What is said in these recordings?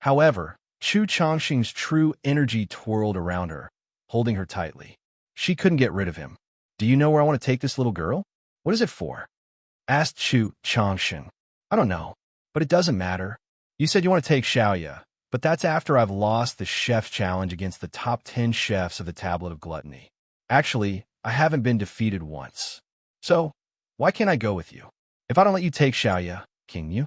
However, Chu Chongqing's true energy twirled around her, holding her tightly. She couldn't get rid of him. "Do you know where I want to take this little girl?" "What is it for?" asked Chu Chongqing. "I don't know, but it doesn't matter. You said you want to take Xiaoya, but that's after I've lost the chef challenge against the top 10 chefs of the Tablet of Gluttony. Actually, I haven't been defeated once. So, why can't I go with you? If I don't let you take Xiaoya, can you?"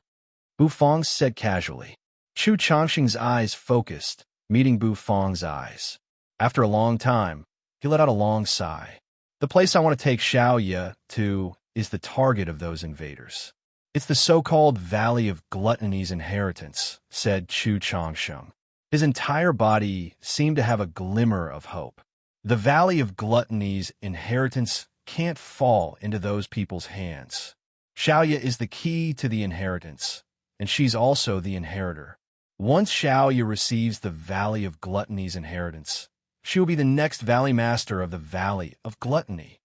Bu Fong said casually. Chu Chongqing's eyes focused, meeting Bu Fong's eyes. After a long time, he let out a long sigh. "The place I want to take Xiaoya to is the target of those invaders. It's the so-called Valley of Gluttony's inheritance," said Chu Chongqing. His entire body seemed to have a glimmer of hope. "The Valley of Gluttony's inheritance can't fall into those people's hands. Xiaoya is the key to the inheritance, and she's also the inheritor. Once Xiaoya receives the Valley of Gluttony's inheritance, she will be the next Valley Master of the Valley of Gluttony."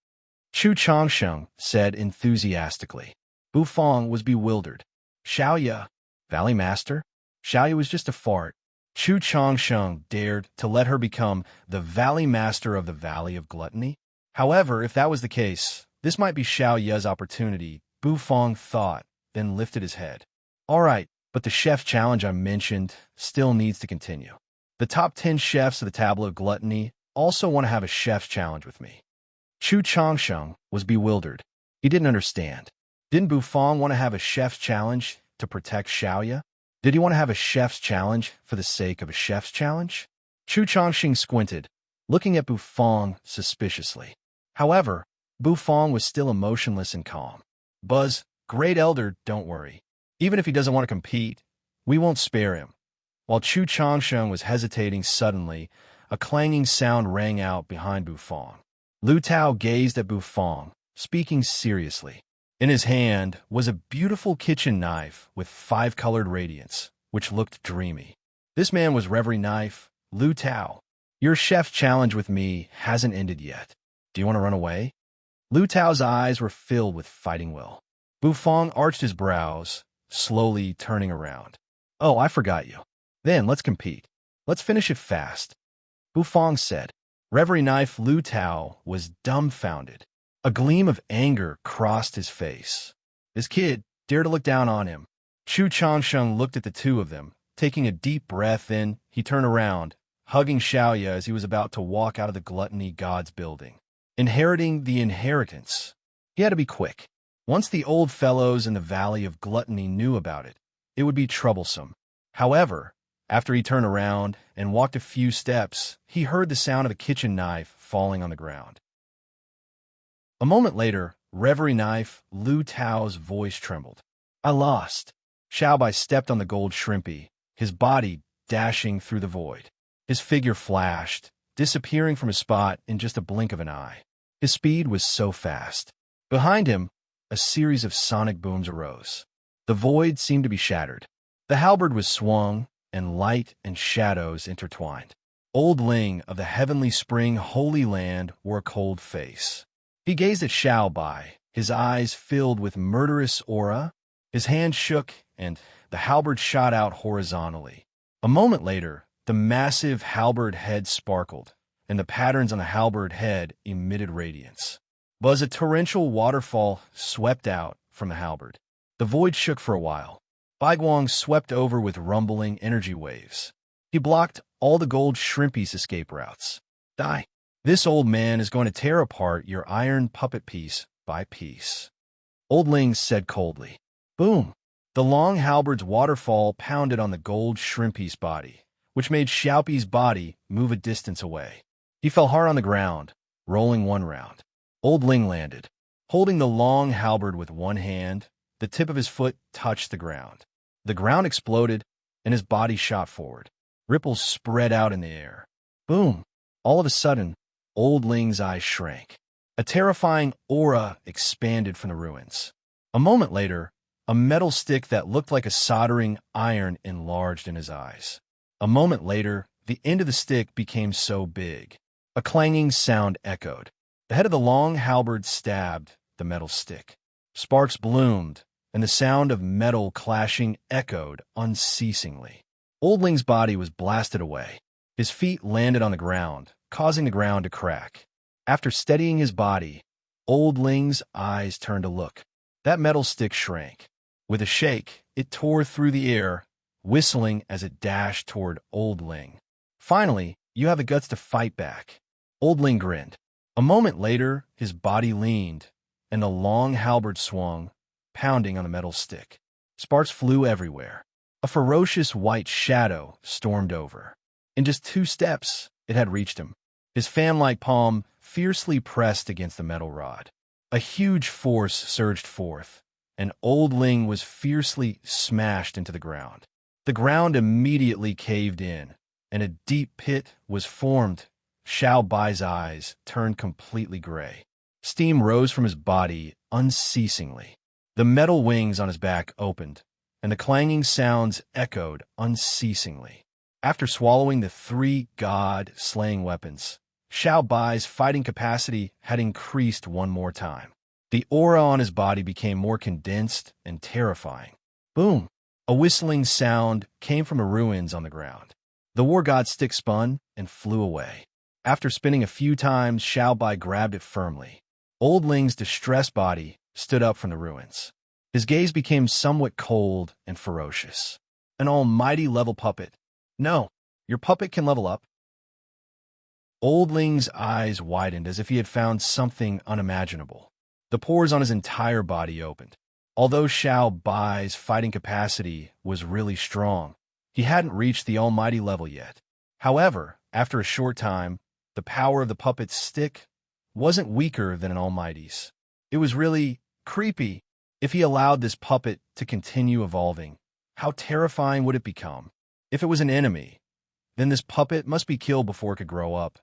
Chu Chongqing said enthusiastically. Bu Fong was bewildered. "Xiaoya, Valley Master? Xiaoya was just a fart." Chu Chongqing dared to let her become the Valley Master of the Valley of Gluttony? However, if that was the case, this might be Xiaoya's opportunity, Bu Fong thought, then lifted his head. "All right, but the chef challenge I mentioned still needs to continue. The top 10 chefs of the Tablet of Gluttony also want to have a chef's challenge with me." Chu Chongqing was bewildered. He didn't understand. Didn't Bu Fong want to have a chef's challenge to protect Xiaoya? Did he want to have a chef's challenge for the sake of a chef's challenge? Chu Chongqing squinted, looking at Bu Fong suspiciously. However, Bu Fong was still emotionless and calm. "Buzz, Great Elder, don't worry. Even if he doesn't want to compete, we won't spare him." While Chu Chongqing was hesitating suddenly, a clanging sound rang out behind Bu Fong. Lu Tao gazed at Bu Fong, speaking seriously. In his hand was a beautiful kitchen knife with 5-colored radiance, which looked dreamy. This man was Reverie Knife, Lu Tao. "Your chef challenge with me hasn't ended yet. Do you want to run away?" Lu Tao's eyes were filled with fighting will. Bu Fong arched his brows, slowly turning around. "Oh, I forgot you. Then let's compete. Let's finish it fast," Bu Fong said. Reverie Knife Lu Tao was dumbfounded. A gleam of anger crossed his face. This kid dared to look down on him. Chu Chongqing looked at the two of them. Taking a deep breath in, he turned around, hugging Xiaoya as he was about to walk out of the Gluttony Gods building. Inheriting the inheritance. He had to be quick. Once the old fellows in the Valley of Gluttony knew about it, it would be troublesome. However, after he turned around and walked a few steps, he heard the sound of a kitchen knife falling on the ground. A moment later, Reverie Knife Lu Tao's voice trembled. "I lost." Xiaobai stepped on the gold shrimpy, his body dashing through the void. His figure flashed, disappearing from his spot in just a blink of an eye. His speed was so fast. Behind him, a series of sonic booms arose. The void seemed to be shattered. The halberd was swung, and light and shadows intertwined. Old Ling of the Heavenly Spring Holy Land wore a cold face. He gazed at Xiaobai, his eyes filled with murderous aura. His hand shook, and the halberd shot out horizontally. A moment later, the massive halberd head sparkled, and the patterns on the halberd head emitted radiance. But as a torrential waterfall swept out from the halberd, the void shook for a while. Baiguang swept over with rumbling energy waves. He blocked all the gold shrimpy's escape routes. "Die. This old man is going to tear apart your iron puppet piece by piece," Old Ling said coldly. Boom! The long halberd's waterfall pounded on the gold shrimpy's body, which made Xiaopi's body move a distance away. He fell hard on the ground, rolling one round. Old Ling landed. Holding the long halberd with one hand, the tip of his foot touched the ground. The ground exploded, and his body shot forward. Ripples spread out in the air. Boom! All of a sudden, Old Ling's eyes shrank. A terrifying aura expanded from the ruins. A moment later, a metal stick that looked like a soldering iron enlarged in his eyes. A moment later, the end of the stick became so big. A clanging sound echoed. The head of the long halberd stabbed the metal stick. Sparks bloomed, and the sound of metal clashing echoed unceasingly. Old Ling's body was blasted away. His feet landed on the ground, causing the ground to crack. After steadying his body, Old Ling's eyes turned to look. That metal stick shrank. With a shake, it tore through the air, whistling as it dashed toward Old Ling. Finally, you have the guts to fight back. Old Ling grinned. A moment later, his body leaned, and the long halberd swung, pounding on the metal stick. Sparks flew everywhere. A ferocious white shadow stormed over. In just 2 steps, it had reached him. His fan-like palm fiercely pressed against the metal rod. A huge force surged forth, and Old Ling was fiercely smashed into the ground. The ground immediately caved in, and a deep pit was formed. Xiao Bai's eyes turned completely gray. Steam rose from his body unceasingly. The metal wings on his back opened, and the clanging sounds echoed unceasingly. After swallowing the 3 god-slaying weapons, Xiao Bai's fighting capacity had increased one more time. The aura on his body became more condensed and terrifying. Boom! A whistling sound came from the ruins on the ground. The war god stick spun and flew away. After spinning a few times, Xiao Bai grabbed it firmly. Old Ling's distressed body stood up from the ruins. His gaze became somewhat cold and ferocious. An almighty level puppet. No, your puppet can level up. Old Ling's eyes widened as if he had found something unimaginable. The pores on his entire body opened. Although Xiao Bai's fighting capacity was really strong, he hadn't reached the almighty level yet. However, after a short time, the power of the puppet's stick wasn't weaker than an almighty's. It was really creepy. If he allowed this puppet to continue evolving, how terrifying would it become? If it was an enemy, then this puppet must be killed before it could grow up.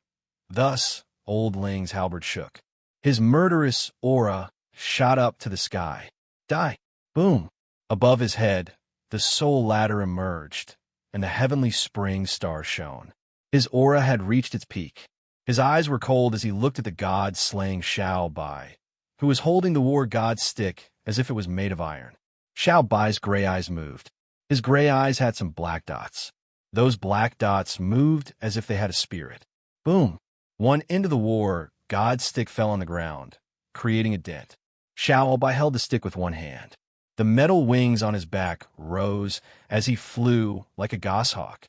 Thus, Old Ling's halberd shook. His murderous aura shot up to the sky. Die! Boom! Above his head, the soul ladder emerged, and the heavenly spring star shone. His aura had reached its peak. His eyes were cold as he looked at the god slaying Xiao Bai, who was holding the war god's stick as if it was made of iron. Xiao Bai's gray eyes moved. His gray eyes had some black dots. Those black dots moved as if they had a spirit. Boom! One end of the war god's stick fell on the ground, creating a dent. Xiao Bai held the stick with one hand. The metal wings on his back rose as he flew like a goshawk,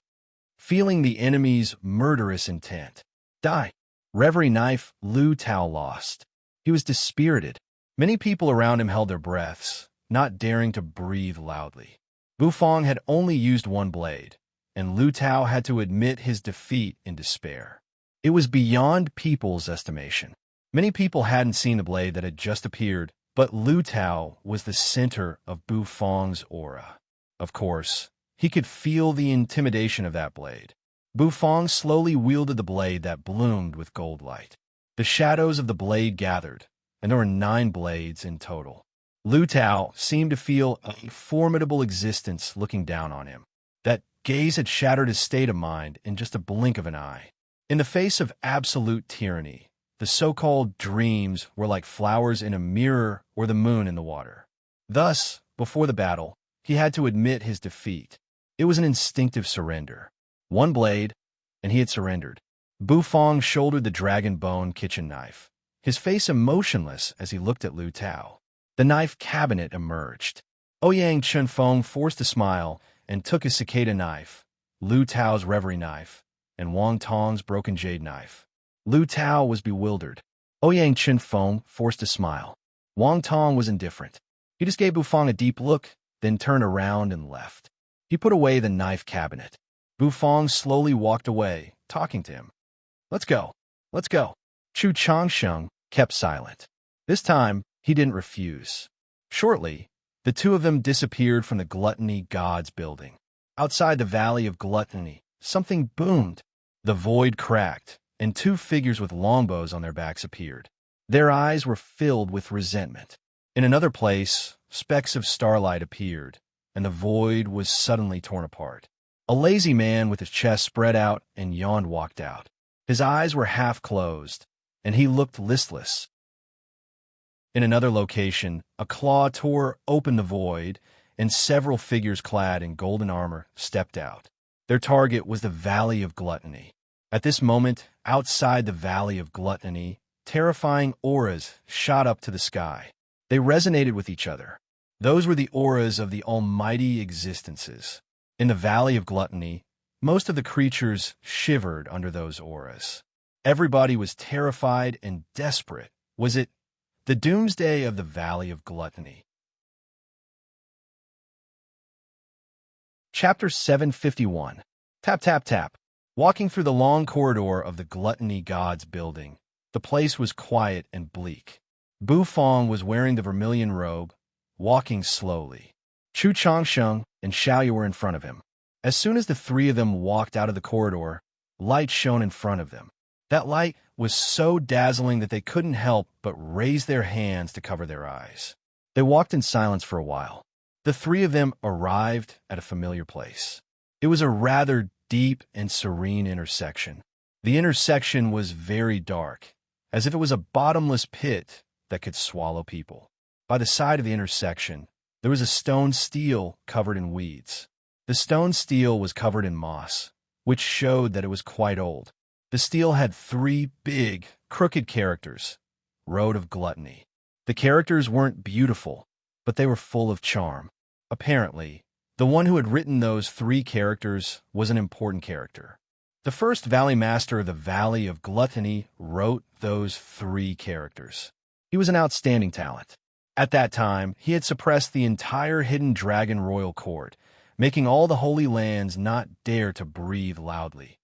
feeling the enemy's murderous intent. Die! Reverie knife Lu Tao lost. He was dispirited. Many people around him held their breaths, not daring to breathe loudly. Bufang had only used one blade, and Lu Tao had to admit his defeat in despair. It was beyond people's estimation. Many people hadn't seen the blade that had just appeared, but Lu Tao was the center of Bufang's aura. Of course, he could feel the intimidation of that blade. Bufang slowly wielded the blade that bloomed with gold light. The shadows of the blade gathered, and there were 9 blades in total. Lu Tao seemed to feel a formidable existence looking down on him. That gaze had shattered his state of mind in just a blink of an eye. In the face of absolute tyranny, the so-called dreams were like flowers in a mirror or the moon in the water. Thus, before the battle, he had to admit his defeat. It was an instinctive surrender. One blade, and he had surrendered. Bufang shouldered the dragon bone kitchen knife, his face emotionless as he looked at Lu Tao. The knife cabinet emerged. Ouyang Chunfeng forced a smile and took his cicada knife, Lu Tao's reverie knife, and Wang Tong's broken jade knife. Lu Tao was bewildered. Ouyang Chunfeng forced a smile. Wang Tong was indifferent. He just gave Bufang a deep look, then turned around and left. He put away the knife cabinet. Bufang slowly walked away, talking to him. Let's go. Let's go. Chu Changsheng kept silent. This time, he didn't refuse. Shortly, the two of them disappeared from the Gluttony God's building. Outside the Valley of Gluttony, something boomed. The void cracked, and 2 figures with longbows on their backs appeared. Their eyes were filled with resentment. In another place, specks of starlight appeared, and the void was suddenly torn apart. A lazy man with his chest spread out and yawned walked out. His eyes were half closed, and he looked listless. In another location, a claw tore open the void, and several figures clad in golden armor stepped out. Their target was the Valley of Gluttony. At this moment, outside the Valley of Gluttony, terrifying auras shot up to the sky. They resonated with each other. Those were the auras of the almighty existences. In the Valley of Gluttony, most of the creatures shivered under those auras. Everybody was terrified and desperate. Was it the doomsday of the Valley of Gluttony? Chapter 751. Tap, tap, tap. Walking through the long corridor of the Gluttony Gods building, the place was quiet and bleak. Bu Fong was wearing the vermilion robe, walking slowly. Chu Changsheng and Xiaoyu were in front of him. As soon as the three of them walked out of the corridor, light shone in front of them. That light was so dazzling that they couldn't help but raise their hands to cover their eyes. They walked in silence for a while. The three of them arrived at a familiar place. It was a rather deep and serene intersection. The intersection was very dark, as if it was a bottomless pit that could swallow people. By the side of the intersection, there was a stone stele covered in weeds. The stone stele was covered in moss, which showed that it was quite old. The stele had three big, crooked characters, Road of Gluttony. The characters weren't beautiful, but they were full of charm. Apparently, the one who had written those three characters was an important character. The first Valley Master of the Valley of Gluttony wrote those three characters. He was an outstanding talent. At that time, he had suppressed the entire Hidden Dragon royal court, making all the Holy Lands not dare to breathe loudly.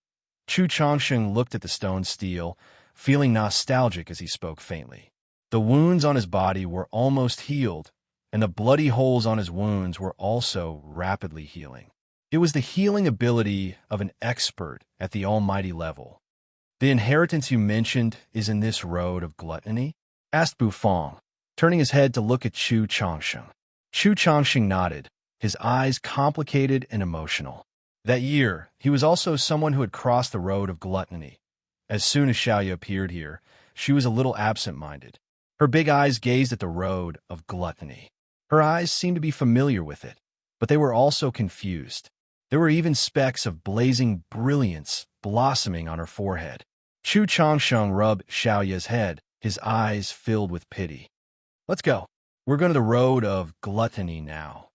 Chu Changsheng looked at the stone stele, feeling nostalgic as he spoke faintly. The wounds on his body were almost healed, and the bloody holes on his wounds were also rapidly healing. It was the healing ability of an expert at the almighty level. "The inheritance you mentioned is in this Road of Gluttony?" asked Bu Fong, turning his head to look at Chu Changsheng. Chu Changsheng nodded, his eyes complicated and emotional. That year, he was also someone who had crossed the Road of Gluttony. As soon as Xiaoyu appeared here, she was a little absent-minded. Her big eyes gazed at the Road of Gluttony. Her eyes seemed to be familiar with it, but they were also confused. There were even specks of blazing brilliance blossoming on her forehead. Chu Changsheng rubbed Xiaoyu's head, his eyes filled with pity. "Let's go. We're going to the Road of Gluttony now."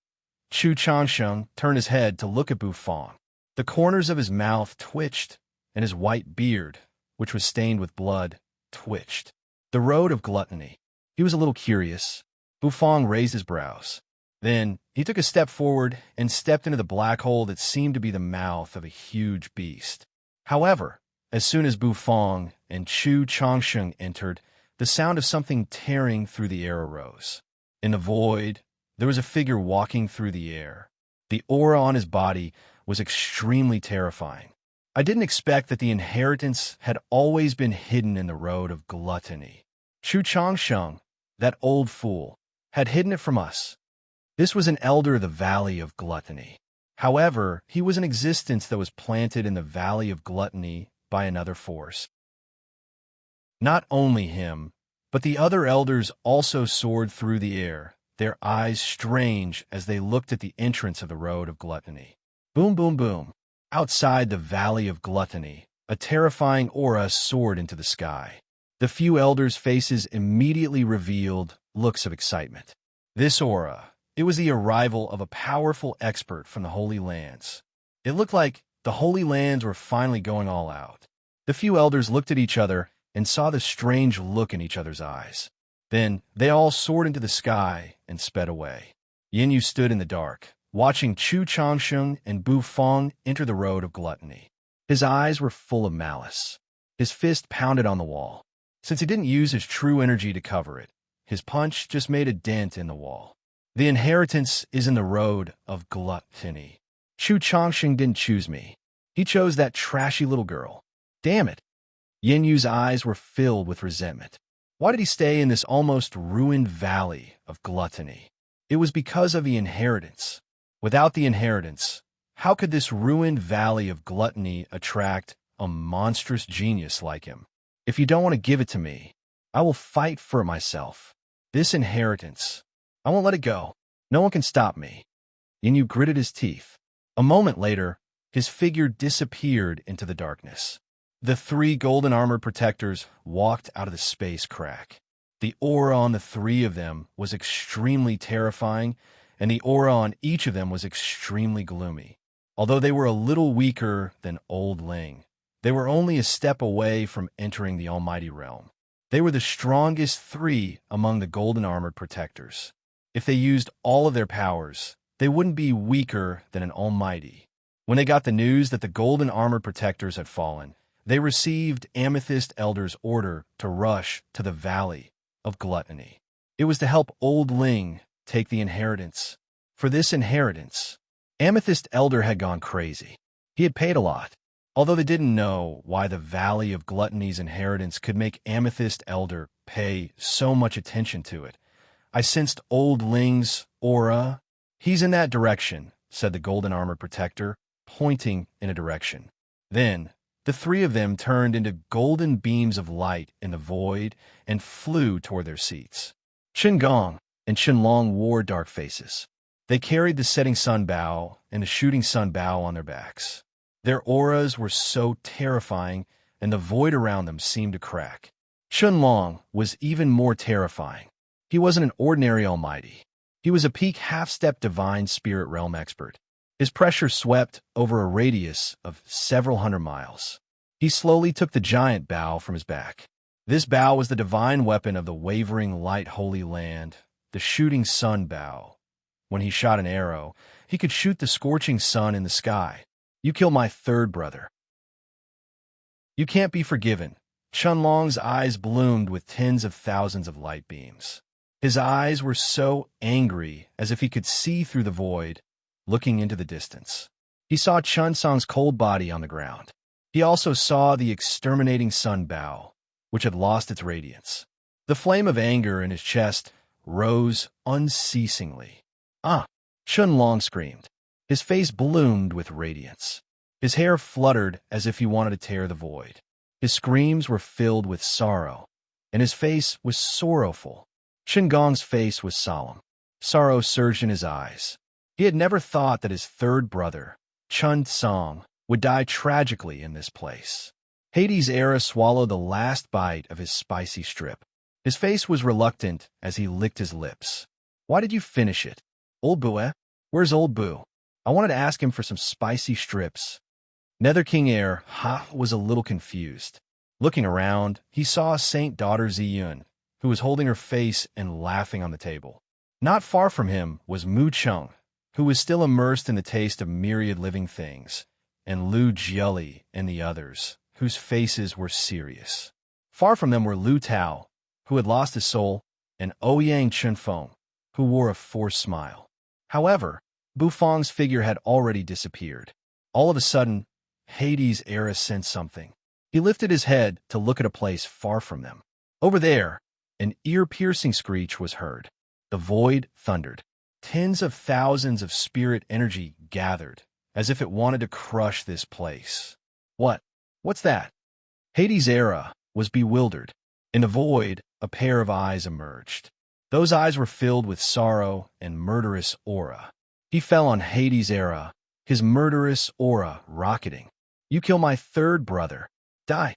Chu Changsheng turned his head to look at Bu Fong. The corners of his mouth twitched, and his white beard, which was stained with blood, twitched. The Road of Gluttony. He was a little curious. Bu Fong raised his brows. Then he took a step forward and stepped into the black hole that seemed to be the mouth of a huge beast. However, as soon as Bu Fong and Chu Changsheng entered, the sound of something tearing through the air arose. In the void, there was a figure walking through the air. The aura on his body was extremely terrifying. I didn't expect that the inheritance had always been hidden in the Road of Gluttony. Chu Changsheng, that old fool, had hidden it from us. This was an elder of the Valley of Gluttony. However, he was an existence that was planted in the Valley of Gluttony by another force. Not only him, but the other elders also soared through the air, their eyes strange as they looked at the entrance of the Road of Gluttony. Boom, boom, boom. Outside the Valley of Gluttony, a terrifying aura soared into the sky. The few elders' faces immediately revealed looks of excitement. This aura, it was the arrival of a powerful expert from the Holy Lands. It looked like the Holy Lands were finally going all out. The few elders looked at each other and saw the strange look in each other's eyes. Then they all soared into the sky and sped away. Yin Yu stood in the dark, watching Chu Changsheng and Bu Fong enter the Road of Gluttony. His eyes were full of malice. His fist pounded on the wall. Since he didn't use his true energy to cover it, his punch just made a dent in the wall. The inheritance is in the Road of Gluttony. Chu Changsheng didn't choose me. He chose that trashy little girl. Damn it. Yin Yu's eyes were filled with resentment. Why did he stay in this almost ruined Valley of Gluttony? It was because of the inheritance. Without the inheritance, how could this ruined Valley of Gluttony attract a monstrous genius like him? If you don't want to give it to me, I will fight for it myself. This inheritance, I won't let it go. No one can stop me. Yin Yu gritted his teeth. A moment later, His figure disappeared into the darkness. The three golden armored protectors walked out of the space crack. The aura on the three of them was extremely terrifying, and the aura on each of them was extremely gloomy. Although they were a little weaker than Old Ling, they were only a step away from entering the Almighty Realm. They were the strongest three among the golden armored protectors. If they used all of their powers, they wouldn't be weaker than an Almighty. When they got the news that the golden armored protectors had fallen, they received Amethyst Elder's order to rush to the Valley of Gluttony. It was to help Old Ling take the inheritance. For this inheritance, Amethyst Elder had gone crazy. He had paid a lot. Although they didn't know why the Valley of Gluttony's inheritance could make Amethyst Elder pay so much attention to it, I sensed Old Ling's aura. "He's in that direction," said the golden armored protector, pointing in a direction. Then, the three of them turned into golden beams of light in the void and flew toward their seats. Qin Gong and Qin Long wore dark faces. They carried the setting sun bow and the shooting sun bow on their backs. Their auras were so terrifying, and the void around them seemed to crack. Qin Long was even more terrifying. He wasn't an ordinary Almighty. He was a peak half-step divine spirit realm expert. His pressure swept over a radius of several hundred miles. He slowly took the giant bow from his back. This bow was the divine weapon of the wavering light holy land, the shooting sun bow. When he shot an arrow, he could shoot the scorching sun in the sky. "You kill my third brother. You can't be forgiven." Qin Long's eyes bloomed with tens of thousands of light beams. His eyes were so angry as if he could see through the void, looking into the distance. He saw Chun Song's cold body on the ground. He also saw the exterminating sun bow, which had lost its radiance. The flame of anger in his chest rose unceasingly. "Ah!" Qin Long screamed. His face bloomed with radiance. His hair fluttered as if he wanted to tear the void. His screams were filled with sorrow, and his face was sorrowful. Qin Gong's face was solemn. Sorrow surged in his eyes. He had never thought that his third brother, Chun Song, would die tragically in this place. Hades' era swallowed the last bite of his spicy strip. His face was reluctant as he licked his lips. "Why did you finish it? Old Boo, eh? Where's Old Boo? I wanted to ask him for some spicy strips." Nether King Air was a little confused. Looking around, he saw Saint Daughter Ziyun, who was holding her face and laughing on the table. Not far from him was Mu Chung, who was still immersed in the taste of myriad living things, and Lu Jieli and the others, whose faces were serious. Far from them were Lu Tao, who had lost his soul, and Ouyang Chunfeng, who wore a forced smile. However, Bufang's figure had already disappeared. All of a sudden, Hades' era sensed something. He lifted his head to look at a place far from them. Over there, an ear-piercing screech was heard. The void thundered. Tens of thousands of spirit energy gathered, as if it wanted to crush this place. What's that?" Hades' era was bewildered. In the void, a pair of eyes emerged. Those eyes were filled with sorrow and murderous aura. He fell on Hades' era, his murderous aura rocketing. "You kill my third brother. Die."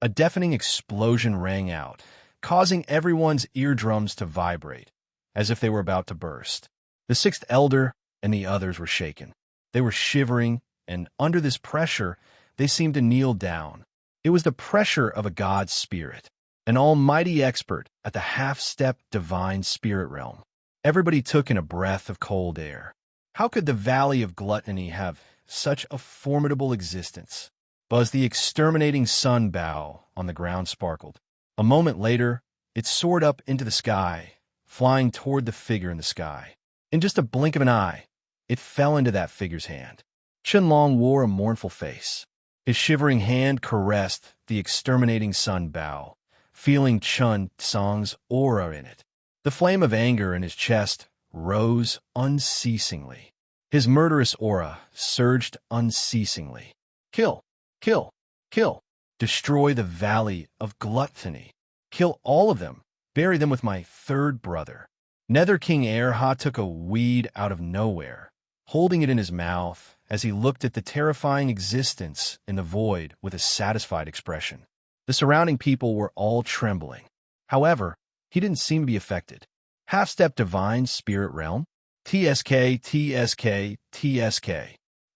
A deafening explosion rang out, causing everyone's eardrums to vibrate, as if they were about to burst. The sixth elder and the others were shaken. They were shivering, and under this pressure, they seemed to kneel down. It was the pressure of a god spirit, an almighty expert at the half-step divine spirit realm. Everybody took in a breath of cold air. How could the Valley of Gluttony have such a formidable existence? Buzzed the exterminating sun bow on the ground sparkled. A moment later, it soared up into the sky, flying toward the figure in the sky. In just a blink of an eye, it fell into that figure's hand. Qin Long wore a mournful face. His shivering hand caressed the exterminating sun bow, feeling Chun Song's aura in it. The flame of anger in his chest rose unceasingly. His murderous aura surged unceasingly. "Kill! Kill! Kill! Destroy the Valley of Gluttony! Kill all of them! Bury them with my third brother!" Nether King Airha took a weed out of nowhere, holding it in his mouth as he looked at the terrifying existence in the void with a satisfied expression. The surrounding people were all trembling. However, he didn't seem to be affected. Half-step divine spirit realm? TSK, TSK, TSK.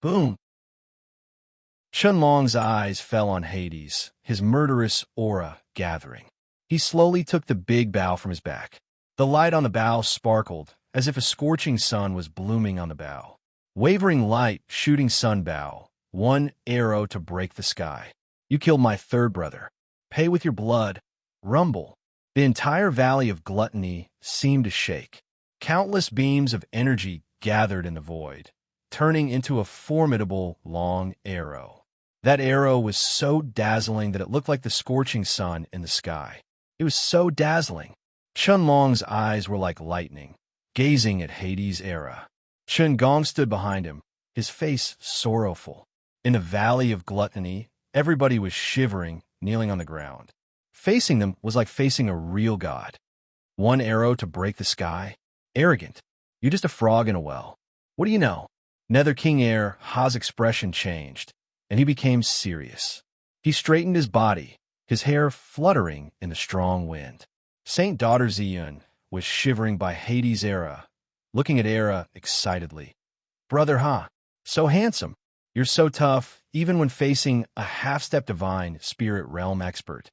Boom! Chunlong's eyes fell on Hades, his murderous aura gathering. He slowly took the big bow from his back. The light on the bow sparkled, as if a scorching sun was blooming on the bow. Wavering light shooting sun bow, one arrow to break the sky. You killed my third brother. Pay with your blood. Rumble. The entire valley of gluttony seemed to shake. Countless beams of energy gathered in the void, turning into a formidable long arrow. That arrow was so dazzling that it looked like the scorching sun in the sky. It was so dazzling. Chunlong's eyes were like lightning, gazing at Hades' era. Chun Gong stood behind him, his face sorrowful. In the valley of gluttony, everybody was shivering, kneeling on the ground. Facing them was like facing a real god. One arrow to break the sky? Arrogant. You're just a frog in a well. What do you know? Nether King Air, Ha's expression changed, and he became serious. He straightened his body, his hair fluttering in the strong wind. Saint Daughter Ziyun was shivering by Hades' era, looking at Era excitedly. Brother Ha, so handsome. You're so tough, even when facing a half-step divine spirit realm expert.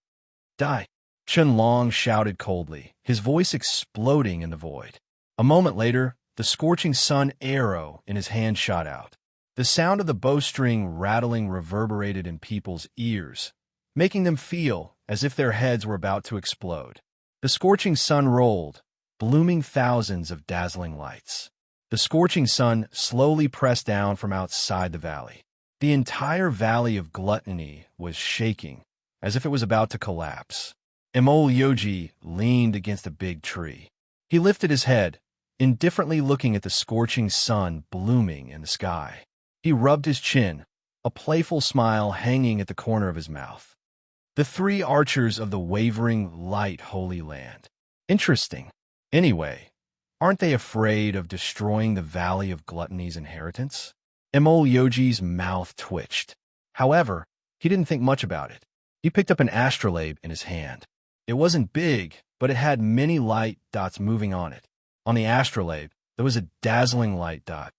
Die. Chunlong shouted coldly, his voice exploding in the void. A moment later, the scorching sun arrow in his hand shot out. The sound of the bowstring rattling reverberated in people's ears, making them feel as if their heads were about to explode. The scorching sun rolled, blooming thousands of dazzling lights. The scorching sun slowly pressed down from outside the valley. The entire valley of gluttony was shaking, as if it was about to collapse. Emol Yoji leaned against a big tree. He lifted his head, indifferently looking at the scorching sun blooming in the sky. He rubbed his chin, a playful smile hanging at the corner of his mouth. The three archers of the wavering light holy land. Interesting. Anyway, aren't they afraid of destroying the Valley of Gluttony's inheritance? Emol Yoji's mouth twitched. However, he didn't think much about it. He picked up an astrolabe in his hand. It wasn't big, but it had many light dots moving on it. On the astrolabe, there was a dazzling light dot.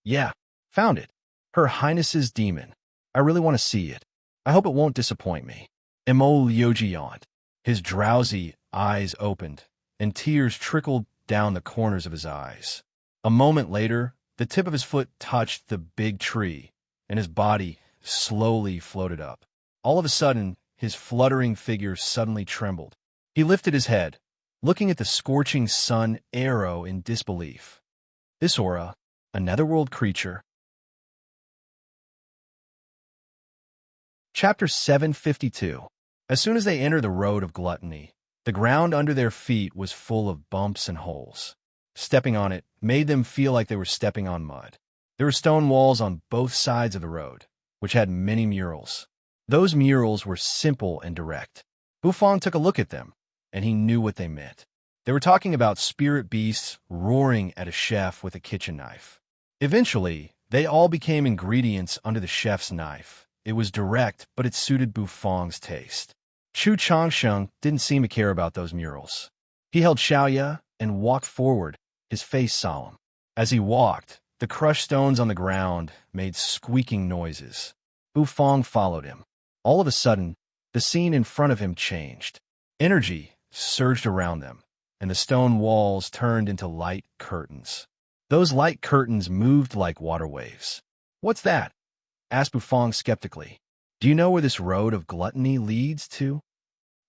Yeah, found it. Her Highness's demon. I really want to see it. I hope it won't disappoint me. Emol Yoji yawned. His drowsy eyes opened, and tears trickled down the corners of his eyes. A moment later, the tip of his foot touched the big tree, and his body slowly floated up. All of a sudden, his fluttering figure suddenly trembled. He lifted his head, looking at the scorching sun arrow in disbelief. This aura, a netherworld creature. Chapter 752. As soon as they entered the road of gluttony, the ground under their feet was full of bumps and holes. Stepping on it made them feel like they were stepping on mud. There were stone walls on both sides of the road, which had many murals. Those murals were simple and direct. Bufong took a look at them, and he knew what they meant. They were talking about spirit beasts roaring at a chef with a kitchen knife. Eventually, they all became ingredients under the chef's knife. It was direct, but it suited Bufong's taste. Chu Changsheng didn't seem to care about those murals. He held Xiaoya and walked forward, his face solemn. As he walked, the crushed stones on the ground made squeaking noises. Bufong followed him. All of a sudden, the scene in front of him changed. Energy surged around them, and the stone walls turned into light curtains. Those light curtains moved like water waves. "What's that?" asked Bufong skeptically. "Do you know where this road of gluttony leads to?"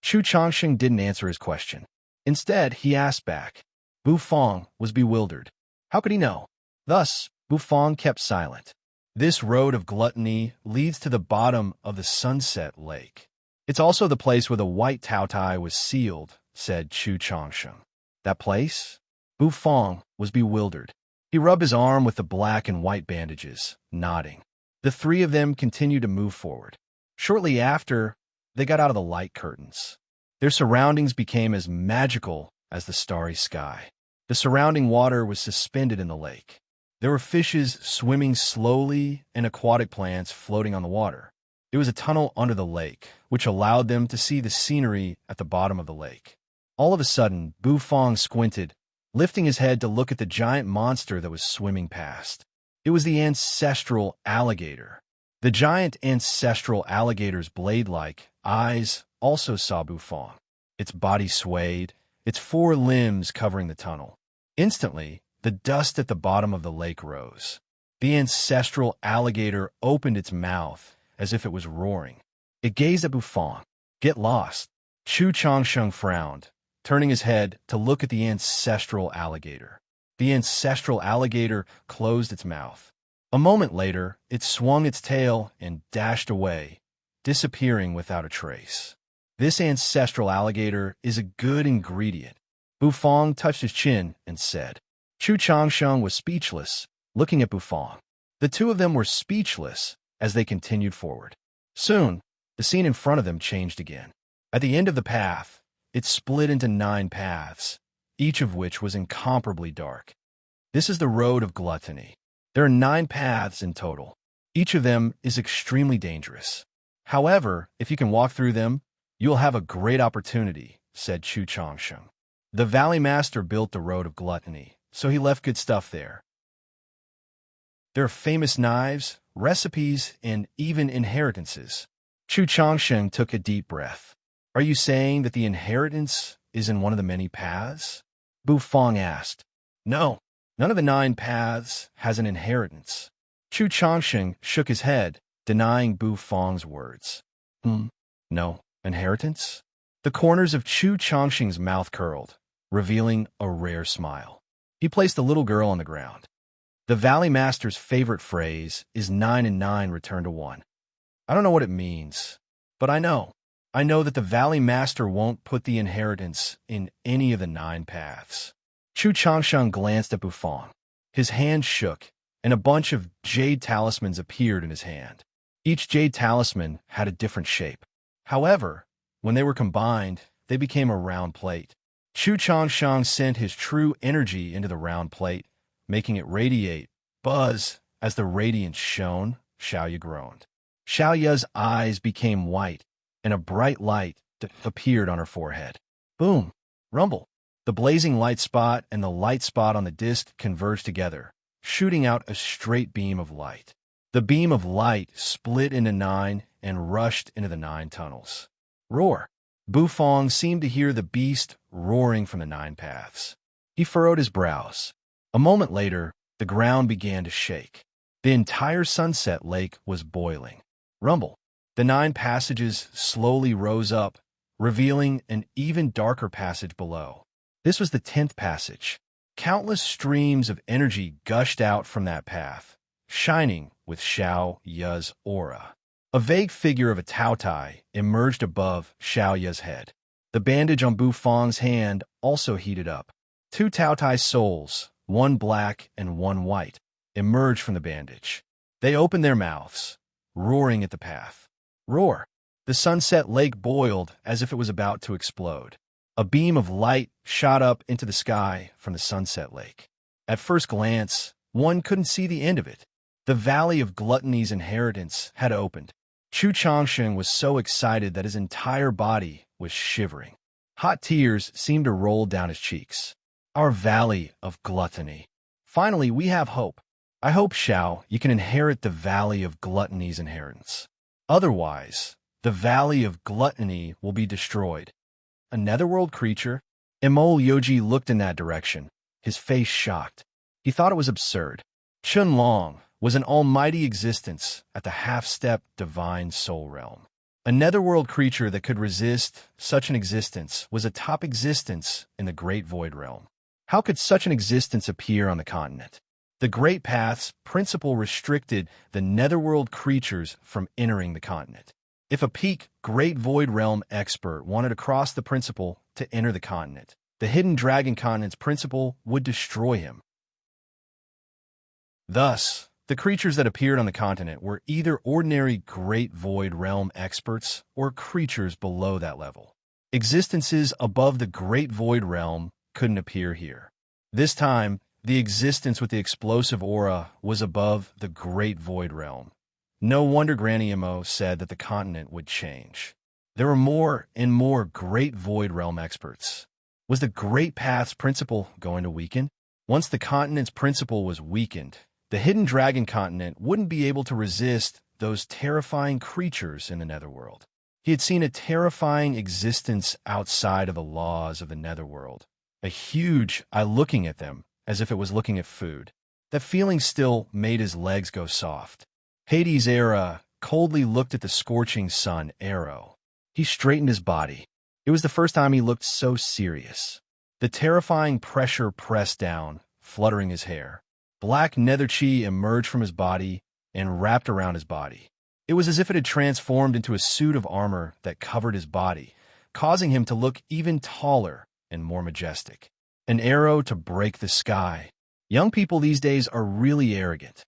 Chu Changsheng didn't answer his question. Instead, he asked back. Bufong was bewildered. How could he know? Thus, Bufong kept silent. "This road of gluttony leads to the bottom of the Sunset Lake. It's also the place where the white Taotai was sealed," said Chu Changsheng. "That place?" Bufong was bewildered. He rubbed his arm with the black and white bandages, nodding. The three of them continued to move forward. Shortly after, they got out of the light curtains. Their surroundings became as magical as the starry sky. The surrounding water was suspended in the lake. There were fishes swimming slowly and aquatic plants floating on the water. It was a tunnel under the lake, which allowed them to see the scenery at the bottom of the lake. All of a sudden, Bufong squinted, lifting his head to look at the giant monster that was swimming past. It was the ancestral alligator. The giant ancestral alligator's blade-like eyes also saw Bufong. Its body swayed, its four limbs covering the tunnel. Instantly, the dust at the bottom of the lake rose. The ancestral alligator opened its mouth as if it was roaring. It gazed at Bufong. "Get lost." Chu Changsheng frowned, turning his head to look at the ancestral alligator. The ancestral alligator closed its mouth. A moment later, it swung its tail and dashed away, disappearing without a trace. This ancestral alligator is a good ingredient. Bufong touched his chin and said. Chu Changsheng was speechless, looking at Bufong. The two of them were speechless as they continued forward. Soon, the scene in front of them changed again. At the end of the path, it split into 9 paths, each of which was incomparably dark. This is the road of gluttony. There are 9 paths in total. Each of them is extremely dangerous. However, if you can walk through them, you'll have a great opportunity, said Chu Changsheng. The Valley Master built the road of gluttony, so he left good stuff there. There are famous knives, recipes, and even inheritances. Chu Changsheng took a deep breath. Are you saying that the inheritance is in one of the many paths? Bufong asked. No, none of the 9 paths has an inheritance. Chu Changsheng shook his head, denying Bufong's words. No, inheritance? The corners of Chu Changsheng's mouth curled, revealing a rare smile. He placed the little girl on the ground. The Valley Master's favorite phrase is 9 and 9 return to 1. I don't know what it means, but I know. I know that the Valley Master won't put the inheritance in any of the 9 paths. Chu Changsheng glanced at Bufong. His hand shook, and a bunch of jade talismans appeared in his hand. Each jade talisman had a different shape. However, when they were combined, they became a round plate. Chu Changsheng sent his true energy into the round plate, making it radiate, buzz. As the radiance shone, Xiaoya groaned. Xiaoya's eyes became white, and a bright light appeared on her forehead. Boom! Rumble! The blazing light spot and the light spot on the disc converged together, shooting out a straight beam of light. The beam of light split into 9 and rushed into the 9 tunnels. Roar! Bufong seemed to hear the beast roaring from the 9 paths. He furrowed his brows. A moment later, the ground began to shake. The entire Sunset Lake was boiling. Rumble! The 9 passages slowly rose up, revealing an even darker passage below. This was the 10th passage. Countless streams of energy gushed out from that path, shining with Xiaoya's aura. A vague figure of a Taotai emerged above Xiaoya's head. The bandage on Bufong's hand also heated up. 2 Taotai souls, one black and one white, emerged from the bandage. They opened their mouths, roaring at the path. Roar! The Sunset Lake boiled as if it was about to explode. A beam of light shot up into the sky from the Sunset Lake. At first glance, one couldn't see the end of it. The Valley of Gluttony's inheritance had opened. Chu Changsheng was so excited that his entire body was shivering. Hot tears seemed to roll down his cheeks. Our Valley of Gluttony. Finally, we have hope. I hope, Xiao, you can inherit the Valley of Gluttony's inheritance. Otherwise, the Valley of Gluttony will be destroyed. A netherworld creature? Emol Yoji looked in that direction, his face shocked. He thought it was absurd. Chun Long was an almighty existence at the half-step divine soul realm. A netherworld creature that could resist such an existence was a top existence in the Great Void realm. How could such an existence appear on the continent? The Great Path's principle restricted the netherworld creatures from entering the continent. If a peak Great Void Realm expert wanted to cross the principle to enter the continent, the Hidden Dragon Continent's principle would destroy him. Thus, the creatures that appeared on the continent were either ordinary Great Void Realm experts or creatures below that level. Existences above the Great Void Realm couldn't appear here. This time, The existence with the explosive aura was above the great void realm. No wonder Granny Imo said that the continent would change. There were more and more great void realm experts. Was the Great Path's principle going to weaken? Once the continent's principle was weakened, the hidden dragon continent wouldn't be able to resist those terrifying creatures in the netherworld. He had seen a terrifying existence outside of the laws of the netherworld. A huge eye looking at them as if it was looking at food. That feeling still made his legs go soft. Hades' Era coldly looked at the scorching sun arrow. He straightened his body. It was the first time he looked so serious. The terrifying pressure pressed down, fluttering his hair. Black nether chi emerged from his body and wrapped around his body. It was as if it had transformed into a suit of armor that covered his body, causing him to look even taller and more majestic. An arrow to break the sky. Young people these days are really arrogant.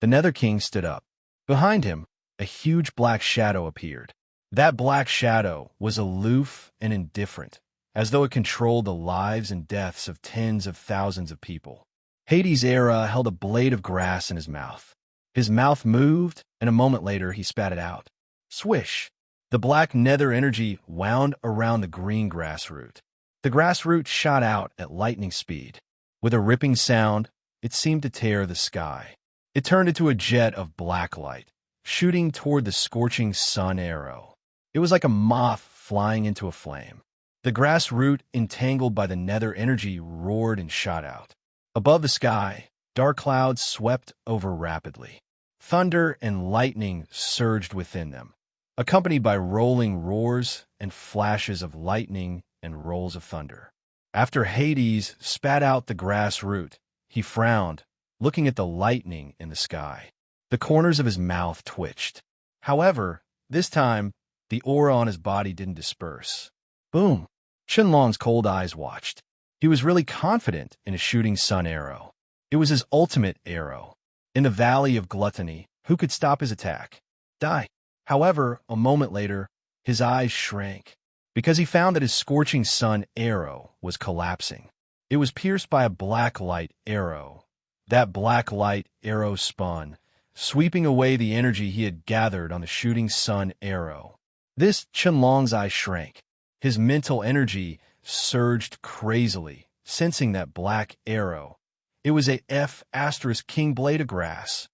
The Nether King stood up. Behind him, a huge black shadow appeared. That black shadow was aloof and indifferent, as though it controlled the lives and deaths of tens of thousands of people. Hades' Era held a blade of grass in his mouth. His mouth moved, and a moment later he spat it out. Swish! The black nether energy wound around the green grass root. The grass root shot out at lightning speed. With a ripping sound, it seemed to tear the sky. It turned into a jet of black light, shooting toward the scorching sun arrow. It was like a moth flying into a flame. The grass root, entangled by the nether energy, roared and shot out. Above the sky, dark clouds swept over rapidly. Thunder and lightning surged within them, accompanied by rolling roars and flashes of lightning and rolls of thunder. After Hades spat out the grass root, he frowned, looking at the lightning in the sky. The corners of his mouth twitched. However, this time, the aura on his body didn't disperse. Boom! Qianlong's cold eyes watched. He was really confident in a shooting sun arrow. It was his ultimate arrow. In the Valley of Gluttony, who could stop his attack? Die. However, a moment later, his eyes shrank, because he found that his scorching sun arrow was collapsing. It was pierced by a black light arrow. That black light arrow spun, sweeping away the energy he had gathered on the shooting sun arrow. This Qianlong's eye shrank. His mental energy surged crazily, sensing that black arrow. It was a F*King blade of grass.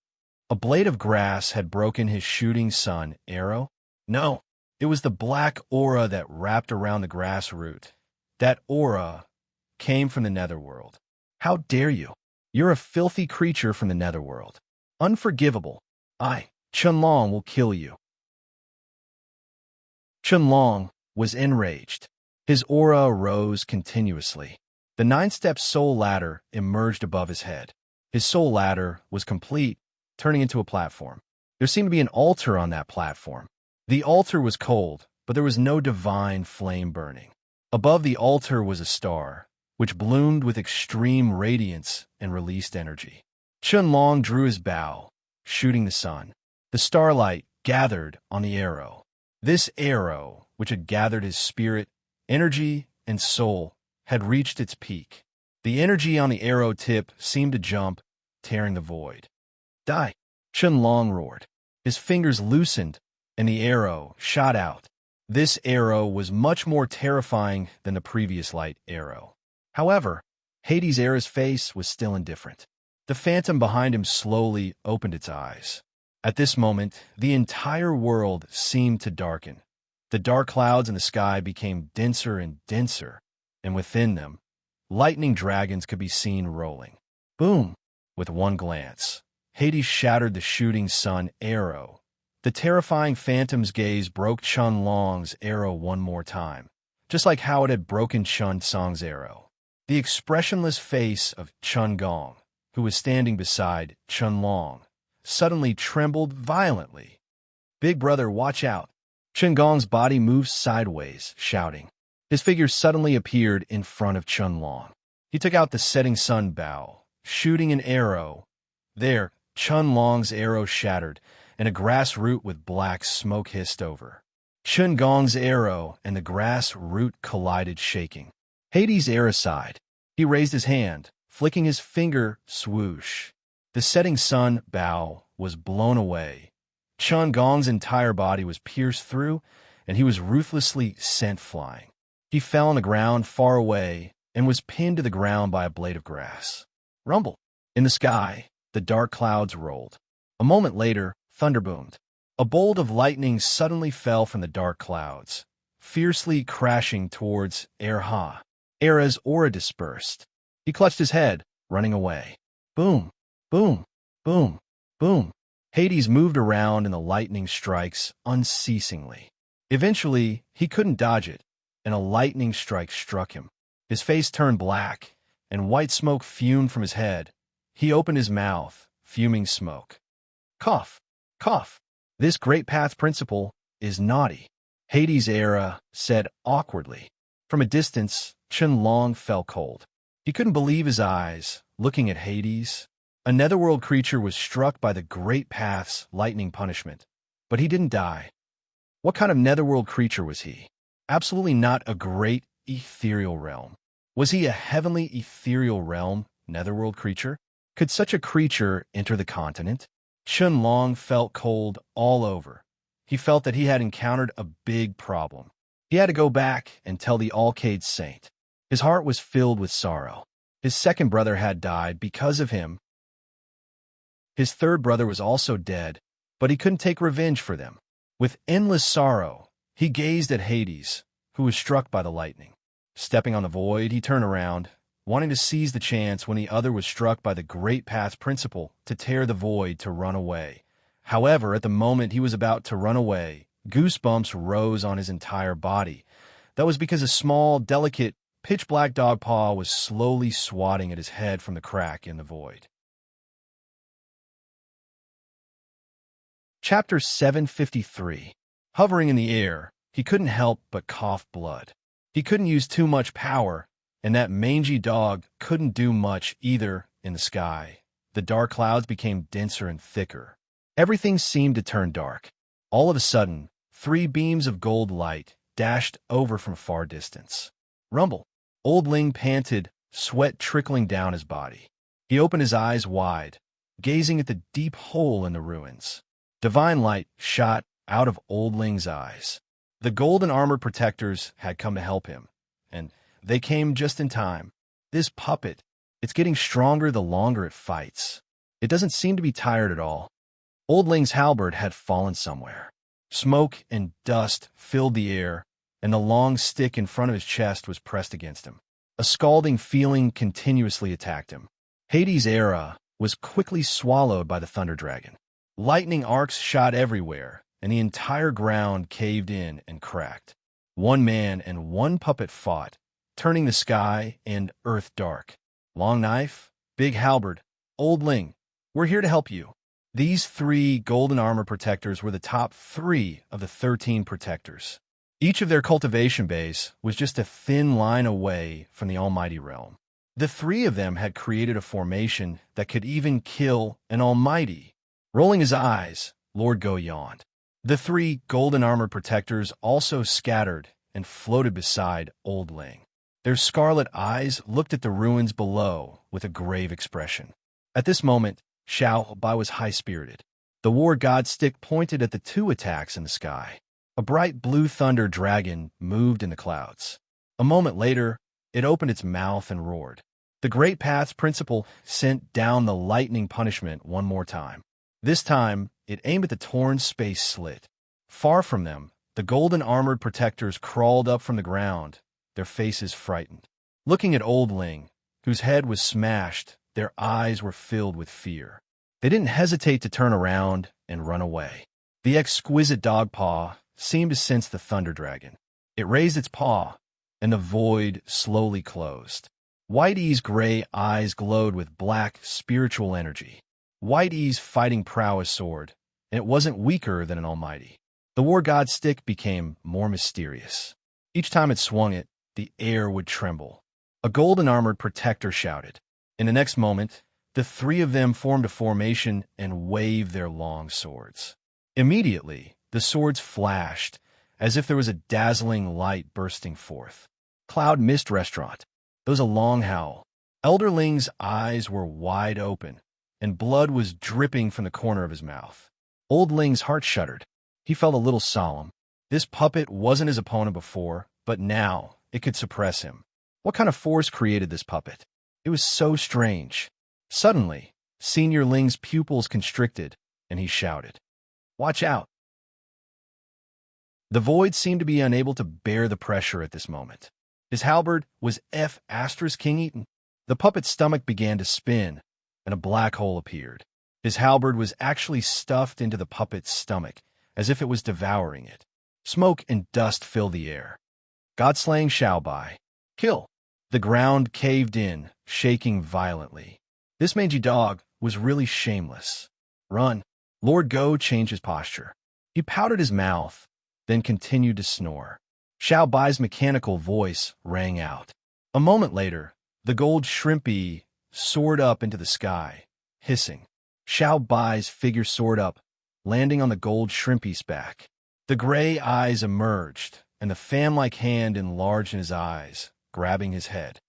A blade of grass had broken his shooting sun arrow? No, it was the black aura that wrapped around the grass root. That aura came from the netherworld. How dare you? You're a filthy creature from the netherworld. Unforgivable. Qianlong will kill you. Qianlong was enraged. His aura rose continuously. The 9-step soul ladder emerged above his head. His soul ladder was complete, turning into a platform. There seemed to be an altar on that platform. The altar was cold, but there was no divine flame burning. Above the altar was a star, which bloomed with extreme radiance and released energy. Qianlong drew his bow, shooting the sun. The starlight gathered on the arrow. This arrow, which had gathered his spirit, energy, and soul, had reached its peak. The energy on the arrow tip seemed to jump, tearing the void. Die! Qianlong roared. His fingers loosened, and the arrow shot out. This arrow was much more terrifying than the previous light arrow. However, Hades' Era's face was still indifferent. The phantom behind him slowly opened its eyes. At this moment, the entire world seemed to darken. The dark clouds in the sky became denser and denser, and within them, lightning dragons could be seen rolling. Boom! With one glance, Hades shattered the shooting sun arrow. The terrifying phantom's gaze broke Qianlong's arrow one more time, just like how it had broken Qianlong's arrow. The expressionless face of Qianlong, who was standing beside Qianlong, suddenly trembled violently. Big brother, watch out! Qianlong's body moved sideways, shouting. His figure suddenly appeared in front of Qianlong. He took out the setting sun bow, shooting an arrow. There, Qianlong's arrow shattered, and a grass root with black smoke hissed over. Qianlong's arrow and the grass root collided, shaking. Hades' Era sighed. He raised his hand, flicking his finger, swoosh. The setting sun, bow, was blown away. Chun Gong's entire body was pierced through, and he was ruthlessly sent flying. He fell on the ground far away and was pinned to the ground by a blade of grass. Rumble. In the sky, the dark clouds rolled. A moment later, thunder boomed. A bolt of lightning suddenly fell from the dark clouds, fiercely crashing towards Erha. Era's aura dispersed. He clutched his head, running away. Boom, boom, boom, boom. Hades moved around in the lightning strikes unceasingly. Eventually, he couldn't dodge it, and a lightning strike struck him. His face turned black, and white smoke fumed from his head. He opened his mouth, fuming smoke. Cough, cough. This great path principle is naughty, Hades' Era said awkwardly. From a distance, Chun Long fell cold. He couldn't believe his eyes, looking at Hades. A netherworld creature was struck by the Great Path's lightning punishment, but he didn't die. What kind of netherworld creature was he? Absolutely not a great ethereal realm. Was he a heavenly ethereal realm netherworld creature? Could such a creature enter the continent? Chun Long felt cold all over. He felt that he had encountered a big problem. He had to go back and tell the Alcade Saint. His heart was filled with sorrow. His second brother had died because of him. His third brother was also dead, but he couldn't take revenge for them. With endless sorrow, he gazed at Hades, who was struck by the lightning. Stepping on the void, he turned around, wanting to seize the chance when the other was struck by the Great Path principle to tear the void to run away. However, at the moment he was about to run away, goosebumps rose on his entire body. That was because a small, delicate, pitch-black dog paw was slowly swatting at his head from the crack in the void. Chapter 753. Hovering in the air, he couldn't help but cough blood. He couldn't use too much power, and that mangy dog couldn't do much either in the sky. The dark clouds became denser and thicker. Everything seemed to turn dark. All of a sudden, 3 beams of gold light dashed over from a far distance. Rumble. Old Ling panted, sweat trickling down his body. He opened his eyes wide, gazing at the deep hole in the ruins. Divine light shot out of Old Ling's eyes. The golden armor protectors had come to help him, and they came just in time. This puppet, it's getting stronger the longer it fights. It doesn't seem to be tired at all. Old Ling's halberd had fallen somewhere. Smoke and dust filled the air, and the long stick in front of his chest was pressed against him. A scalding feeling continuously attacked him. Hades' Era was quickly swallowed by the Thunder Dragon. Lightning arcs shot everywhere, and the entire ground caved in and cracked. One man and one puppet fought, turning the sky and earth dark. Long knife, big halberd, Old Ling, we're here to help you. These 3 golden armor protectors were the top 3 of the 13 protectors. Each of their cultivation base was just a thin line away from the Almighty Realm. The 3 of them had created a formation that could even kill an Almighty. Rolling his eyes, Lord Go yawned. The 3 golden armor protectors also scattered and floated beside Old Ling. Their scarlet eyes looked at the ruins below with a grave expression. At this moment, Xiao Bai was high-spirited. The war god stick pointed at the 2 attacks in the sky. A bright blue thunder dragon moved in the clouds. A moment later, it opened its mouth and roared. The Great Path's principle sent down the lightning punishment one more time. This time, it aimed at the torn space slit. Far from them, the golden armored protectors crawled up from the ground, their faces frightened. Looking at Old Ling, whose head was smashed, their eyes were filled with fear. They didn't hesitate to turn around and run away. The exquisite dog paw seemed to sense the Thunder Dragon. It raised its paw, and the void slowly closed. Whitey's gray eyes glowed with black spiritual energy. Whitey's fighting prowess soared, and it wasn't weaker than an almighty. The war god's stick became more mysterious. Each time it swung it, the air would tremble. A golden-armored protector shouted. In the next moment, the 3 of them formed a formation and waved their long swords. Immediately, the swords flashed, as if there was a dazzling light bursting forth. Cloud Mist Restaurant. There was a long howl. Elderling's eyes were wide open, and blood was dripping from the corner of his mouth. Old Ling's heart shuddered. He felt a little solemn. This puppet wasn't his opponent before, but now it could suppress him. What kind of force created this puppet? It was so strange. Suddenly, Senior Ling's pupils constricted, and he shouted, "Watch out!" The void seemed to be unable to bear the pressure at this moment. His halberd was F** King eaten. The puppet's stomach began to spin, and a black hole appeared. His halberd was actually stuffed into the puppet's stomach, as if it was devouring it. Smoke and dust filled the air. God-slaying Xiaobai. Kill! The ground caved in, shaking violently. This mangy dog was really shameless. Run! Lord Go changed his posture. He pouted his mouth, then continued to snore. Xiaobai's mechanical voice rang out. A moment later, the gold shrimpy soared up into the sky, hissing. Xiaobai's figure soared up, landing on the gold shrimpy's back. The gray eyes emerged, and the fan-like hand enlarged in his eyes, grabbing his head.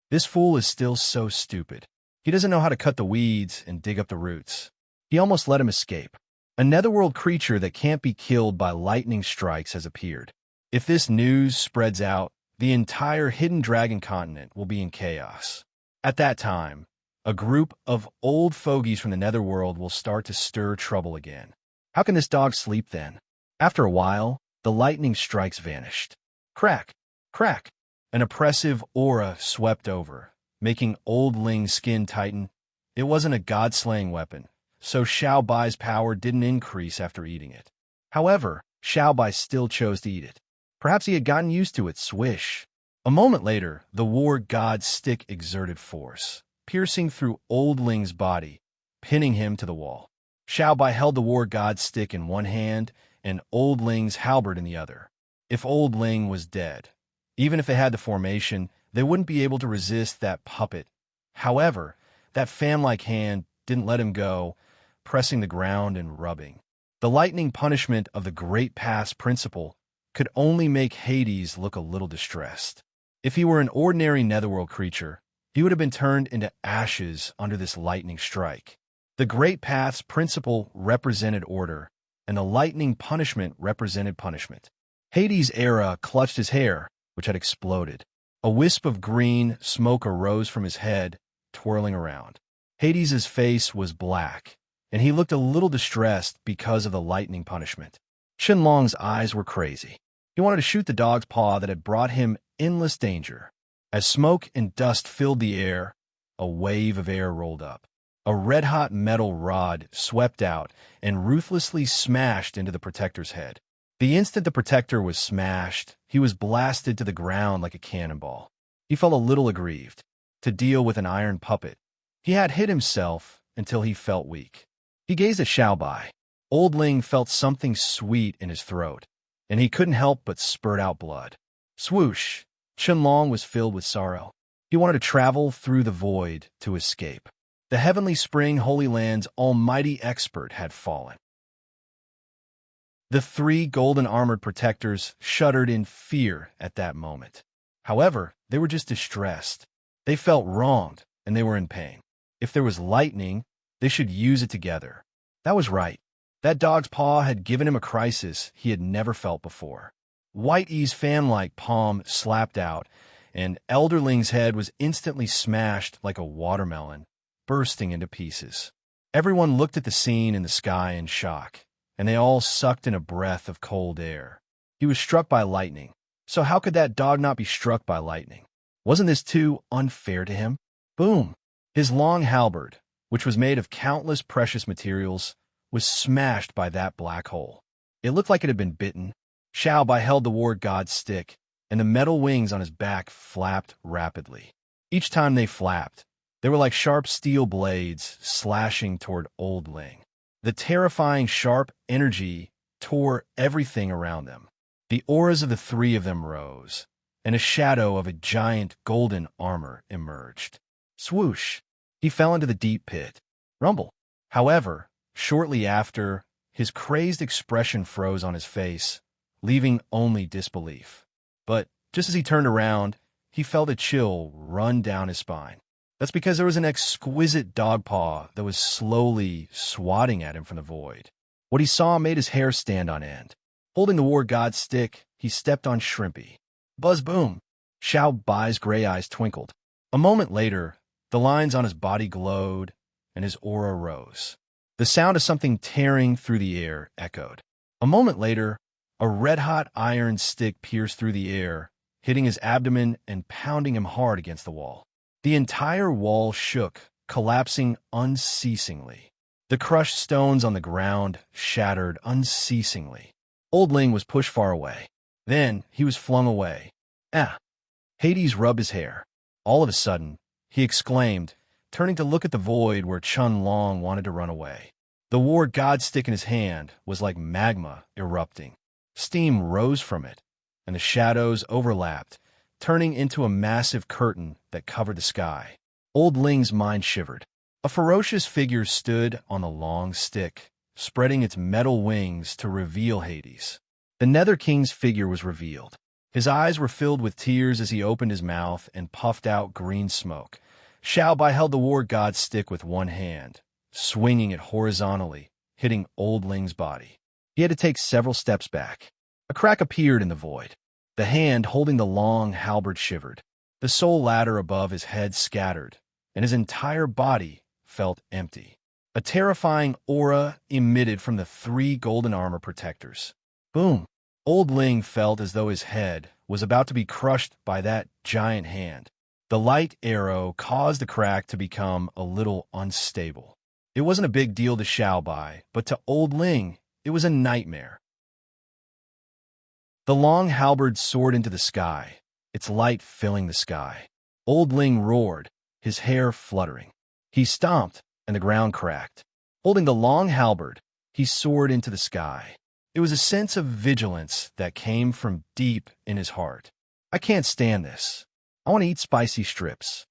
This fool is still so stupid. He doesn't know how to cut the weeds and dig up the roots. He almost let him escape. A netherworld creature that can't be killed by lightning strikes has appeared. If this news spreads out, the entire Hidden Dragon continent will be in chaos. At that time, a group of old fogies from the netherworld will start to stir trouble again. How can this dog sleep then? After a while, the lightning strikes vanished. Crack! Crack! An oppressive aura swept over, making Old Ling's skin tighten. It wasn't a god-slaying weapon, so Xiaobai's power didn't increase after eating it. However, Xiaobai still chose to eat it. Perhaps he had gotten used to its swish. A moment later, the war god's stick exerted force, piercing through Old Ling's body, pinning him to the wall. Xiaobai held the war god's stick in one hand and Old Ling's halberd in the other. If Old Ling was dead, even if they had the formation, they wouldn't be able to resist that puppet. However, that fan-like hand didn't let him go, pressing the ground and rubbing. The lightning punishment of the Great Path's principle could only make Hades look a little distressed. If he were an ordinary netherworld creature, he would have been turned into ashes under this lightning strike. The Great Path's principle represented order, and the lightning punishment represented punishment. Hades' era clutched his hair, which had exploded. A wisp of green smoke arose from his head, twirling around. Hades' face was black, and he looked a little distressed because of the lightning punishment. Qinlong's eyes were crazy. He wanted to shoot the dog's paw that had brought him endless danger. As smoke and dust filled the air, a wave of air rolled up. A red-hot metal rod swept out and ruthlessly smashed into the protector's head. The instant the protector was smashed, he was blasted to the ground like a cannonball. He felt a little aggrieved. To deal with an iron puppet, he had hit himself until he felt weak. He gazed at Xiaobai. Old Ling felt something sweet in his throat, and he couldn't help but spurt out blood. Swoosh! Qinlong was filled with sorrow. He wanted to travel through the void to escape. The Heavenly Spring Holy Land's almighty expert had fallen. The three golden-armored protectors shuddered in fear at that moment. However, they were just distressed. They felt wronged, and they were in pain. If there was lightning, they should use it together. That was right. That dog's paw had given him a crisis he had never felt before. Whitey's fan-like palm slapped out, and Elderling's head was instantly smashed like a watermelon, bursting into pieces. Everyone looked at the scene in the sky in shock, and they all sucked in a breath of cold air. He was struck by lightning, so how could that dog not be struck by lightning? Wasn't this too unfair to him? Boom! His long halberd, which was made of countless precious materials, was smashed by that black hole. It looked like it had been bitten. Xiaobai held the war god's stick, and the metal wings on his back flapped rapidly. Each time they flapped, they were like sharp steel blades slashing toward Old Ling. The terrifying sharp energy tore everything around them. The auras of the three of them rose, and a shadow of a giant golden armor emerged. Swoosh! He fell into the deep pit. Rumble! However, shortly after, his crazed expression froze on his face, leaving only disbelief. But just as he turned around, he felt a chill run down his spine. That's because there was an exquisite dog paw that was slowly swatting at him from the void. What he saw made his hair stand on end. Holding the war god's stick, he stepped on Shrimpy. Buzz boom! Xiao Bai's gray eyes twinkled. A moment later, the lines on his body glowed, and his aura rose. The sound of something tearing through the air echoed. A moment later, a red-hot iron stick pierced through the air, hitting his abdomen and pounding him hard against the wall. The entire wall shook, collapsing unceasingly. The crushed stones on the ground shattered unceasingly. Old Ling was pushed far away. Then he was flung away. Ah! Hades rubbed his hair. All of a sudden, he exclaimed, turning to look at the void where Chun Long wanted to run away. The war god stick in his hand was like magma erupting. Steam rose from it, and the shadows overlapped, turning into a massive curtain that covered the sky. Old Ling's mind shivered. A ferocious figure stood on the long stick, spreading its metal wings to reveal Hades. The Nether King's figure was revealed. His eyes were filled with tears as he opened his mouth and puffed out green smoke. Xiao Bai held the war god's stick with one hand, swinging it horizontally, hitting Old Ling's body. He had to take several steps back. A crack appeared in the void. The hand holding the long halberd shivered. The soul ladder above his head scattered, and his entire body felt empty. A terrifying aura emitted from the 3 golden armor protectors. Boom! Old Ling felt as though his head was about to be crushed by that giant hand. The light arrow caused the crack to become a little unstable. It wasn't a big deal to Xiao Bai, but to Old Ling, it was a nightmare. The long halberd soared into the sky, its light filling the sky. Old Ling roared, his hair fluttering. He stomped, and the ground cracked. Holding the long halberd, he soared into the sky. It was a sense of vigilance that came from deep in his heart. I can't stand this. I want to eat spicy strips.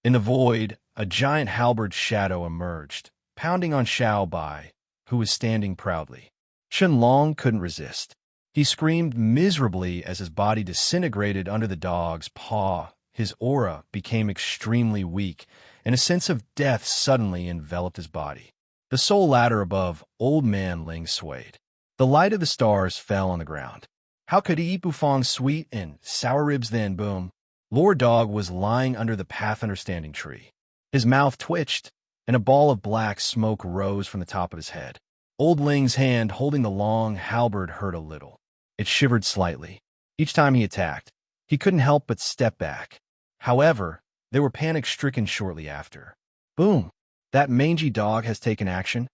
In the void, a giant halberd shadow emerged, pounding on Xiao Bai, who was standing proudly. Chun Long couldn't resist. He screamed miserably as his body disintegrated under the dog's paw. His aura became extremely weak, and a sense of death suddenly enveloped his body. The soul ladder above Old Man Ling swayed. The light of the stars fell on the ground. How could he eat Bufong's sweet and sour ribs then? Boom! Lord Dog was lying under the Path Understanding tree. His mouth twitched, and a ball of black smoke rose from the top of his head. Old Ling's hand holding the long halberd hurt a little. It shivered slightly. Each time he attacked, he couldn't help but step back. However, they were panic-stricken shortly after. Boom! That mangy dog has taken action.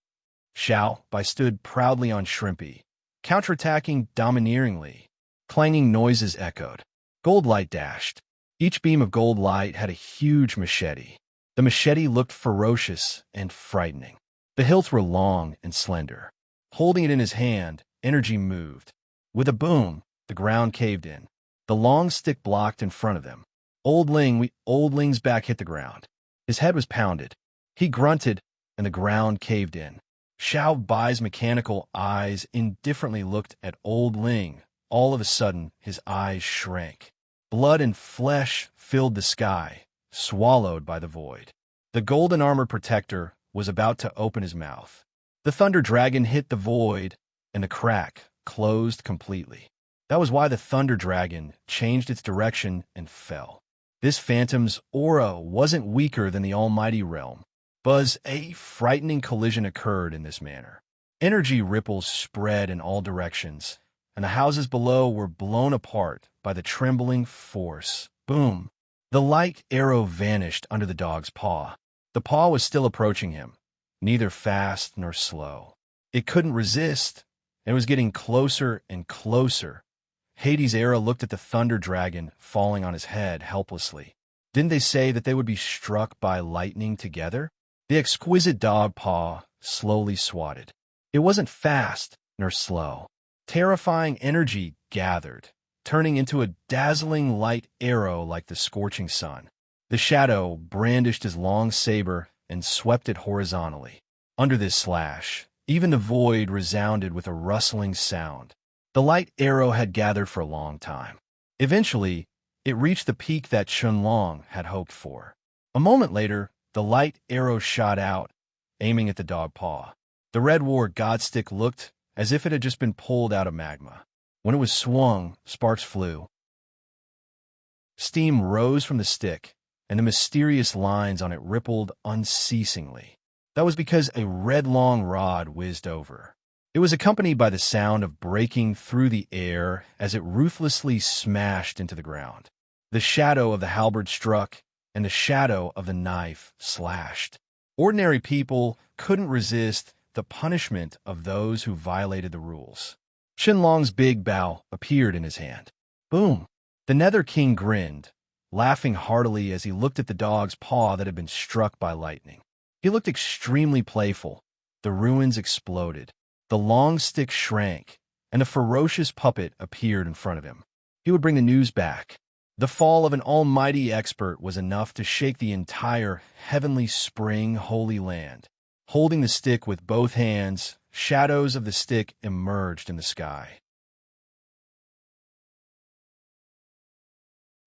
Xiao Bai stood proudly on Shrimpy, counterattacking domineeringly. Clanging noises echoed. Gold light dashed. Each beam of gold light had a huge machete. The machete looked ferocious and frightening. The hilts were long and slender. Holding it in his hand, energy moved. With a boom, the ground caved in. The long stick blocked in front of them. Old Ling's back hit the ground. His head was pounded. He grunted, and the ground caved in. Xiao Bai's mechanical eyes indifferently looked at Old Ling. All of a sudden, his eyes shrank. Blood and flesh filled the sky, swallowed by the void. The golden armor protector was about to open his mouth. The thunder dragon hit the void, and the crack closed completely. That was why the thunder dragon changed its direction and fell. This phantom's aura wasn't weaker than the almighty realm. Buzz, a frightening collision occurred in this manner. Energy ripples spread in all directions, and the houses below were blown apart by the trembling force. Boom! The light arrow vanished under the dog's paw. The paw was still approaching him, neither fast nor slow. It couldn't resist. It was getting closer and closer. Hades' arrow looked at the thunder dragon falling on his head helplessly. Didn't they say that they would be struck by lightning together? The exquisite dog paw slowly swatted. It wasn't fast nor slow. Terrifying energy gathered, turning into a dazzling light arrow like the scorching sun. The shadow brandished his long saber and swept it horizontally. Under this slash, even the void resounded with a rustling sound. The light arrow had gathered for a long time. Eventually, it reached the peak that Chun Long had hoped for. A moment later, the light arrow shot out, aiming at the dog paw. The red war godstick looked as if it had just been pulled out of magma. When it was swung, sparks flew. Steam rose from the stick, and the mysterious lines on it rippled unceasingly. That was because a red-long rod whizzed over. It was accompanied by the sound of breaking through the air as it ruthlessly smashed into the ground. The shadow of the halberd struck, and the shadow of the knife slashed. Ordinary people couldn't resist the punishment of those who violated the rules. Shenlong's big bow appeared in his hand. Boom! The Nether King grinned, laughing heartily as he looked at the dog's paw that had been struck by lightning. He looked extremely playful. The ruins exploded. The long stick shrank, and a ferocious puppet appeared in front of him. He would bring the news back. The fall of an almighty expert was enough to shake the entire heavenly spring holy land. Holding the stick with both hands, shadows of the stick emerged in the sky.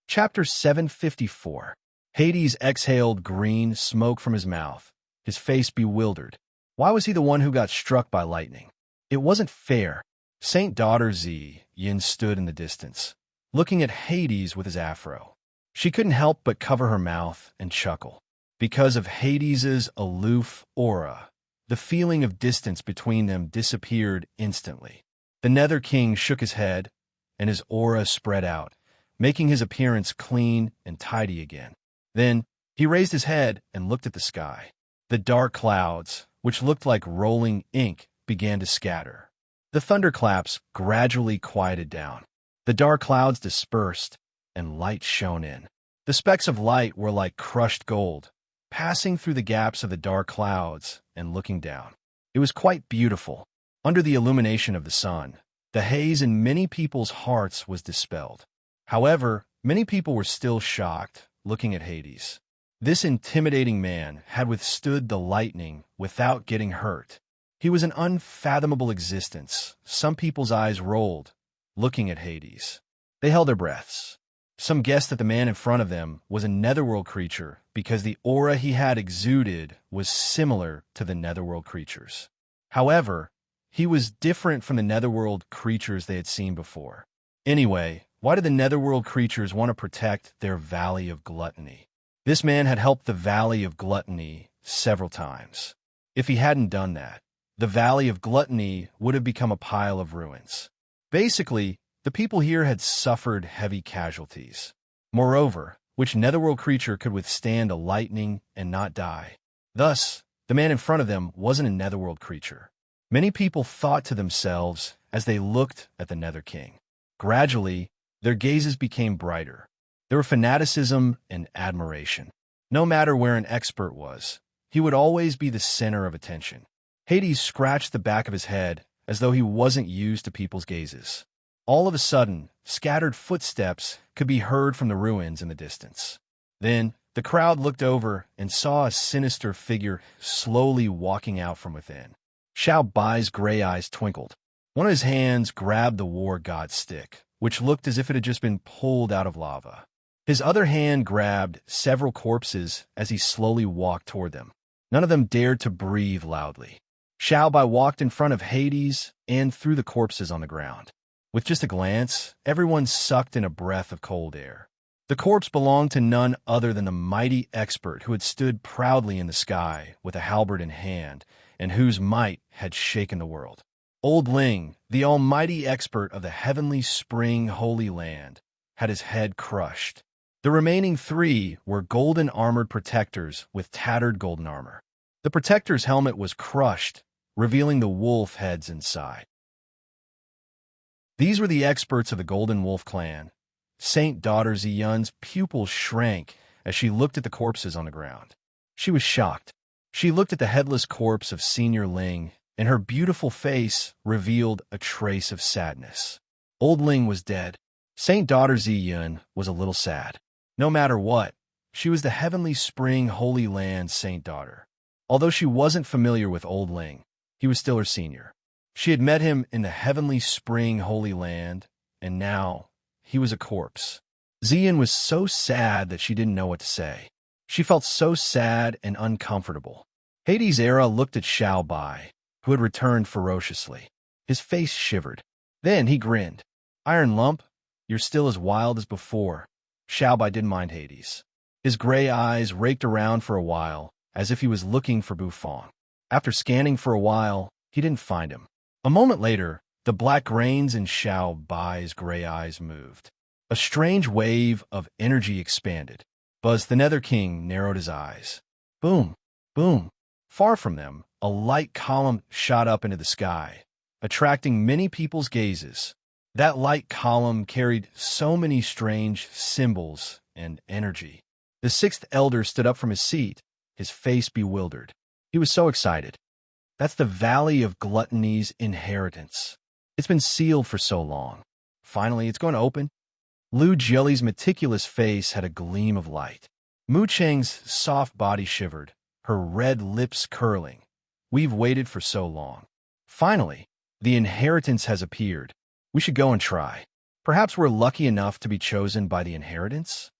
Chapter 754. Hades exhaled green smoke from his mouth, his face bewildered. Why was he the one who got struck by lightning? It wasn't fair. Saint Daughter Yin stood in the distance, looking at Hades with his afro. She couldn't help but cover her mouth and chuckle. Because of Hades's aloof aura, the feeling of distance between them disappeared instantly. The Nether King shook his head, and his aura spread out, making his appearance clean and tidy again. Then, he raised his head and looked at the sky. The dark clouds, which looked like rolling ink, began to scatter. The thunderclaps gradually quieted down. The dark clouds dispersed, and light shone in. The specks of light were like crushed gold, passing through the gaps of the dark clouds and looking down. It was quite beautiful. Under the illumination of the sun, the haze in many people's hearts was dispelled. However, many people were still shocked, looking at Hades. This intimidating man had withstood the lightning without getting hurt. He was an unfathomable existence. Some people's eyes rolled, looking at Hades. They held their breaths. Some guessed that the man in front of them was a netherworld creature because the aura he had exuded was similar to the netherworld creatures. However, he was different from the netherworld creatures they had seen before. Anyway, why did the netherworld creatures want to protect their Valley of Gluttony? This man had helped the Valley of Gluttony several times. If he hadn't done that, the Valley of Gluttony would have become a pile of ruins. Basically, the people here had suffered heavy casualties. Moreover, which netherworld creature could withstand a lightning and not die? Thus, the man in front of them wasn't a netherworld creature. Many people thought to themselves as they looked at the Nether King. Gradually, their gazes became brighter. There were fanaticism and admiration. No matter where an expert was, he would always be the center of attention. Hades scratched the back of his head as though he wasn't used to people's gazes. All of a sudden, scattered footsteps could be heard from the ruins in the distance. Then, the crowd looked over and saw a sinister figure slowly walking out from within. Xiao Bai's gray eyes twinkled. One of his hands grabbed the war god's stick, which looked as if it had just been pulled out of lava. His other hand grabbed several corpses as he slowly walked toward them. None of them dared to breathe loudly. Xiao Bai walked in front of Hades and threw the corpses on the ground. With just a glance, everyone sucked in a breath of cold air. The corpse belonged to none other than the mighty expert who had stood proudly in the sky with a halberd in hand and whose might had shaken the world. Old Ling, the almighty expert of the heavenly spring holy land, had his head crushed. The remaining three were golden armored protectors with tattered golden armor. The protector's helmet was crushed, revealing the wolf heads inside. These were the experts of the Golden Wolf clan. Saint Daughter Ziyun's pupils shrank as she looked at the corpses on the ground. She was shocked. She looked at the headless corpse of Senior Ling, and her beautiful face revealed a trace of sadness. Old Ling was dead. Saint Daughter Ziyun was a little sad. No matter what, she was the heavenly spring holy land Saint Daughter. Although she wasn't familiar with Old Ling, he was still her senior. She had met him in the heavenly spring holy land, and now he was a corpse. Ziyun was so sad that she didn't know what to say. She felt so sad and uncomfortable. Hades' era looked at Xiao Bai, who had returned ferociously. His face shivered. Then he grinned. Iron Lump, you're still as wild as before. Xiao Bai didn't mind Hades. His gray eyes raked around for a while, as if he was looking for Bufong. After scanning for a while, he didn't find him. A moment later, the black grains in Xiao Bai's gray eyes moved. A strange wave of energy expanded. Buzz the Nether King narrowed his eyes. Boom, boom. Far from them, a light column shot up into the sky, attracting many people's gazes. That light column carried so many strange symbols and energy. The sixth elder stood up from his seat, his face bewildered. He was so excited. That's the Valley of Gluttony's inheritance. It's been sealed for so long. Finally, it's going to open. Lu Jieli's meticulous face had a gleam of light. Mu Cheng's soft body shivered, her red lips curling. We've waited for so long. Finally, the inheritance has appeared. We should go and try. Perhaps we're lucky enough to be chosen by the inheritance?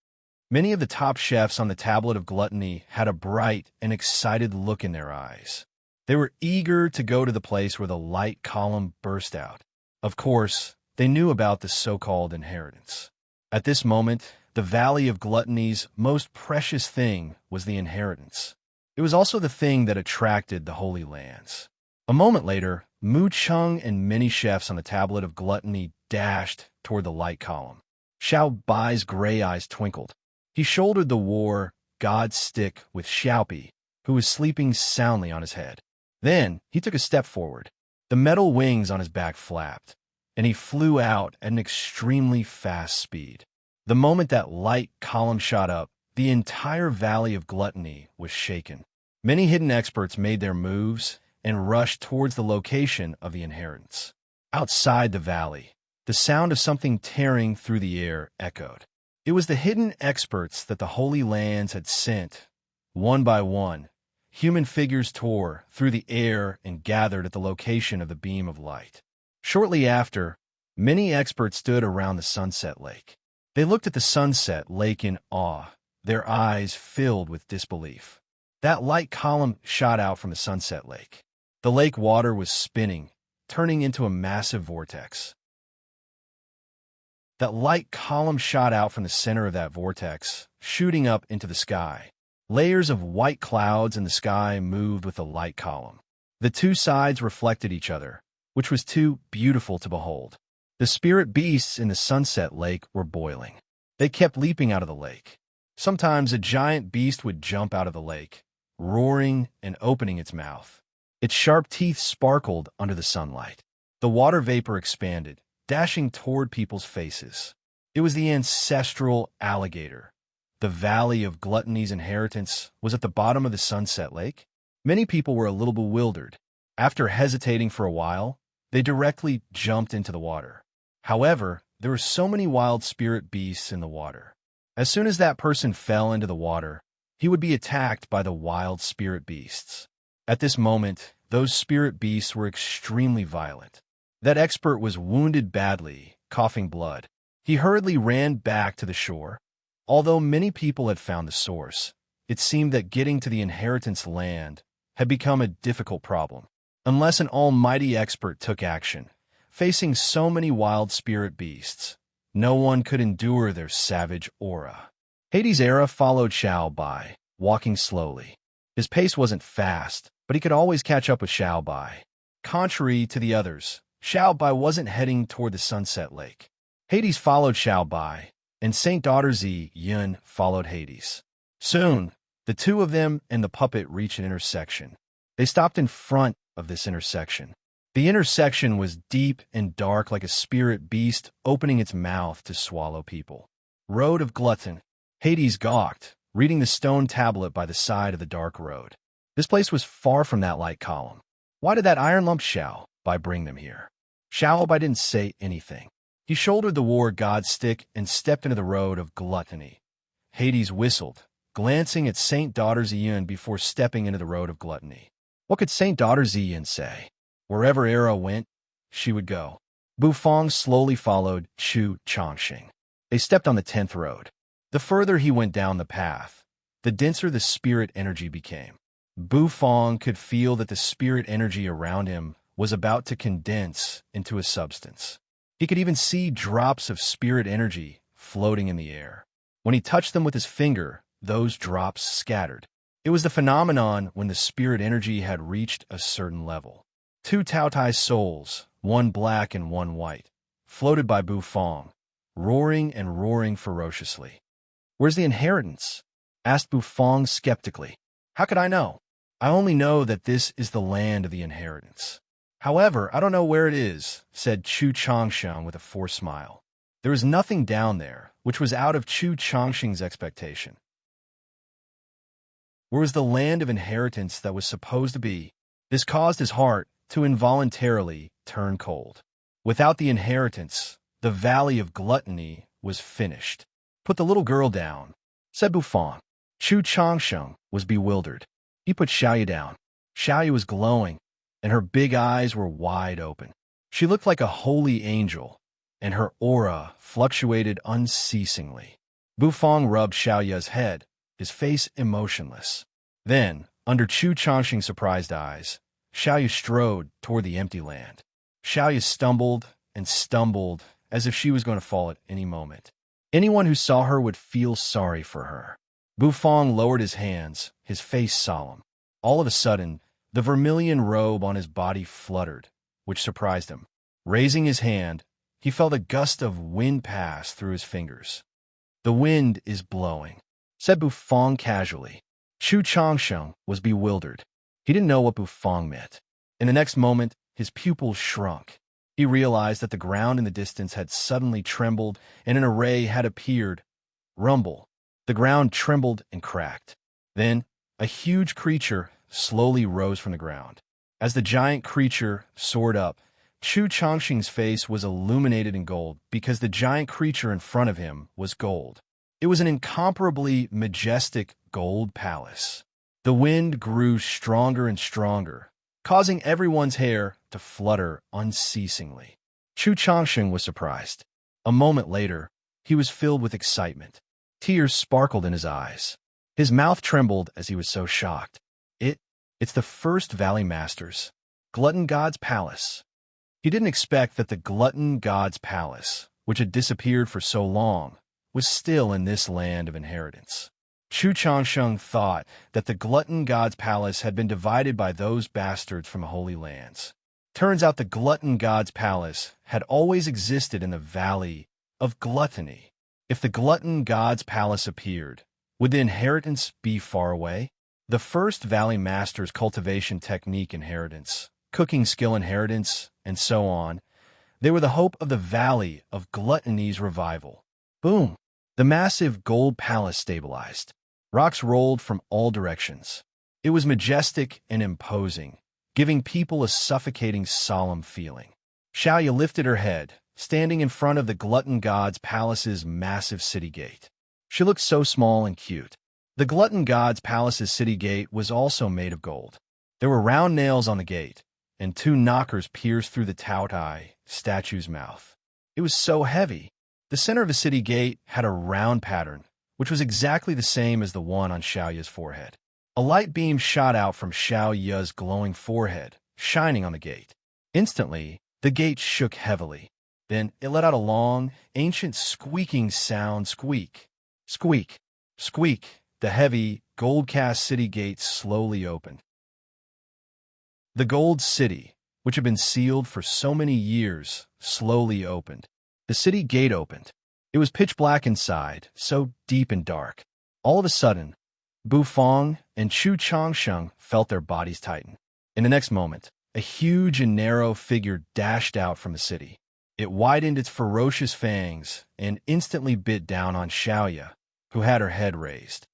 Many of the top chefs on the Tablet of Gluttony had a bright and excited look in their eyes. They were eager to go to the place where the light column burst out. Of course, they knew about the so-called inheritance. At this moment, the Valley of Gluttony's most precious thing was the inheritance. It was also the thing that attracted the Holy Lands. A moment later, Mu Cheng and many chefs on the Tablet of Gluttony dashed toward the light column. Xiao Bai's gray eyes twinkled. He shouldered the war god's stick with Xiaopi, who was sleeping soundly on his head. Then he took a step forward. The metal wings on his back flapped, and he flew out at an extremely fast speed. The moment that light column shot up, the entire Valley of Gluttony was shaken. Many hidden experts made their moves and rushed towards the location of the inheritance. Outside the valley, the sound of something tearing through the air echoed. It was the hidden experts that the Holy Lands had sent. One by one, human figures tore through the air and gathered at the location of the beam of light. Shortly after, many experts stood around the Sunset Lake. They looked at the Sunset Lake in awe, their eyes filled with disbelief. That light column shot out from the Sunset Lake. The lake water was spinning, turning into a massive vortex. That light column shot out from the center of that vortex, shooting up into the sky. Layers of white clouds in the sky moved with the light column. The two sides reflected each other, which was too beautiful to behold. The spirit beasts in the Sunset Lake were boiling. They kept leaping out of the lake. Sometimes a giant beast would jump out of the lake, roaring and opening its mouth. Its sharp teeth sparkled under the sunlight. The water vapor expanded, dashing toward people's faces. It was the ancestral alligator. The Valley of Gluttony's inheritance was at the bottom of the Sunset Lake. Many people were a little bewildered. After hesitating for a while, they directly jumped into the water. However, there were so many wild spirit beasts in the water. As soon as that person fell into the water, he would be attacked by the wild spirit beasts. At this moment, those spirit beasts were extremely violent. That expert was wounded badly, coughing blood. He hurriedly ran back to the shore. Although many people had found the source, it seemed that getting to the inheritance land had become a difficult problem. Unless an almighty expert took action, facing so many wild spirit beasts, no one could endure their savage aura. Hades' era followed Xiao Bai, walking slowly. His pace wasn't fast, but he could always catch up with Xiao Bai. Contrary to the others, Xiao Bai wasn't heading toward the Sunset Lake. Hades followed Xiao Bai, and Saint Daughter Zi Yun followed Hades. Soon, the two of them and the puppet reached an intersection. They stopped in front of this intersection. The intersection was deep and dark like a spirit beast opening its mouth to swallow people. Road of Glutton. Hades gawked, reading the stone tablet by the side of the dark road. This place was far from that light column. Why did that iron lump Xiao Bai bring them here? Xiao Bai didn't say anything. He shouldered the war god stick and stepped into the road of gluttony. Hades whistled, glancing at Saint Daughter Ziyun before stepping into the road of gluttony. What could Saint Daughter Ziyun say? Wherever Era went, she would go. Bufong slowly followed Chu Chongqing. They stepped on the 10th road. The further he went down the path, the denser the spirit energy became. Bufong could feel that the spirit energy around him was about to condense into a substance. He could even see drops of spirit energy floating in the air. When he touched them with his finger, those drops scattered. It was the phenomenon when the spirit energy had reached a certain level. Two Taotai souls, one black and one white, floated by Bufong, roaring and roaring ferociously. "Where's the inheritance?" asked Bufong skeptically. "How could I know? I only know that this is the land of the inheritance. However, I don't know where it is," said Chu Changsheng with a forced smile. There was nothing down there, which was out of Chu Changsheng's expectation. Where was the land of inheritance that was supposed to be? This caused his heart to involuntarily turn cold. Without the inheritance, the valley of gluttony was finished. "Put the little girl down," said Bufong. Chu Changsheng was bewildered. He put Xiaoyu down. Xiaoyu was glowing, and her big eyes were wide open. She looked like a holy angel, and her aura fluctuated unceasingly. Bufong rubbed Xiaoyu's head, his face emotionless. Then, under Chu Changsheng's surprised eyes, Xiaoyu strode toward the empty land. Xiaoyu stumbled and stumbled as if she was going to fall at any moment. Anyone who saw her would feel sorry for her. Bufong lowered his hands, his face solemn. All of a sudden, the vermilion robe on his body fluttered, which surprised him. Raising his hand, he felt a gust of wind pass through his fingers. "The wind is blowing," said Bufong casually. Chu Changsheng was bewildered. He didn't know what Bufong meant. In the next moment, his pupils shrunk. He realized that the ground in the distance had suddenly trembled, and an array had appeared. Rumble. The ground trembled and cracked. Then, a huge creature slowly rose from the ground. As the giant creature soared up, Chu Changsheng's face was illuminated in gold because the giant creature in front of him was gold. It was an incomparably majestic gold palace. The wind grew stronger and stronger, causing everyone's hair to flutter unceasingly. Chu Changsheng was surprised. A moment later, he was filled with excitement. Tears sparkled in his eyes. His mouth trembled as he was so shocked. It's the first Valley Masters, Glutton God's Palace. He didn't expect that the Glutton God's Palace, which had disappeared for so long, was still in this land of inheritance. Chu Changsheng thought that the Glutton God's Palace had been divided by those bastards from the Holy Lands. Turns out the Glutton God's Palace had always existed in the Valley of Gluttony. If the Glutton God's Palace appeared, would the inheritance be far away? The first Valley Master's cultivation technique inheritance, cooking skill inheritance, and so on, they were the hope of the Valley of Gluttony's revival. Boom! The massive gold palace stabilized. Rocks rolled from all directions. It was majestic and imposing, giving people a suffocating, solemn feeling. Xiaoyu lifted her head, standing in front of the Glutton God's Palace's massive city gate. She looked so small and cute. The Glutton God's Palace's city gate was also made of gold. There were round nails on the gate, and two knockers pierced through the Taotai statue's mouth. It was so heavy. The center of the city gate had a round pattern, which was exactly the same as the one on Xiaoyu's forehead. A light beam shot out from Xiaoyu's glowing forehead, shining on the gate. Instantly, the gate shook heavily. Then it let out a long, ancient squeaking sound. Squeak, squeak, squeak. The heavy, gold-cast city gate slowly opened. The gold city, which had been sealed for so many years, slowly opened. The city gate opened. It was pitch black inside, so deep and dark. All of a sudden, Bufong and Chu Changsheng felt their bodies tighten. In the next moment, a huge and narrow figure dashed out from the city. It widened its ferocious fangs and instantly bit down on Xiaoyu, who had her head raised.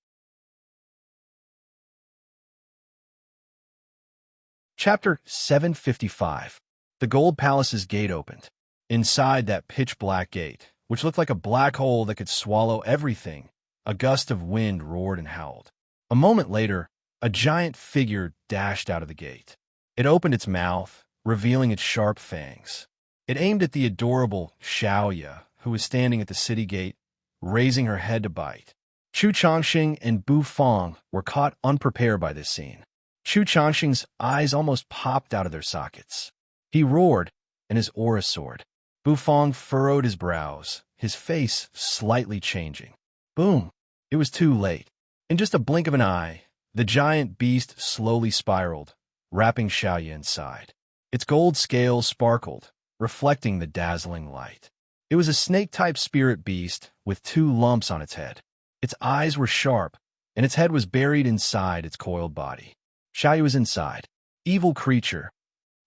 Chapter 755. The Gold Palace's gate opened. Inside that pitch-black gate, which looked like a black hole that could swallow everything, a gust of wind roared and howled. A moment later, a giant figure dashed out of the gate. It opened its mouth, revealing its sharp fangs. It aimed at the adorable Xiaoyu, who was standing at the city gate, raising her head to bite. Chu Changxing and Bu Fong were caught unprepared by this scene. Chu Changxing's eyes almost popped out of their sockets. He roared, and his aura soared. Bu Fong furrowed his brows, his face slightly changing. Boom! It was too late. In just a blink of an eye, the giant beast slowly spiraled, wrapping Xiaoyu inside. Its gold scales sparkled, reflecting the dazzling light. It was a snake-type spirit beast with 2 lumps on its head. Its eyes were sharp, and its head was buried inside its coiled body. Xiaoyu was inside. Evil creature.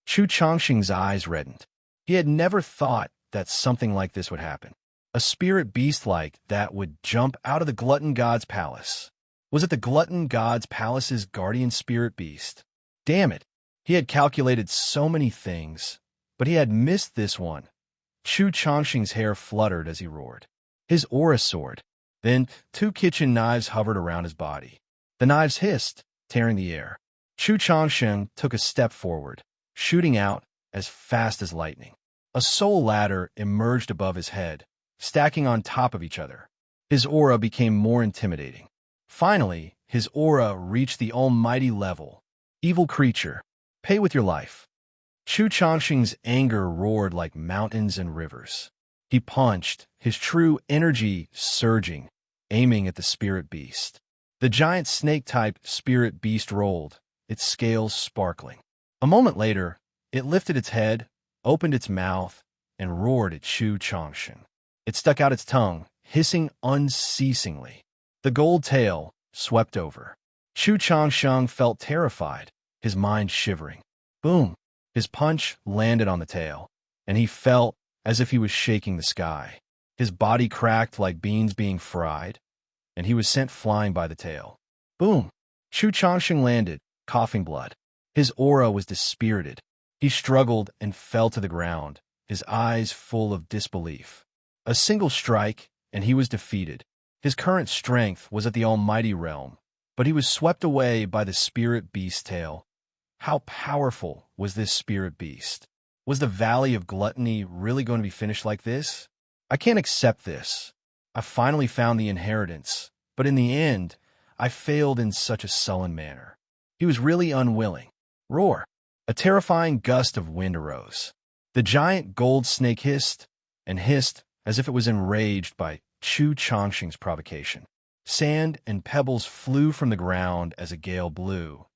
Chu Changxing's eyes reddened. He had never thought that something like this would happen. A spirit beast like that would jump out of the glutton god's palace. Was it the glutton god's palace's guardian spirit beast? Damn it! He had calculated so many things, but he had missed this one. Chu Changxing's hair fluttered as he roared. His aura soared. Then 2 kitchen knives hovered around his body. The knives hissed, tearing the air. Chu Changxing took a step forward, shooting out as fast as lightning. A soul ladder emerged above his head, stacking on top of each other. His aura became more intimidating. Finally, his aura reached the almighty level. Evil creature, pay with your life. Chu Changxing's anger roared like mountains and rivers. He punched, his true energy surging, aiming at the spirit beast. The giant snake-type spirit beast rolled, its scales sparkling. A moment later, it lifted its head, opened its mouth, and roared at Chu Changxing. It stuck out its tongue, hissing unceasingly. The gold tail swept over. Chu Changxing felt terrified, his mind shivering. Boom! His punch landed on the tail, and he felt as if he was shaking the sky. His body cracked like beans being fried, and he was sent flying by the tail. Boom! Chu Changxing landed, coughing blood. His aura was dispirited. He struggled and fell to the ground, his eyes full of disbelief. A single strike, and he was defeated. His current strength was at the almighty realm, but he was swept away by the spirit beast's tail. How powerful was this spirit beast? Was the Valley of Gluttony really going to be finished like this? I can't accept this. I finally found the inheritance, but in the end, I failed in such a sullen manner. He was really unwilling. Roar! A terrifying gust of wind arose. The giant gold snake hissed and hissed as if it was enraged by Chu Changxing's provocation. Sand and pebbles flew from the ground as a gale blew.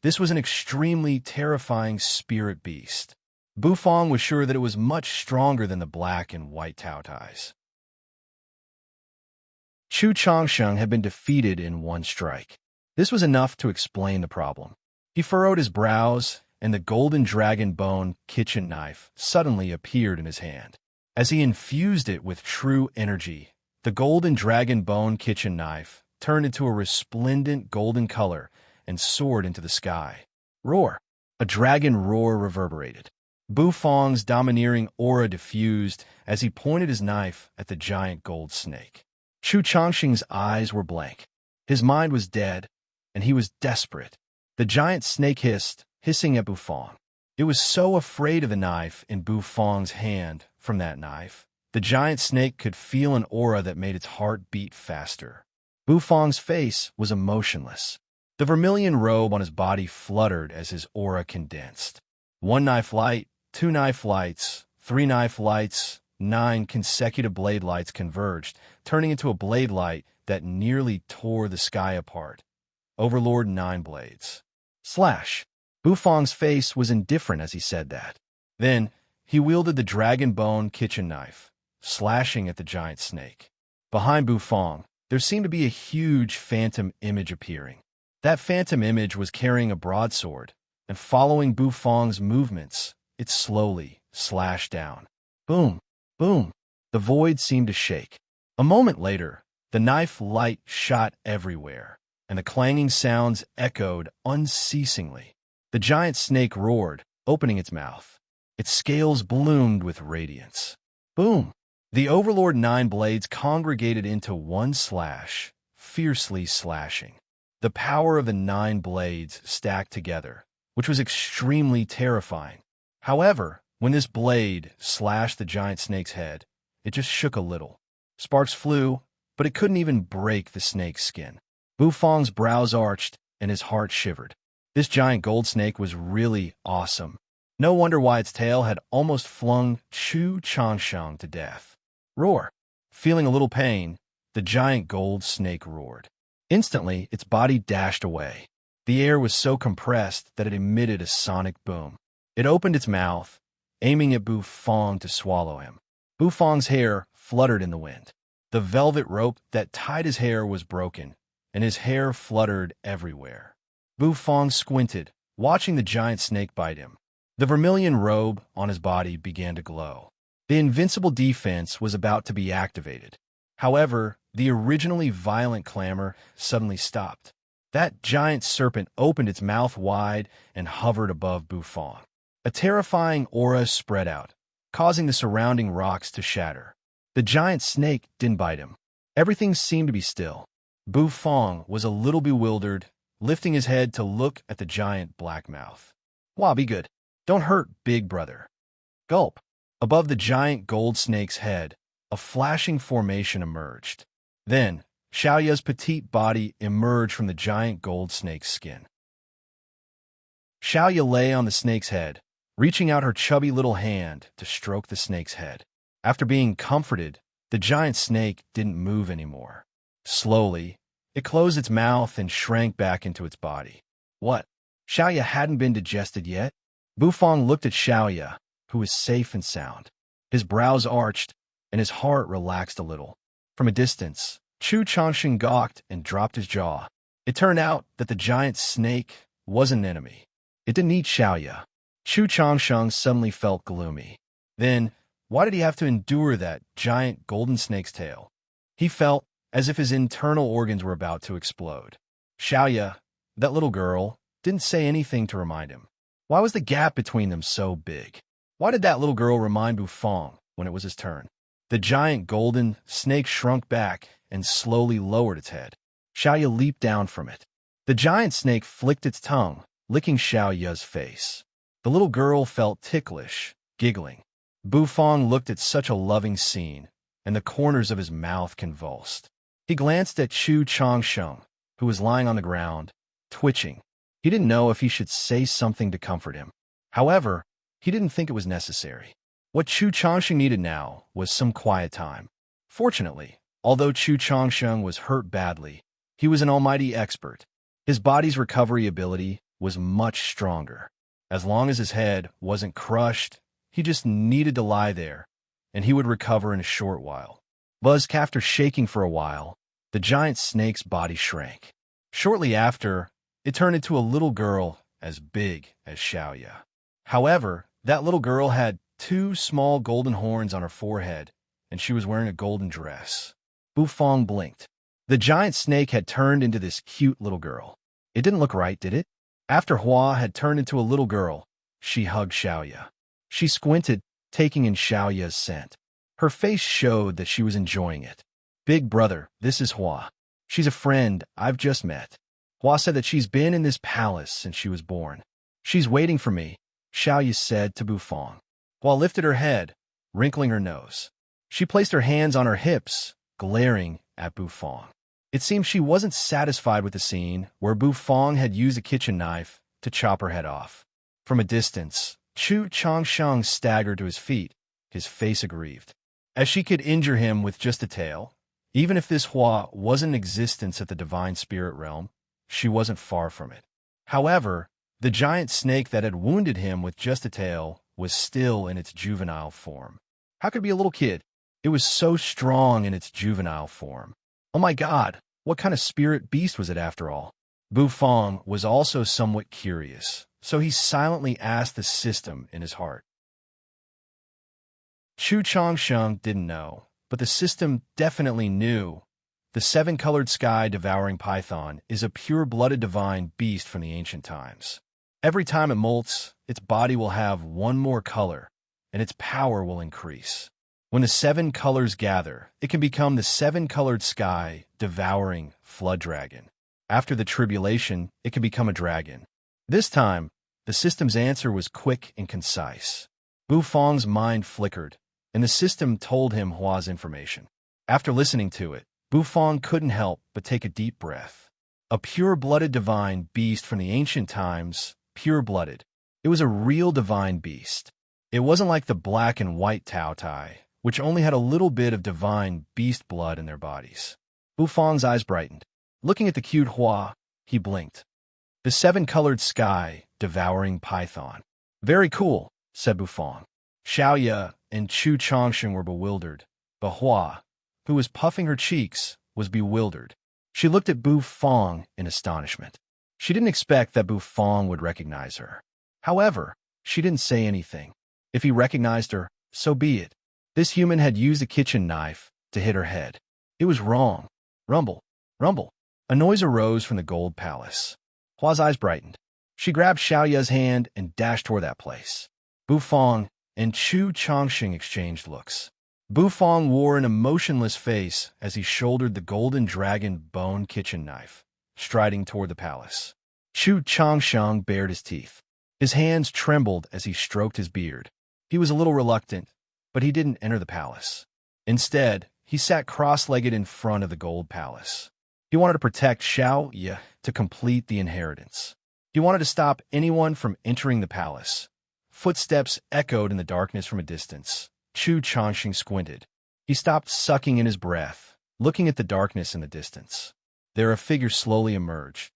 This was an extremely terrifying spirit beast. Bu Fong was sure that it was much stronger than the black and white Taotais. Chu Changxing had been defeated in one strike. This was enough to explain the problem. He furrowed his brows, and the golden dragon bone kitchen knife suddenly appeared in his hand. As he infused it with true energy, the golden dragon bone kitchen knife turned into a resplendent golden color and soared into the sky. Roar! A dragon roar reverberated. Bu Fong's domineering aura diffused as he pointed his knife at the giant gold snake. Chu Changxing's eyes were blank. His mind was dead, and he was desperate. The giant snake hissed, hissing at Bu Fong. It was so afraid of the knife in Bu Fong's hand. From that knife, the giant snake could feel an aura that made its heart beat faster. Bu Fong's face was emotionless. The vermilion robe on his body fluttered as his aura condensed. 1 knife light, 2 knife lights, 3 knife lights, 9 consecutive blade lights converged, turning into a blade light that nearly tore the sky apart. Overlord 9 blades. Slash! Bu Fong's face was indifferent as he said that. Then, he wielded the dragon bone kitchen knife, slashing at the giant snake. Behind Bu Fong, there seemed to be a huge phantom image appearing. That phantom image was carrying a broadsword, and following Bu Fong's movements, it slowly slashed down. Boom! Boom! The void seemed to shake. A moment later, the knife light shot everywhere, and the clanging sounds echoed unceasingly. The giant snake roared, opening its mouth. Its scales bloomed with radiance. Boom! The Overlord 9 blades congregated into one slash, fiercely slashing. The power of the 9 blades stacked together, which was extremely terrifying. However, when this blade slashed the giant snake's head, it just shook a little. Sparks flew, but it couldn't even break the snake's skin. Bufong's brows arched, and his heart shivered. This giant gold snake was really awesome. No wonder why its tail had almost flung Chu Changsheng to death. Roar! Feeling a little pain, the giant gold snake roared. Instantly, its body dashed away. The air was so compressed that it emitted a sonic boom. It opened its mouth, aiming at Bufong to swallow him. Bufong's hair fluttered in the wind. The velvet rope that tied his hair was broken, and his hair fluttered everywhere. Bufong squinted, watching the giant snake bite him. The vermilion robe on his body began to glow. The invincible defense was about to be activated. However, the originally violent clamor suddenly stopped. That giant serpent opened its mouth wide and hovered above Bufong. A terrifying aura spread out, causing the surrounding rocks to shatter. The giant snake didn't bite him. Everything seemed to be still. Bufong was a little bewildered, lifting his head to look at the giant black mouth. "Wah, be good. Don't hurt, big brother." Gulp. Above the giant gold snake's head, a flashing formation emerged. Then, Xiaoya's petite body emerged from the giant gold snake's skin. Xiaoya lay on the snake's head, reaching out her chubby little hand to stroke the snake's head. After being comforted, the giant snake didn't move anymore. Slowly, it closed its mouth and shrank back into its body. What? Xiaoya hadn't been digested yet? Bufong looked at Xiaoya, who was safe and sound. His brows arched, and his heart relaxed a little. From a distance, Chu Changsheng gawked and dropped his jaw. It turned out that the giant snake wasn't an enemy. It didn't eat Xiaoya. Chu Changsheng suddenly felt gloomy. Then, why did he have to endure that giant golden snake's tail? He felt as if his internal organs were about to explode. Xiaoya, that little girl, didn't say anything to remind him. Why was the gap between them so big? Why did that little girl remind Bufong when it was his turn? The giant golden snake shrunk back and slowly lowered its head. Xiaoya leaped down from it. The giant snake flicked its tongue, licking Xiaoya's face. The little girl felt ticklish, giggling. Bufong looked at such a loving scene, and the corners of his mouth convulsed. He glanced at Chu Changsheng, who was lying on the ground, twitching. He didn't know if he should say something to comfort him. However, he didn't think it was necessary. What Chu Changsheng needed now was some quiet time. Fortunately, although Chu Changsheng was hurt badly, he was an almighty expert. His body's recovery ability was much stronger. As long as his head wasn't crushed, he just needed to lie there, and he would recover in a short while. After shaking for a while, the giant snake's body shrank. Shortly after, it turned into a little girl as big as Xiaoya. However, that little girl had 2 small golden horns on her forehead, and she was wearing a golden dress. Bufong blinked. The giant snake had turned into this cute little girl. It didn't look right, did it? After Hua had turned into a little girl, she hugged Xiaoya. She squinted, taking in Xiaoya's scent. Her face showed that she was enjoying it. "Big brother, this is Hua. She's a friend I've just met. Hua said that she's been in this palace since she was born. She's waiting for me," Xiaoya said to Bufong. Hua lifted her head, wrinkling her nose. She placed her hands on her hips, glaring at Bufong. It seemed she wasn't satisfied with the scene where Bufong had used a kitchen knife to chop her head off. From a distance, Chu Changsheng staggered to his feet, his face aggrieved. As she could injure him with just a tail, even if this Hua wasn't in existence at the divine spirit realm, she wasn't far from it. However, the giant snake that had wounded him with just a tail was still in its juvenile form. How could it be a little kid? It was so strong in its juvenile form. Oh my God, what kind of spirit beast was it after all? Bufong was also somewhat curious, so he silently asked the system in his heart. Chu Changsheng didn't know, but the system definitely knew. The 7-colored sky-devouring python is a pure-blooded divine beast from the ancient times. Every time it molts, its body will have 1 more color, and its power will increase. When the 7 colors gather, it can become the 7-colored sky-devouring flood dragon. After the tribulation, it can become a dragon. This time, the system's answer was quick and concise. Bufong's mind flickered, and the system told him Hua's information. After listening to it, Bufong couldn't help but take a deep breath. A pure-blooded divine beast from the ancient times, pure-blooded. It was a real divine beast. It wasn't like the black and white Tao Tai, which only had a little bit of divine beast blood in their bodies. Bufong's eyes brightened. Looking at the cute Hua, he blinked. The seven-colored sky, devouring python. Very cool, said Bufong. Xiaoya and Chu Chongsheng were bewildered, but Hua, who was puffing her cheeks, was bewildered. She looked at Bufong in astonishment. She didn't expect that Bufong would recognize her. However, she didn't say anything. If he recognized her, so be it. This human had used a kitchen knife to hit her head. It was wrong. Rumble, rumble. A noise arose from the gold palace. Hua's eyes brightened. She grabbed Xiaoya's hand and dashed toward that place. Bufong and Chu Chongsheng exchanged looks. Bufong wore an emotionless face as he shouldered the golden dragon bone kitchen knife, striding toward the palace. Chu Chongsheng bared his teeth. His hands trembled as he stroked his beard. He was a little reluctant, but he didn't enter the palace. Instead, he sat cross-legged in front of the gold palace. He wanted to protect Xiaoya to complete the inheritance. He wanted to stop anyone from entering the palace. Footsteps echoed in the darkness from a distance. Chu Chongsheng squinted. He stopped sucking in his breath, looking at the darkness in the distance. There a figure slowly emerged.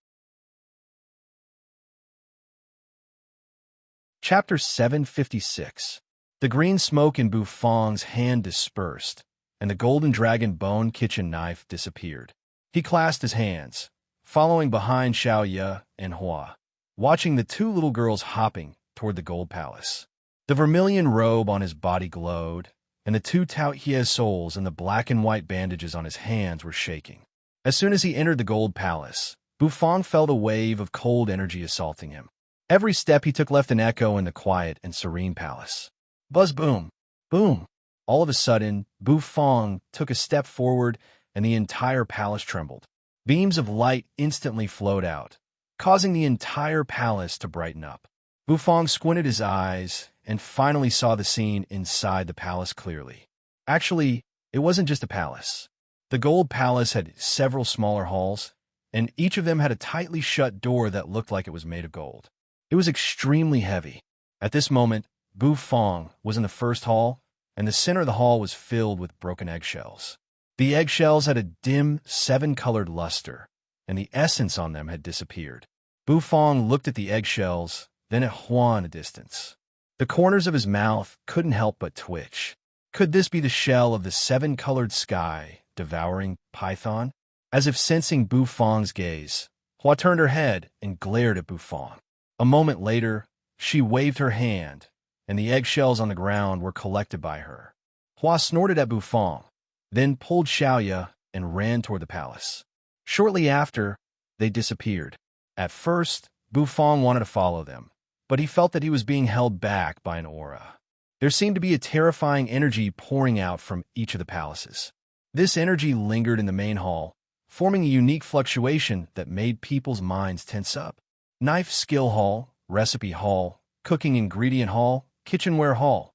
Chapter 756. The green smoke in Bufong's hand dispersed, and the golden dragon bone kitchen knife disappeared. He clasped his hands, following behind Xiaoya and Hua, watching the two little girls hopping toward the gold palace. The vermilion robe on his body glowed, and the two Tao Hie souls and the black and white bandages on his hands were shaking. As soon as he entered the gold palace, Bufong felt a wave of cold energy assaulting him. Every step he took left an echo in the quiet and serene palace. Buzz boom, boom. All of a sudden, Bufong took a step forward and the entire palace trembled. Beams of light instantly flowed out, causing the entire palace to brighten up. Bufong squinted his eyes and finally saw the scene inside the palace clearly. Actually, it wasn't just a palace. The gold palace had several smaller halls, and each of them had a tightly shut door that looked like it was made of gold. It was extremely heavy. At this moment, Bufong was in the first hall, and the center of the hall was filled with broken eggshells. The eggshells had a dim, seven-colored luster, and the essence on them had disappeared. Bufong looked at the eggshells, then at Hua in a distance. The corners of his mouth couldn't help but twitch. Could this be the shell of the seven-colored sky devouring python? As if sensing Bufong's gaze, Hua turned her head and glared at Bufong. A moment later, she waved her hand, and the eggshells on the ground were collected by her. Hua snorted at Bufong, then pulled Xiaoya and ran toward the palace. Shortly after, they disappeared. At first, Bufong wanted to follow them, but he felt that he was being held back by an aura. There seemed to be a terrifying energy pouring out from each of the palaces. This energy lingered in the main hall, forming a unique fluctuation that made people's minds tense up. Knife skill hall, recipe hall, cooking ingredient hall, kitchenware hall.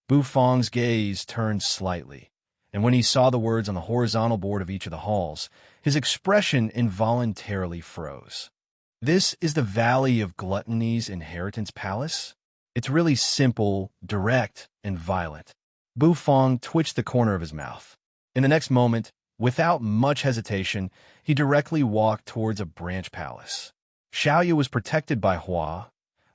Bufong's gaze turned slightly, and when he saw the words on the horizontal board of each of the halls, his expression involuntarily froze. This is the Valley of Gluttony's Inheritance Palace? It's really simple, direct, and violent. Bufong twitched the corner of his mouth. In the next moment, without much hesitation, he directly walked towards a branch palace. Xiaoya was protected by Hua,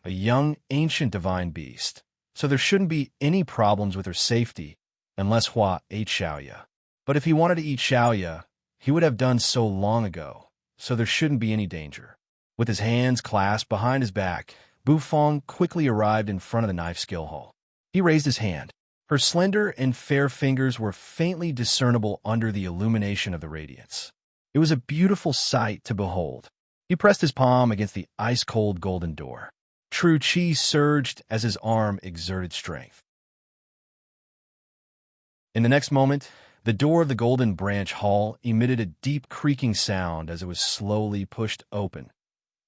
a young, ancient divine beast, so there shouldn't be any problems with her safety unless Hua ate Xiaoya. But if he wanted to eat Xiaoya, he would have done so long ago, so there shouldn't be any danger. With his hands clasped behind his back, Bufong quickly arrived in front of the knife skill hall. He raised his hand. Her slender and fair fingers were faintly discernible under the illumination of the radiance. It was a beautiful sight to behold. He pressed his palm against the ice-cold golden door. True chi surged as his arm exerted strength. In the next moment, the door of the Golden Branch Hall emitted a deep creaking sound as it was slowly pushed open.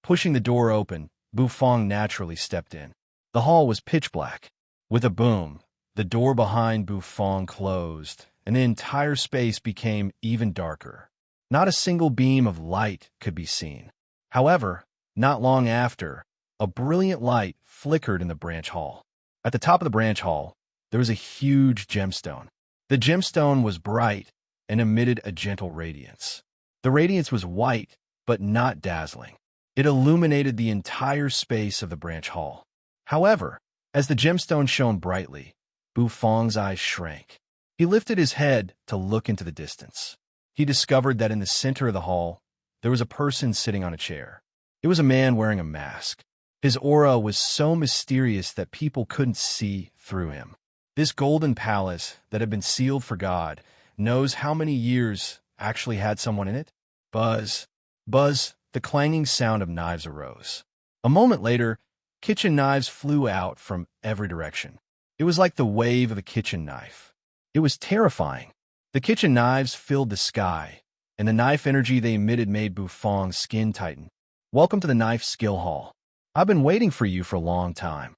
Pushing the door open, Bufong naturally stepped in. The hall was pitch black. With a boom, the door behind Bufong closed, and the entire space became even darker. Not a single beam of light could be seen. However, not long after, a brilliant light flickered in the branch hall. At the top of the branch hall, there was a huge gemstone. The gemstone was bright and emitted a gentle radiance. The radiance was white, but not dazzling. It illuminated the entire space of the branch hall. However, as the gemstone shone brightly, Bufong's eyes shrank. He lifted his head to look into the distance. He discovered that in the center of the hall, there was a person sitting on a chair. It was a man wearing a mask. His aura was so mysterious that people couldn't see through him. This golden palace that had been sealed for God knows how many years actually had someone in it? Buzz. Buzz, the clanging sound of knives arose. A moment later, kitchen knives flew out from every direction. It was like the wave of a kitchen knife. It was terrifying. The kitchen knives filled the sky, and the knife energy they emitted made Bufong's skin tighten. "Welcome to the Knife Skill Hall. I've been waiting for you for a long time,"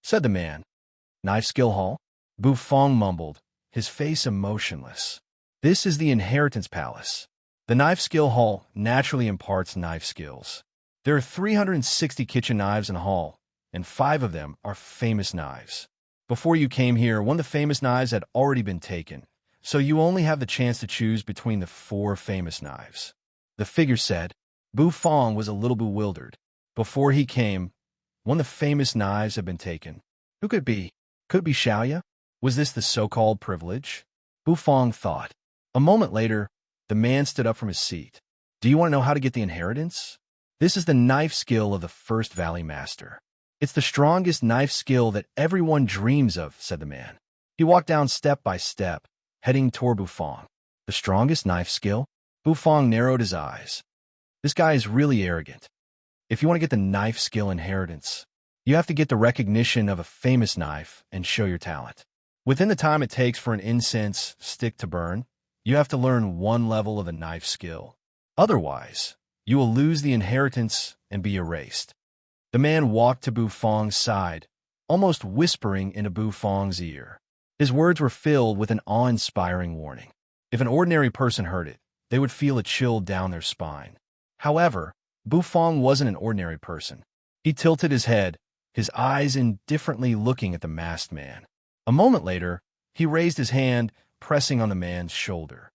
said the man. "Knife Skill Hall?" Bufong mumbled, his face emotionless. "This is the Inheritance Palace. The Knife Skill Hall naturally imparts knife skills. There are 360 kitchen knives in the hall, and 5 of them are famous knives. Before you came here, one of the famous knives had already been taken, so you only have the chance to choose between the 4 famous knives," the figure said. Bufong was a little bewildered. Before he came, one of the famous knives had been taken. Who could it be? Could it be Xiaoya? Was this the so-called privilege? Bufong thought. A moment later, the man stood up from his seat. "Do you want to know how to get the inheritance? This is the knife skill of the First Valley Master. It's the strongest knife skill that everyone dreams of," said the man. He walked down step by step, heading toward Bufong. "The strongest knife skill?" Bufong narrowed his eyes. This guy is really arrogant. If you want to get the knife skill inheritance, you have to get the recognition of a famous knife and show your talent. Within the time it takes for an incense stick to burn, you have to learn 1 level of the knife skill. Otherwise, you will lose the inheritance and be erased. The man walked to Bufong's side, almost whispering into Bufong's ear. His words were filled with an awe-inspiring warning. If an ordinary person heard it, they would feel a chill down their spine. However, Bufong wasn't an ordinary person. He tilted his head, his eyes indifferently looking at the masked man. A moment later, he raised his hand, pressing on the man's shoulder.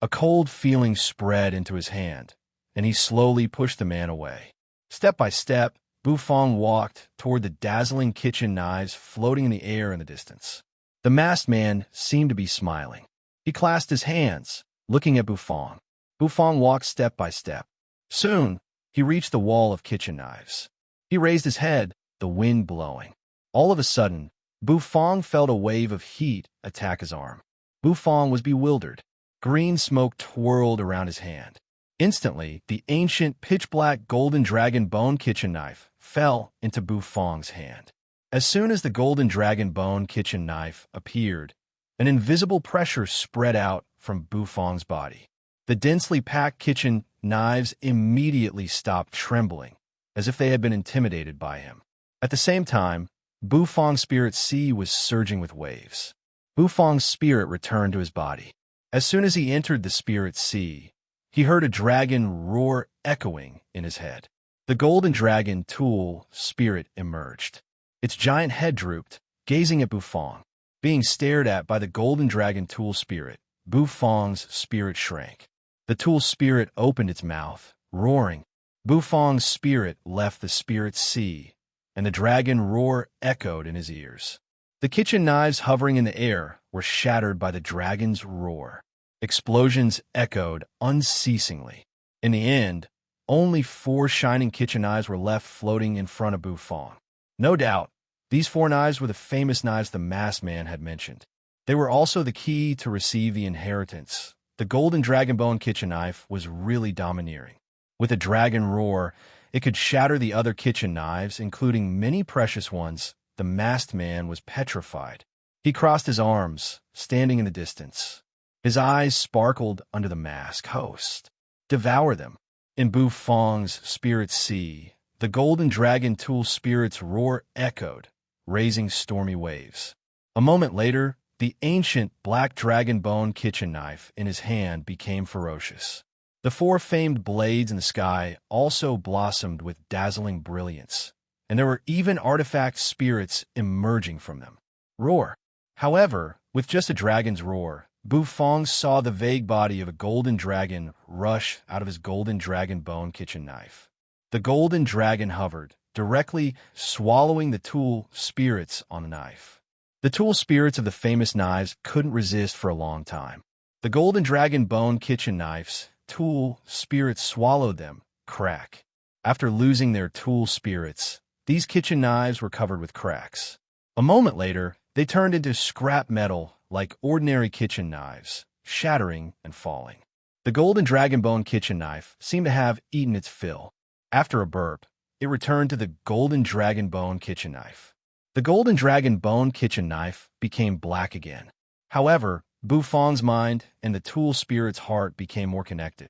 A cold feeling spread into his hand, and he slowly pushed the man away. Step by step, Bufong walked toward the dazzling kitchen knives floating in the air in the distance. The masked man seemed to be smiling. He clasped his hands, looking at Bufong. Bufong walked step by step. Soon, he reached the wall of kitchen knives. He raised his head, the wind blowing. All of a sudden, Bufong felt a wave of heat attack his arm. Bufong was bewildered. Green smoke twirled around his hand. Instantly, the ancient pitch-black golden dragon bone kitchen knife fell into Bufong's hand. As soon as the golden dragon bone kitchen knife appeared, an invisible pressure spread out from Bufong's body. The densely packed kitchen knives immediately stopped trembling, as if they had been intimidated by him. At the same time, Bufong's spirit sea was surging with waves. Bufong's spirit returned to his body. As soon as he entered the spirit sea, he heard a dragon roar echoing in his head. The golden dragon tool spirit emerged. Its giant head drooped, gazing at Bufong. Being stared at by the golden dragon tool spirit, Bufong's spirit shrank. The tool spirit opened its mouth, roaring. Bufong's spirit left the spirit sea, and the dragon roar echoed in his ears. The kitchen knives hovering in the air were shattered by the dragon's roar. Explosions echoed unceasingly. In the end, only 4 shining kitchen knives were left floating in front of Bufong. No doubt, these 4 knives were the famous knives the masked man had mentioned. They were also the key to receive the inheritance. The golden dragon bone kitchen knife was really domineering. With a dragon roar, it could shatter the other kitchen knives, including many precious ones. The masked man was petrified. He crossed his arms, standing in the distance. His eyes sparkled under the mask. Host. Devour them. In Bufong's spirit sea, the golden dragon tool spirit's roar echoed, raising stormy waves. A moment later, The ancient black dragon bone kitchen knife in his hand became ferocious. The four famed blades in the sky also blossomed with dazzling brilliance, and there were even artifact spirits emerging from them. Roar. However, with just a dragon's roar, Bufong saw the vague body of a golden dragon rush out of his golden dragon bone kitchen knife. The golden dragon hovered, directly swallowing the tool spirits on the knife. The tool spirits of the famous knives couldn't resist for a long time. The golden dragon bone kitchen knives, tool spirits swallowed them, crack. After losing their tool spirits, these kitchen knives were covered with cracks. A moment later, they turned into scrap metal like ordinary kitchen knives, shattering and falling. The golden dragon bone kitchen knife seemed to have eaten its fill. After a burp, it returned to the golden dragon bone kitchen knife. The golden dragon bone kitchen knife became black again. However, Bufong's mind and the tool spirit's heart became more connected.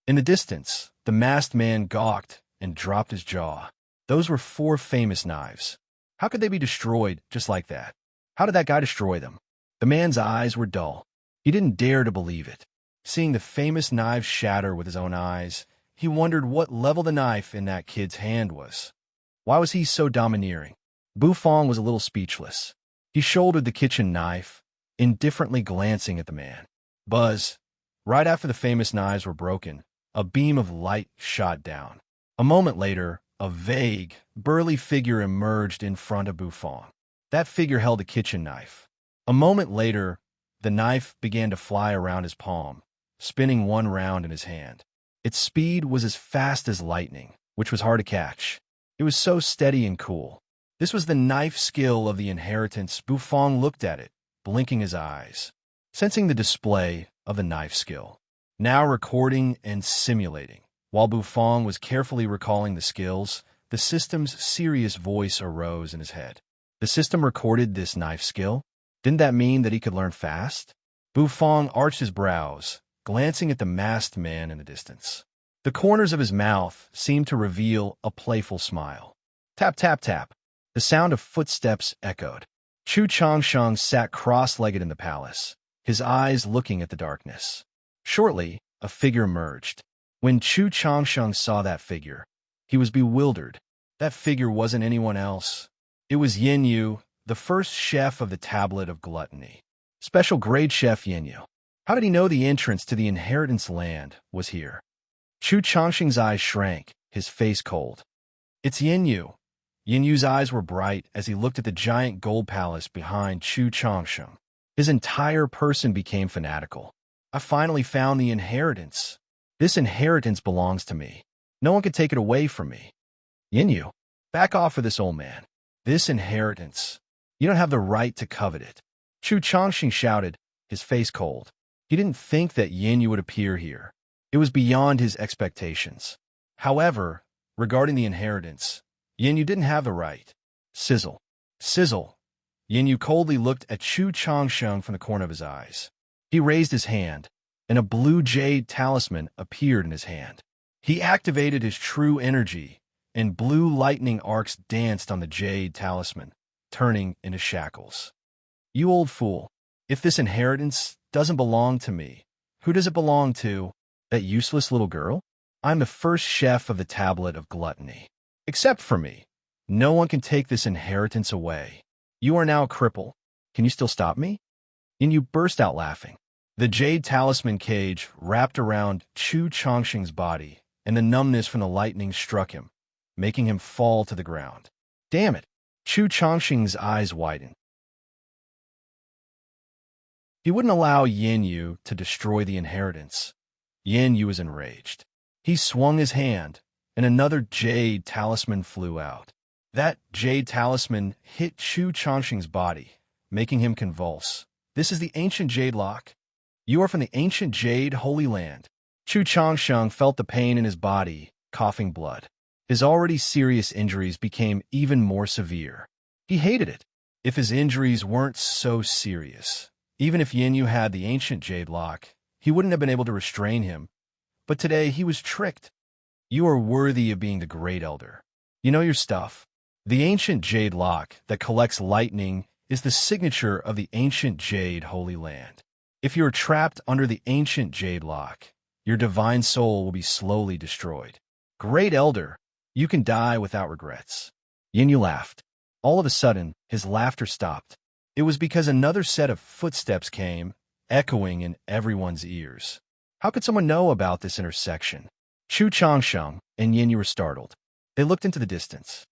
In the distance, the masked man gawked and dropped his jaw. Those were four famous knives. How could they be destroyed just like that? How did that guy destroy them? The man's eyes were dull. He didn't dare to believe it. Seeing the famous knives shatter with his own eyes, he wondered what level the knife in that kid's hand was. Why was he so domineering? Bufong was a little speechless. He shouldered the kitchen knife, indifferently glancing at the man. Buzz. Right after the famous knives were broken, a beam of light shot down. A moment later, a vague, burly figure emerged in front of Bufong. That figure held a kitchen knife. A moment later, the knife began to fly around his palm, spinning one round in his hand. Its speed was as fast as lightning, which was hard to catch. It was so steady and cool. This was the knife skill of the inheritance. Bufong looked at it, blinking his eyes, sensing the display of the knife skill. Now recording and simulating. While Bufong was carefully recalling the skills, the system's serious voice arose in his head. The system recorded this knife skill? Didn't that mean that he could learn fast? Bufong arched his brows, glancing at the masked man in the distance. The corners of his mouth seemed to reveal a playful smile. Tap, tap, tap. The sound of footsteps echoed. Chu Changsheng sat cross-legged in the palace, his eyes looking at the darkness. Shortly, a figure emerged. When Chu Changsheng saw that figure, he was bewildered. That figure wasn't anyone else. It was Yin Yu, the first chef of the Tablet of Gluttony. Special grade chef Yin Yu. How did he know the entrance to the inheritance land was here? Chu Changsheng's eyes shrank, his face cold. It's Yin Yu. Yin Yu's eyes were bright as he looked at the giant gold palace behind Chu Changsheng. His entire person became fanatical. I finally found the inheritance. This inheritance belongs to me. No one can take it away from me. Yin Yu, back off for this old man. This inheritance. You don't have the right to covet it. Chu Changsheng shouted, his face cold. He didn't think that Yin Yu would appear here. It was beyond his expectations. However, regarding the inheritance, Yin Yu didn't have the right. Sizzle. Sizzle. Yin Yu coldly looked at Chu Changsheng from the corner of his eyes. He raised his hand, and a blue jade talisman appeared in his hand. He activated his true energy, and blue lightning arcs danced on the jade talisman, turning into shackles. You old fool. If this inheritance doesn't belong to me, who does it belong to? That useless little girl? I'm the first chef of the Tablet of Gluttony. Except for me. No one can take this inheritance away. You are now a cripple. Can you still stop me? And you burst out laughing. The jade talisman cage wrapped around Chu Changsheng's body, and the numbness from the lightning struck him, making him fall to the ground. Damn it! Chu Changsheng's eyes widened. He wouldn't allow Yin Yu to destroy the inheritance. Yin Yu was enraged. He swung his hand, and another jade talisman flew out. That jade talisman hit Chu Changsheng's body, making him convulse. This is the ancient jade lock. You are from the ancient jade holy land. Chu Changsheng felt the pain in his body, coughing blood. His already serious injuries became even more severe. He hated it. If his injuries weren't so serious, even if Yin Yu had the ancient jade lock, he wouldn't have been able to restrain him. But today he was tricked. You are worthy of being the great elder. You know your stuff. The ancient jade lock that collects lightning is the signature of the ancient Jade Holy Land. If you are trapped under the ancient Jade Lock, your divine soul will be slowly destroyed. Great Elder, you can die without regrets. Yin Yu laughed. All of a sudden, his laughter stopped. It was because another set of footsteps came, echoing in everyone's ears. How could someone know about this intersection? Chu Changsheng and Yin Yu were startled. They looked into the distance.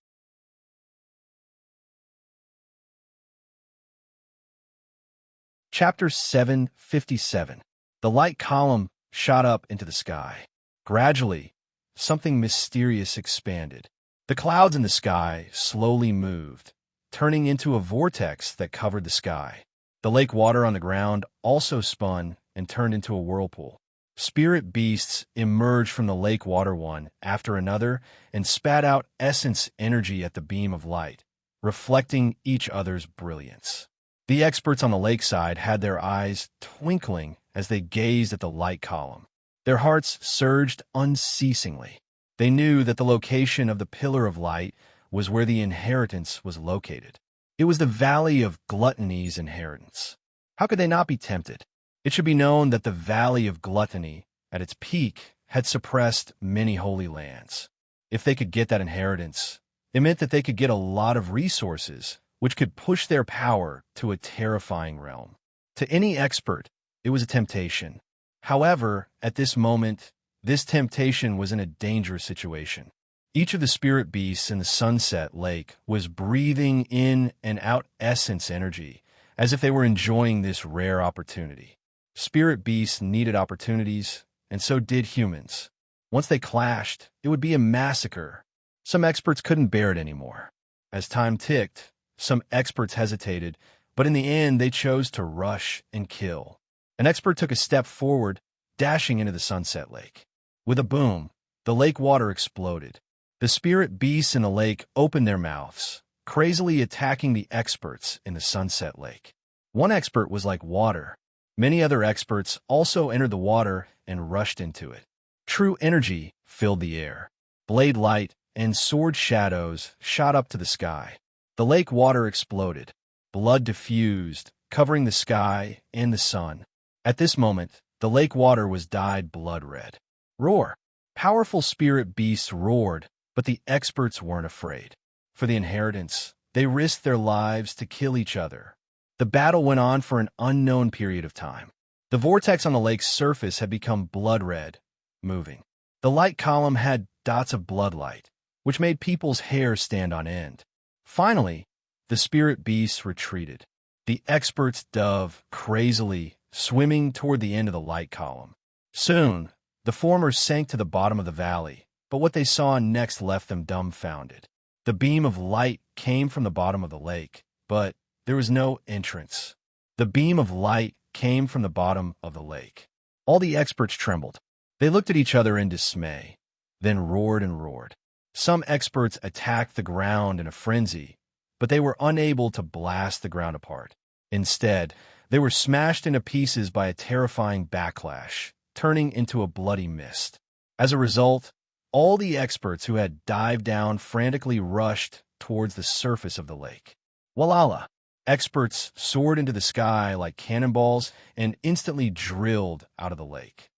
Chapter 757. The light column shot up into the sky. Gradually, something mysterious expanded. The clouds in the sky slowly moved, turning into a vortex that covered the sky. The lake water on the ground also spun and turned into a whirlpool. Spirit beasts emerged from the lake water one after another and spat out essence energy at the beam of light, reflecting each other's brilliance. The experts on the lakeside had their eyes twinkling as they gazed at the light column. Their hearts surged unceasingly. They knew that the location of the pillar of light was where the inheritance was located. It was the Valley of Gluttony's inheritance. How could they not be tempted? It should be known that the Valley of Gluttony, at its peak, had suppressed many holy lands. If they could get that inheritance, it meant that they could get a lot of resources, which could push their power to a terrifying realm. To any expert, it was a temptation. However, at this moment, this temptation was in a dangerous situation. Each of the spirit beasts in the Sunset Lake was breathing in and out essence energy, as if they were enjoying this rare opportunity. Spirit beasts needed opportunities, and so did humans. Once they clashed, it would be a massacre. Some experts couldn't bear it anymore. As time ticked, some experts hesitated, but in the end they chose to rush and kill. An expert took a step forward, dashing into the Sunset Lake. With a boom, the lake water exploded. The spirit beasts in the lake opened their mouths, crazily attacking the experts in the Sunset Lake. One expert was like water. Many other experts also entered the water and rushed into it. True energy filled the air. Blade light and sword shadows shot up to the sky. The lake water exploded. Blood diffused, covering the sky and the sun. At this moment, the lake water was dyed blood red. Roar! Powerful spirit beasts roared, but the experts weren't afraid. For the inheritance, they risked their lives to kill each other. The battle went on for an unknown period of time. The vortex on the lake's surface had become blood red, moving. The light column had dots of blood light, which made people's hair stand on end. Finally, the spirit beasts retreated. The experts dove crazily, swimming toward the end of the light column. Soon, the former sank to the bottom of the valley, but what they saw next left them dumbfounded. The beam of light came from the bottom of the lake, but there was no entrance. The beam of light came from the bottom of the lake. All the experts trembled. They looked at each other in dismay, then roared and roared. Some experts attacked the ground in a frenzy, but they were unable to blast the ground apart. Instead, they were smashed into pieces by a terrifying backlash, turning into a bloody mist. As a result, all the experts who had dived down frantically rushed towards the surface of the lake. Walala! Experts soared into the sky like cannonballs and instantly drilled out of the lake.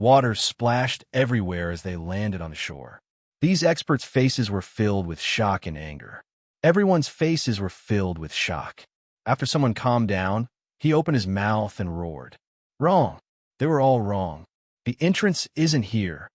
Water splashed everywhere as they landed on the shore. These experts' faces were filled with shock and anger. Everyone's faces were filled with shock. After someone calmed down, he opened his mouth and roared. Wrong. They were all wrong. The entrance isn't here.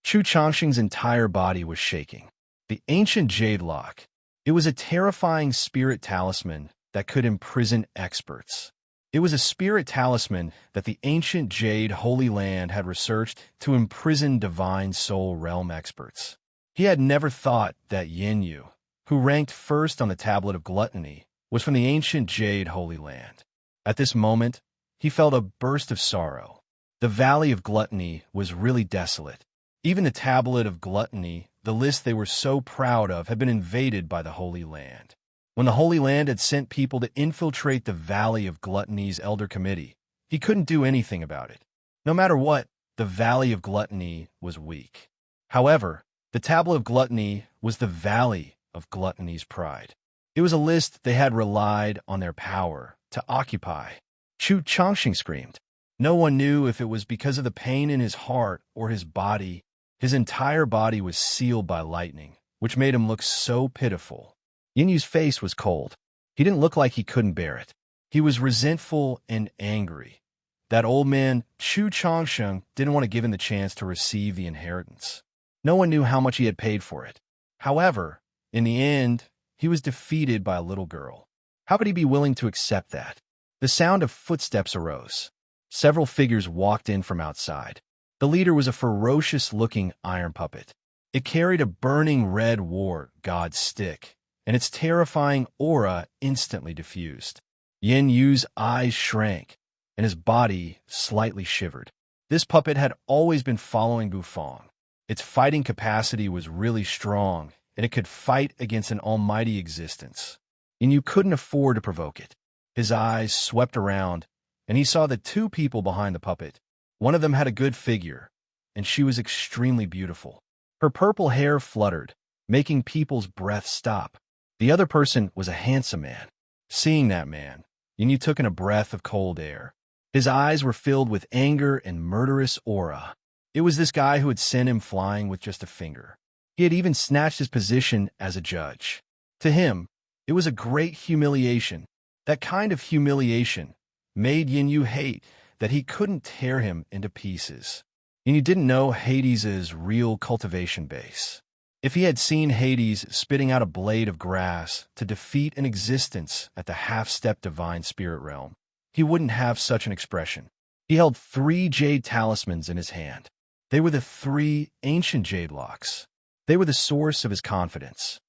Chu Changsheng's entire body was shaking. The ancient jade lock. It was a terrifying spirit talisman that could imprison experts. It was a spirit talisman that the ancient Jade Holy Land had researched to imprison divine soul realm experts. He had never thought that Yin Yu, who ranked first on the tablet of gluttony, was from the ancient Jade Holy Land. At this moment, he felt a burst of sorrow. The Valley of Gluttony was really desolate. Even the tablet of gluttony, the list they were so proud of, had been invaded by the Holy Land. When the Holy Land had sent people to infiltrate the Valley of Gluttony's Elder Committee, he couldn't do anything about it. No matter what, the Valley of Gluttony was weak. However, the Tablet of Gluttony was the Valley of gluttony's pride. It was a list they had relied on their power to occupy. Chu Chongqing screamed. No one knew if it was because of the pain in his heart or his body. His entire body was sealed by lightning, which made him look so pitiful. Yin Yu's face was cold. He didn't look like he couldn't bear it. He was resentful and angry. That old man, Chu Chongqing, didn't want to give him the chance to receive the inheritance. No one knew how much he had paid for it. However, in the end, he was defeated by a little girl. How could he be willing to accept that? The sound of footsteps arose. Several figures walked in from outside. The leader was a ferocious-looking iron puppet. It carried a burning red war god's stick, and its terrifying aura instantly diffused. Yin Yu's eyes shrank, and his body slightly shivered. This puppet had always been following Bufang. Its fighting capacity was really strong, and it could fight against an almighty existence. Yin Yu couldn't afford to provoke it. His eyes swept around, and he saw the two people behind the puppet. One of them had a good figure, and she was extremely beautiful. Her purple hair fluttered, making people's breath stop. The other person was a handsome man. Seeing that man, Yin Yu took in a breath of cold air. His eyes were filled with anger and murderous aura. It was this guy who had sent him flying with just a finger. He had even snatched his position as a judge. To him, it was a great humiliation. That kind of humiliation made Yin Yu hate that he couldn't tear him into pieces. Yin Yu didn't know Hades' real cultivation base. If he had seen Hades spitting out a blade of grass to defeat an existence at the half-step divine spirit realm, he wouldn't have such an expression. He held 3 jade talismans in his hand. They were the 3 ancient jade locks. They were the source of his confidence.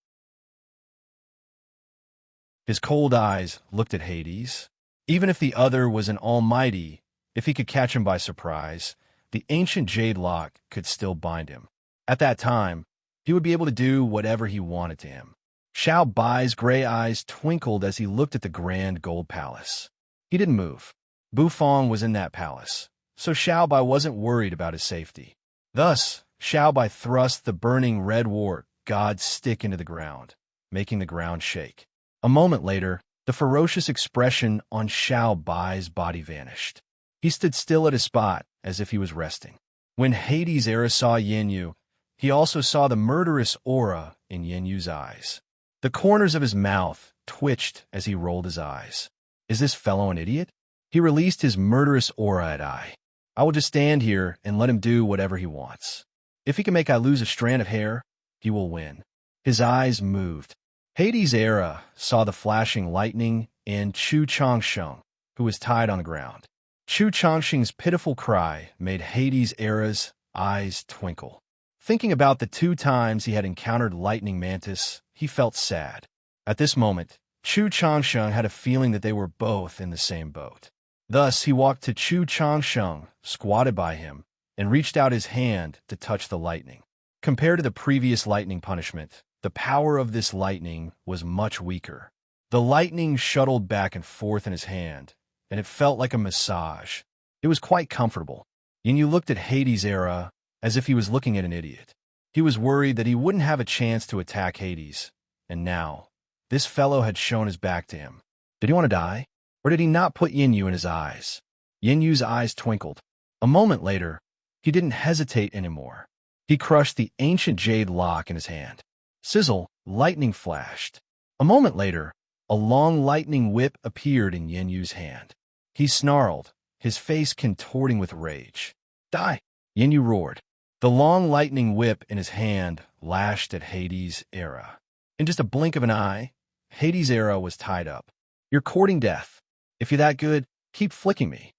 His cold eyes looked at Hades. Even if the other was an almighty, if he could catch him by surprise, the ancient jade lock could still bind him. At that time, he would be able to do whatever he wanted to him. Xiao Bai's gray eyes twinkled as he looked at the grand gold palace. He didn't move. Bufang was in that palace, so Xiao Bai wasn't worried about his safety. Thus, Xiao Bai thrust the burning red wart god's stick into the ground, making the ground shake. A moment later, the ferocious expression on Xiao Bai's body vanished. He stood still at his spot, as if he was resting. When Hades Era saw Yin Yu, he also saw the murderous aura in Yin Yu's eyes. The corners of his mouth twitched as he rolled his eyes. Is this fellow an idiot? He released his murderous aura at I. I will just stand here and let him do whatever he wants. If he can make I lose a strand of hair, he will win. His eyes moved. Hades Era saw the flashing lightning and Chu Chongqing, who was tied on the ground. Chu Chongqing's pitiful cry made Hades Era's eyes twinkle. Thinking about the 2 times he had encountered Lightning Mantis, he felt sad. At this moment, Chu Chongqing had a feeling that they were both in the same boat. Thus, he walked to Chu Chongqing, squatted by him, and reached out his hand to touch the lightning. Compared to the previous lightning punishment, the power of this lightning was much weaker. The lightning shuttled back and forth in his hand, and it felt like a massage. It was quite comfortable. Yin Yu looked at Hades Era as if he was looking at an idiot. He was worried that he wouldn't have a chance to attack Hades, and now, this fellow had shown his back to him. Did he want to die? Or did he not put Yin Yu in his eyes? Yin Yu's eyes twinkled. A moment later, he didn't hesitate anymore. He crushed the ancient jade lock in his hand. Sizzle, lightning flashed. A moment later, a long lightning whip appeared in Yin Yu's hand. He snarled, his face contorting with rage. Die! Yin Yu roared. The long lightning whip in his hand lashed at Hades Era. In just a blink of an eye, Hades Era was tied up. You're courting death. If you're that good, keep flicking me.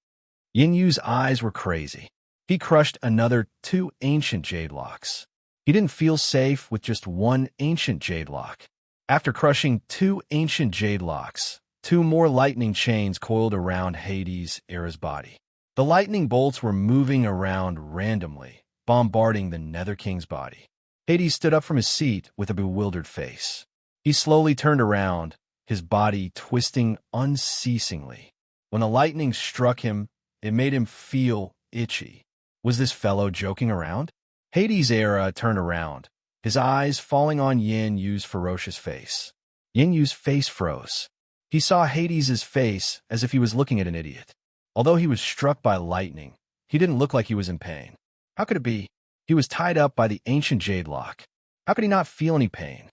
Yin Yu's eyes were crazy. He crushed another 2 ancient jade locks. He didn't feel safe with just 1 ancient jade lock. After crushing 2 ancient jade locks, 2 more lightning chains coiled around Hades Era's body. The lightning bolts were moving around randomly, bombarding the Nether King's body. Hades stood up from his seat with a bewildered face. He slowly turned around, his body twisting unceasingly. When the lightning struck him, it made him feel itchy. Was this fellow joking around? Hades Era turned around, his eyes falling on Yin Yu's ferocious face. Yin Yu's face froze. He saw Hades's face as if he was looking at an idiot. Although he was struck by lightning, he didn't look like he was in pain. How could it be? He was tied up by the ancient jade lock. How could he not feel any pain?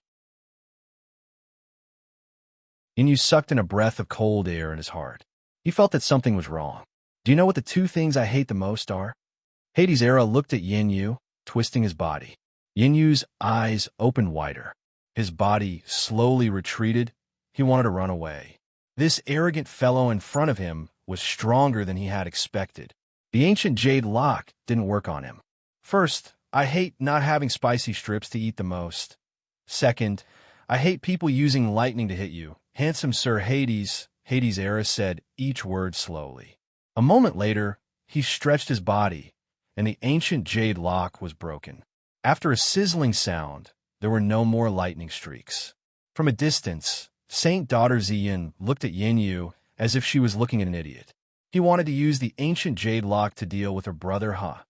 Yin Yu sucked in a breath of cold air in his heart. He felt that something was wrong. Do you know what the two things I hate the most are? Hades' era looked at Yin Yu, twisting his body. Yin Yu's eyes opened wider. His body slowly retreated. He wanted to run away. This arrogant fellow in front of him was stronger than he had expected. The ancient jade lock didn't work on him. First, I hate not having spicy strips to eat the most. Second, I hate people using lightning to hit you. Handsome Sir Hades, Hades' era said each word slowly. A moment later, he stretched his body, and the ancient jade lock was broken. After a sizzling sound, there were no more lightning streaks. From a distance, Saint Daughter Ziyin looked at Yin Yu as if she was looking at an idiot. He wanted to use the ancient jade lock to deal with her brother Ha.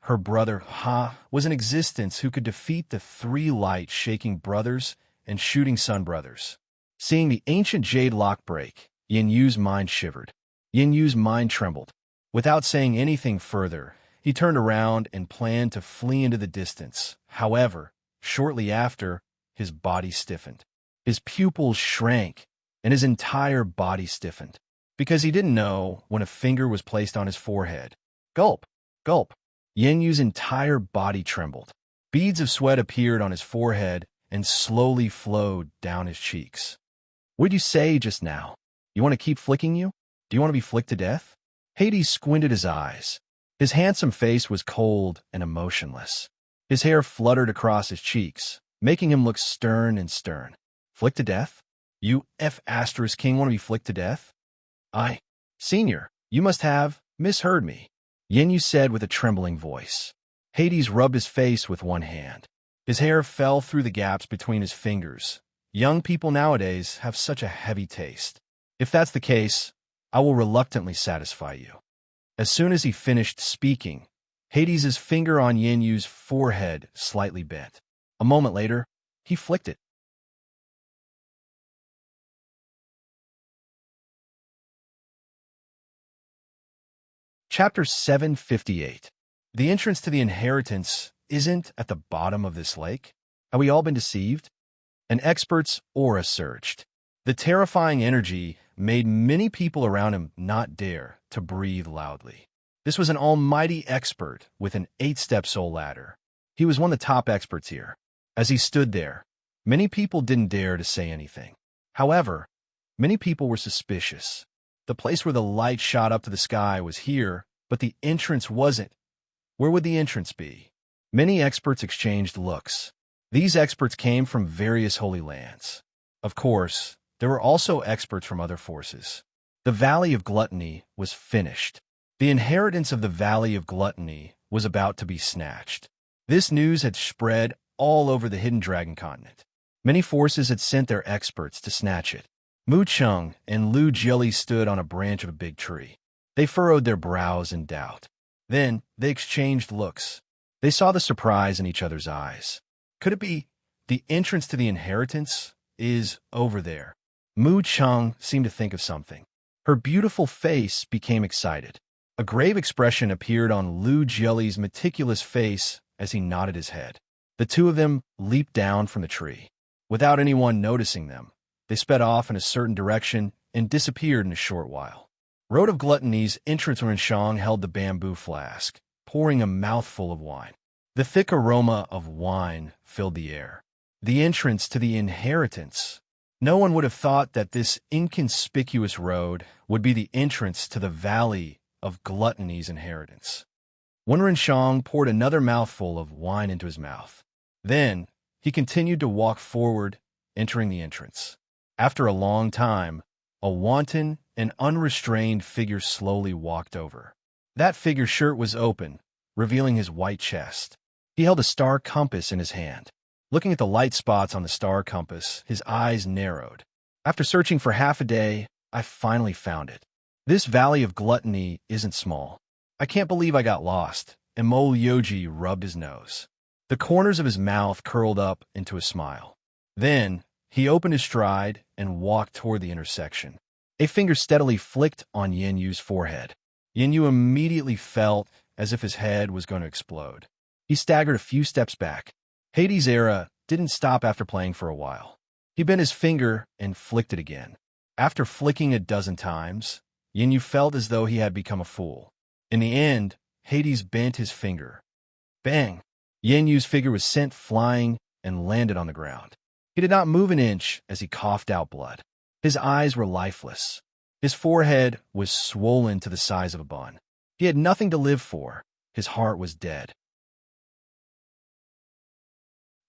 Her brother Ha was in existence who could defeat the three light-shaking brothers and shooting sun brothers. Seeing the ancient jade lock break, Yin Yu's mind shivered. Yin Yu's mind trembled. Without saying anything further, he turned around and planned to flee into the distance. However, shortly after, his body stiffened. His pupils shrank, and his entire body stiffened, because he didn't know when a finger was placed on his forehead. Gulp! Gulp! Yin Yu's entire body trembled. Beads of sweat appeared on his forehead and slowly flowed down his cheeks. What'd you say just now? You want to keep flicking you? Do you want to be flicked to death? Hades squinted his eyes. His handsome face was cold and emotionless. His hair fluttered across his cheeks, making him look stern and stern. Flicked to death? You King want to be flicked to death? Senior, you must have misheard me, Yin Yu said with a trembling voice. Hades rubbed his face with one hand. His hair fell through the gaps between his fingers. Young people nowadays have such a heavy taste. If that's the case, I will reluctantly satisfy you. As soon as he finished speaking, Hades's finger on Yin Yu's forehead slightly bent. A moment later, he flicked it. Chapter 758. The entrance to the inheritance isn't at the bottom of this lake. Have we all been deceived? An expert's aura surged. The terrifying energy made many people around him not dare to breathe loudly. This was an almighty expert with an 8-step soul ladder. He was one of the top experts here. As he stood there, many people didn't dare to say anything. However, many people were suspicious. The place where the light shot up to the sky was here, but the entrance wasn't. Where would the entrance be? Many experts exchanged looks. These experts came from various holy lands. Of course, there were also experts from other forces. The Valley of Gluttony was finished. The inheritance of the Valley of Gluttony was about to be snatched. This news had spread all over the Hidden Dragon continent. Many forces had sent their experts to snatch it. Mu Chung and Lu Jili stood on a branch of a big tree. They furrowed their brows in doubt. Then they exchanged looks. They saw the surprise in each other's eyes. Could it be the entrance to the inheritance is over there? Mu Chung seemed to think of something. Her beautiful face became excited. A grave expression appeared on Lu Jili's meticulous face as he nodded his head. The two of them leaped down from the tree. Without anyone noticing them, they sped off in a certain direction and disappeared in a short while. Road of Gluttony's entrance Renshang held the bamboo flask, pouring a mouthful of wine. The thick aroma of wine filled the air. The entrance to the inheritance. No one would have thought that this inconspicuous road would be the entrance to the Valley of Gluttony's inheritance. Wen Renshang poured another mouthful of wine into his mouth. Then he continued to walk forward, entering the entrance. After a long time, a wanton and unrestrained figure slowly walked over. That figure's shirt was open, revealing his white chest. He held a star compass in his hand. Looking at the light spots on the star compass, his eyes narrowed. After searching for half a day, I finally found it. This Valley of Gluttony isn't small. I can't believe I got lost, and Mo Yoji rubbed his nose. The corners of his mouth curled up into a smile. Then, he opened his stride and walked toward the intersection. A finger steadily flicked on Yin Yu's forehead. Yin Yu immediately felt as if his head was going to explode. He staggered a few steps back. Hades' era didn't stop after playing for a while. He bent his finger and flicked it again. After flicking a dozen times, Yin Yu felt as though he had become a fool. In the end, Hades bent his finger. Bang! Yin Yu's figure was sent flying and landed on the ground. He did not move an inch as he coughed out blood. His eyes were lifeless. His forehead was swollen to the size of a bun. He had nothing to live for. His heart was dead.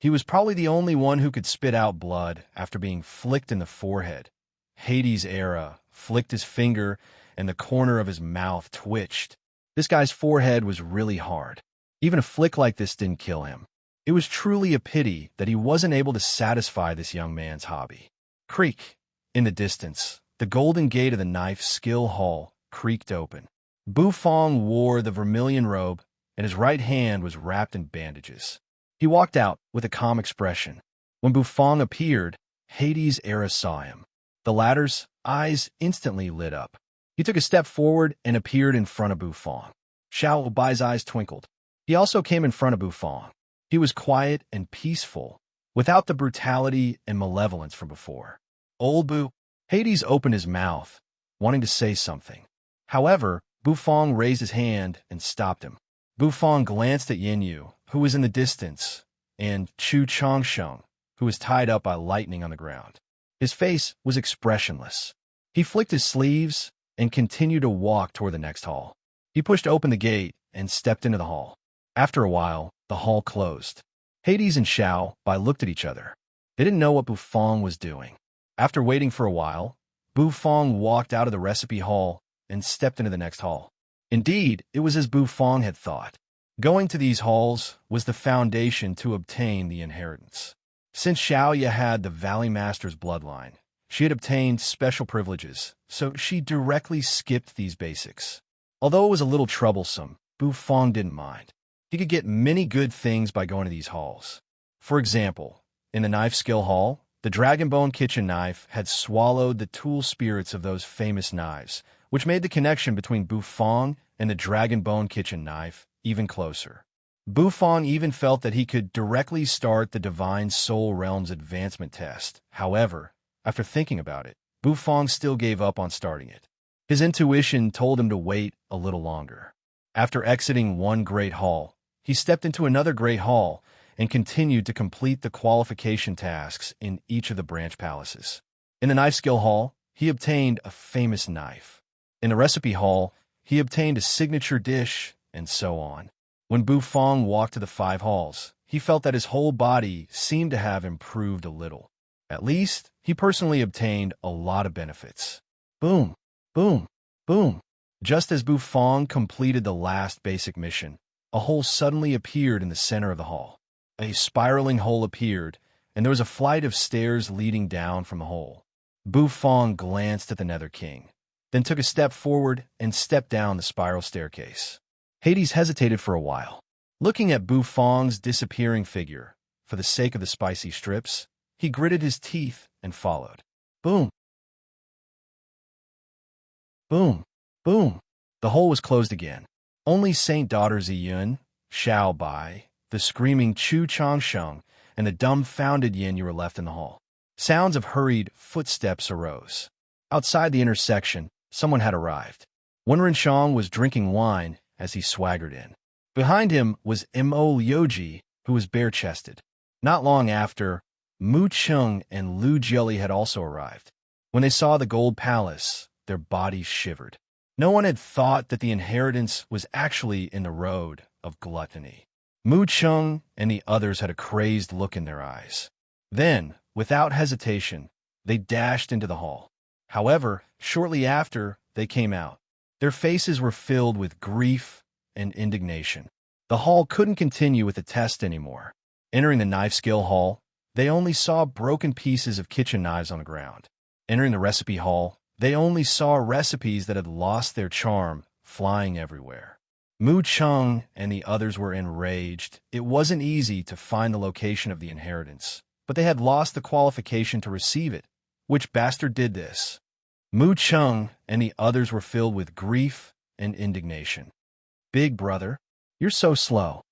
He was probably the only one who could spit out blood after being flicked in the forehead. Hades' era flicked his finger, and the corner of his mouth twitched. This guy's forehead was really hard. Even a flick like this didn't kill him. It was truly a pity that he wasn't able to satisfy this young man's hobby. Creak. In the distance, the golden gate of the knife skill hall creaked open. Bu Fong wore the vermilion robe, and his right hand was wrapped in bandages. He walked out with a calm expression. When Bu Fong appeared, Hades' era saw him. The latter's eyes instantly lit up. He took a step forward and appeared in front of Bu Fong. Xiao Bai's eyes twinkled. He also came in front of Bu Fong. He was quiet and peaceful, without the brutality and malevolence from before. Old Bu. Hades opened his mouth, wanting to say something. However, Bu Fong raised his hand and stopped him. Bu Fong glanced at Yin Yu, who was in the distance, and Chu Changsheng, who was tied up by lightning on the ground. His face was expressionless. He flicked his sleeves and continued to walk toward the next hall. He pushed open the gate and stepped into the hall. After a while, the hall closed. Hades and Xiao Bai looked at each other. They didn't know what Bu Fong was doing. After waiting for a while, Bu Fong walked out of the recipe hall and stepped into the next hall. Indeed, it was as Bu Fong had thought. Going to these halls was the foundation to obtain the inheritance. Since Xiaoya had the Valley Master's bloodline, she had obtained special privileges, so she directly skipped these basics. Although it was a little troublesome, Bu Fong didn't mind. He could get many good things by going to these halls. For example, in the knife skill hall, the Dragonbone kitchen knife had swallowed the tool spirits of those famous knives, which made the connection between Bu Fong and the Dragonbone kitchen knife even closer. Bu Fong even felt that he could directly start the Divine Soul Realm's advancement test. However, after thinking about it, Bu Fong still gave up on starting it. His intuition told him to wait a little longer. After exiting one great hall, he stepped into another great hall and continued to complete the qualification tasks in each of the branch palaces. In the knife skill hall, he obtained a famous knife. In the recipe hall, he obtained a signature dish, and so on. When Bu Fong walked to the 5 halls, he felt that his whole body seemed to have improved a little. At least, he personally obtained a lot of benefits. Boom, boom, boom. Just as Bu Fong completed the last basic mission, a hole suddenly appeared in the center of the hall. A spiraling hole appeared, and there was a flight of stairs leading down from the hole. Bu Fong glanced at the Nether King, then took a step forward and stepped down the spiral staircase. Hades hesitated for a while. Looking at Bu Fong's disappearing figure, for the sake of the spicy strips, he gritted his teeth and followed. Boom. Boom. Boom. The hole was closed again. Only Saint Daughter Ziyun, Xiao Bai, the screaming Chu Changsheng, and the dumbfounded Yin Yu were left in the hall. Sounds of hurried footsteps arose. Outside the intersection, someone had arrived. Wenren Shang was drinking wine as he swaggered in. Behind him was Mo Liuji, who was bare-chested. Not long after, Mu Chung and Lu Jieli had also arrived. When they saw the gold palace, their bodies shivered. No one had thought that the inheritance was actually in the road of gluttony. Mu Chung and the others had a crazed look in their eyes. Then, without hesitation, they dashed into the hall. However, shortly after, they came out. Their faces were filled with grief and indignation. The hall couldn't continue with the test anymore. Entering the knife skill hall, they only saw broken pieces of kitchen knives on the ground. Entering the recipe hall, they only saw recipes that had lost their charm flying everywhere. Mu Chung and the others were enraged. It wasn't easy to find the location of the inheritance, but they had lost the qualification to receive it. Which bastard did this? Mu Chung and the others were filled with grief and indignation. Big brother, you're so slow.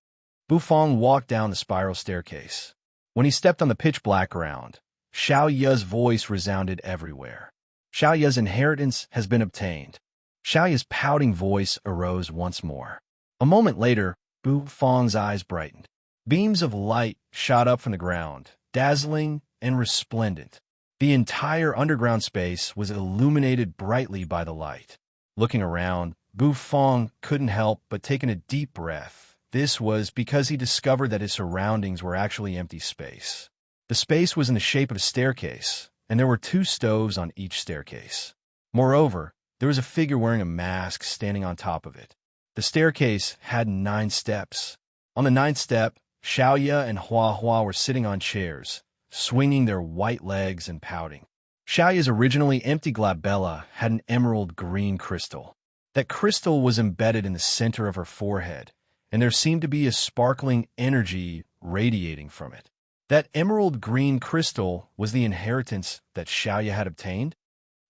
Bufang walked down the spiral staircase. When he stepped on the pitch-black ground, Xiao Ye's voice resounded everywhere. Xiao Ye's inheritance has been obtained. Xiao Ye's pouting voice arose once more. A moment later, Bufang's eyes brightened. Beams of light shot up from the ground, dazzling and resplendent. The entire underground space was illuminated brightly by the light. Looking around, Bufang couldn't help but take a deep breath. This was because he discovered that his surroundings were actually empty space. The space was in the shape of a staircase, and there were 2 stoves on each staircase. Moreover, there was a figure wearing a mask standing on top of it. The staircase had 9 steps. On the 9th step, Xiao Ye and Hua Hua were sitting on chairs, swinging their white legs and pouting. Xiao Ye's originally empty glabella had an emerald green crystal. That crystal was embedded in the center of her forehead, and there seemed to be a sparkling energy radiating from it. That emerald green crystal was the inheritance that Xiao Ye had obtained?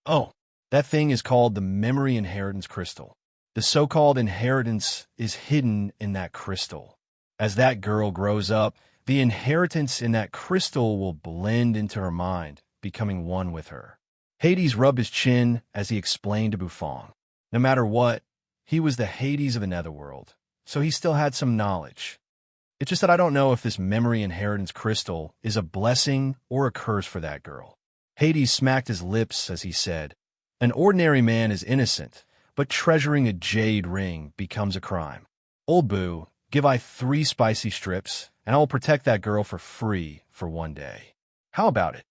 Oh, that thing is called the memory inheritance crystal. The so-called inheritance is hidden in that crystal. As that girl grows up, the inheritance in that crystal will blend into her mind, becoming one with her. Hades rubbed his chin as he explained to Bufang. No matter what, he was the Hades of the netherworld, so he still had some knowledge. It's just that I don't know if this memory inheritance crystal is a blessing or a curse for that girl. Hades smacked his lips as he said, "An ordinary man is innocent, but treasuring a jade ring becomes a crime. Old Boo, give I 3 spicy strips, and I will protect that girl for free for 1 day. How about it?"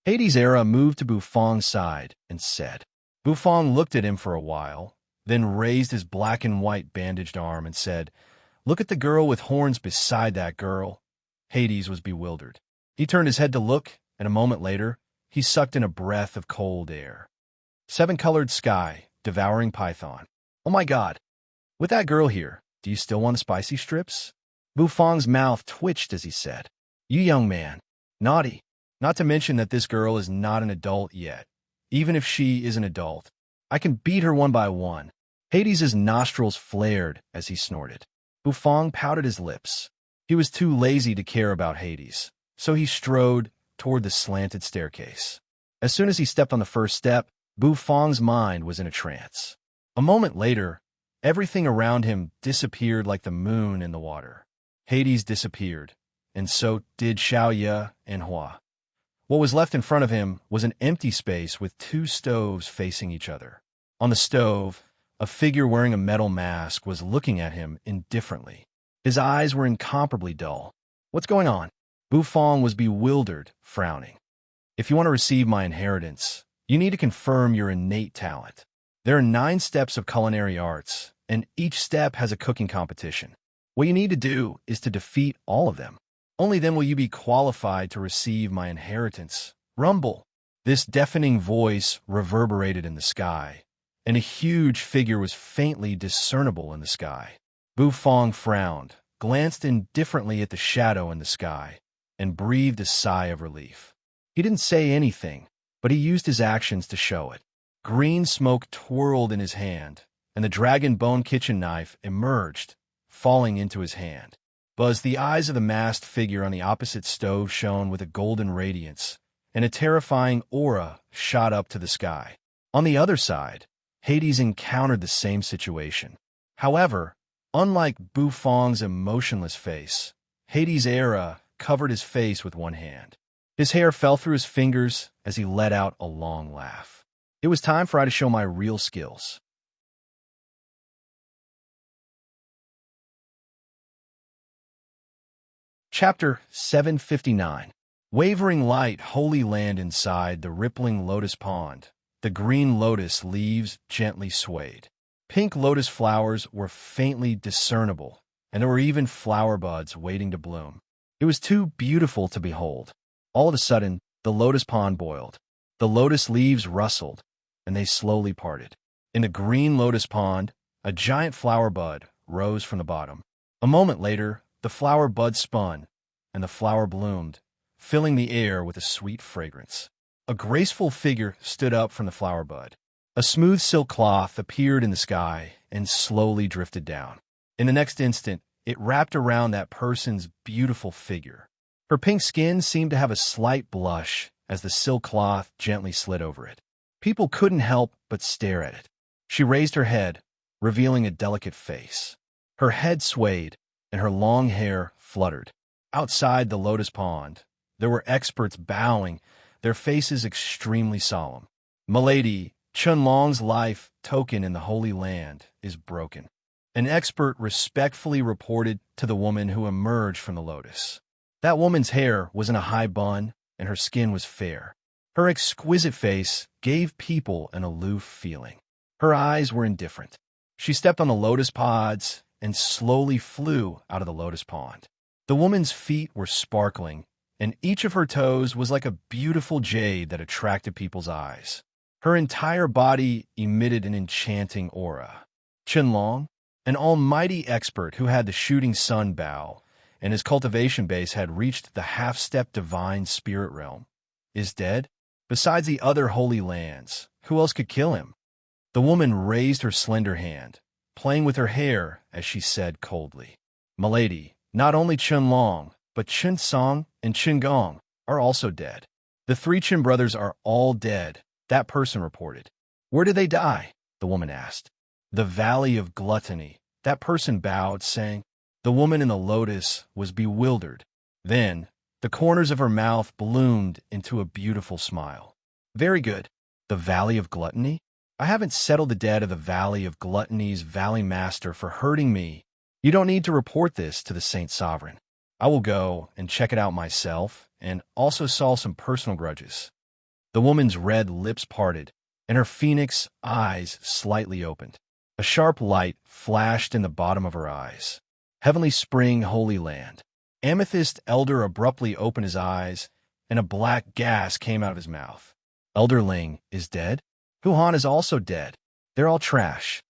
Hades' era moved to Bufang's side and said. Bufang looked at him for a while, then raised his black and white bandaged arm and said, "Look at the girl with horns beside that girl." Hades was bewildered. He turned his head to look, and a moment later, he sucked in a breath of cold air. 7-colored sky, devouring python. Oh my God! With that girl here, do you still want the spicy strips? Bufang's mouth twitched as he said, "You young man, naughty. Not to mention that this girl is not an adult yet. Even if she is an adult, I can beat her 1 by 1. Hades' nostrils flared as he snorted. Bufang pouted his lips. He was too lazy to care about Hades, so he strode toward the slanted staircase. As soon as he stepped on the first step, Bufang's mind was in a trance. A moment later, everything around him disappeared like the moon in the water. Hades disappeared, and so did Xiao Ye and Hua. What was left in front of him was an empty space with 2 stoves facing each other. On the stove, a figure wearing a metal mask was looking at him indifferently. His eyes were incomparably dull. What's going on? Bufang was bewildered, frowning. If you want to receive my inheritance, you need to confirm your innate talent. There are 9 steps of culinary arts, and each step has a cooking competition. What you need to do is to defeat all of them. Only then will you be qualified to receive my inheritance. Rumble. This deafening voice reverberated in the sky, and a huge figure was faintly discernible in the sky. Bufang frowned, glanced indifferently at the shadow in the sky, and breathed a sigh of relief. He didn't say anything, but he used his actions to show it. Green smoke twirled in his hand, and the dragon bone kitchen knife emerged, falling into his hand. Buzz, the eyes of the masked figure on the opposite stove shone with a golden radiance, and a terrifying aura shot up to the sky. On the other side, Hades encountered the same situation. However, unlike Bufang's emotionless face, Hades' era covered his face with one hand. His hair fell through his fingers as he let out a long laugh. It was time for I to show my real skills. Chapter 759. Wavering light, holy land inside the rippling lotus pond. The green lotus leaves gently swayed. Pink lotus flowers were faintly discernible, and there were even flower buds waiting to bloom. It was too beautiful to behold. All of a sudden, the lotus pond boiled. The lotus leaves rustled, and they slowly parted. In the green lotus pond, a giant flower bud rose from the bottom. A moment later, the flower bud spun, and the flower bloomed, filling the air with a sweet fragrance. A graceful figure stood up from the flower bud. A smooth silk cloth appeared in the sky and slowly drifted down. In the next instant, it wrapped around that person's beautiful figure. Her pink skin seemed to have a slight blush as the silk cloth gently slid over it. People couldn't help but stare at it. She raised her head, revealing a delicate face. Her head swayed, and her long hair fluttered. Outside the lotus pond, there were experts bowing, their faces extremely solemn. "Milady, Chunlong's life token in the Holy Land is broken," an expert respectfully reported to the woman who emerged from the lotus. That woman's hair was in a high bun, and her skin was fair. Her exquisite face gave people an aloof feeling. Her eyes were indifferent. She stepped on the lotus pods and slowly flew out of the lotus pond. The woman's feet were sparkling, and each of her toes was like a beautiful jade that attracted people's eyes. Her entire body emitted an enchanting aura. Chunlong, an almighty expert who had the shooting sun bow, and his cultivation base had reached the half-step divine spirit realm, is dead? Besides the other holy lands, who else could kill him? The woman raised her slender hand, playing with her hair as she said coldly, "Milady, not only Chunlong, but Chunsong and Chungong are also dead. The three Chun brothers are all dead," that person reported. "Where did they die?" the woman asked. "The Valley of Gluttony," that person bowed, saying. The woman in the lotus was bewildered. Then, the corners of her mouth bloomed into a beautiful smile. "Very good. The Valley of Gluttony? I haven't settled the debt of the Valley of Gluttony's Valley Master for hurting me. You don't need to report this to the Saint Sovereign. I will go and check it out myself, and also solve some personal grudges." The woman's red lips parted, and her phoenix eyes slightly opened. A sharp light flashed in the bottom of her eyes. Heavenly Spring, Holy Land. Amethyst Elder abruptly opened his eyes, and a black gas came out of his mouth. "Elderling is dead? Huhan is also dead. They're all trash."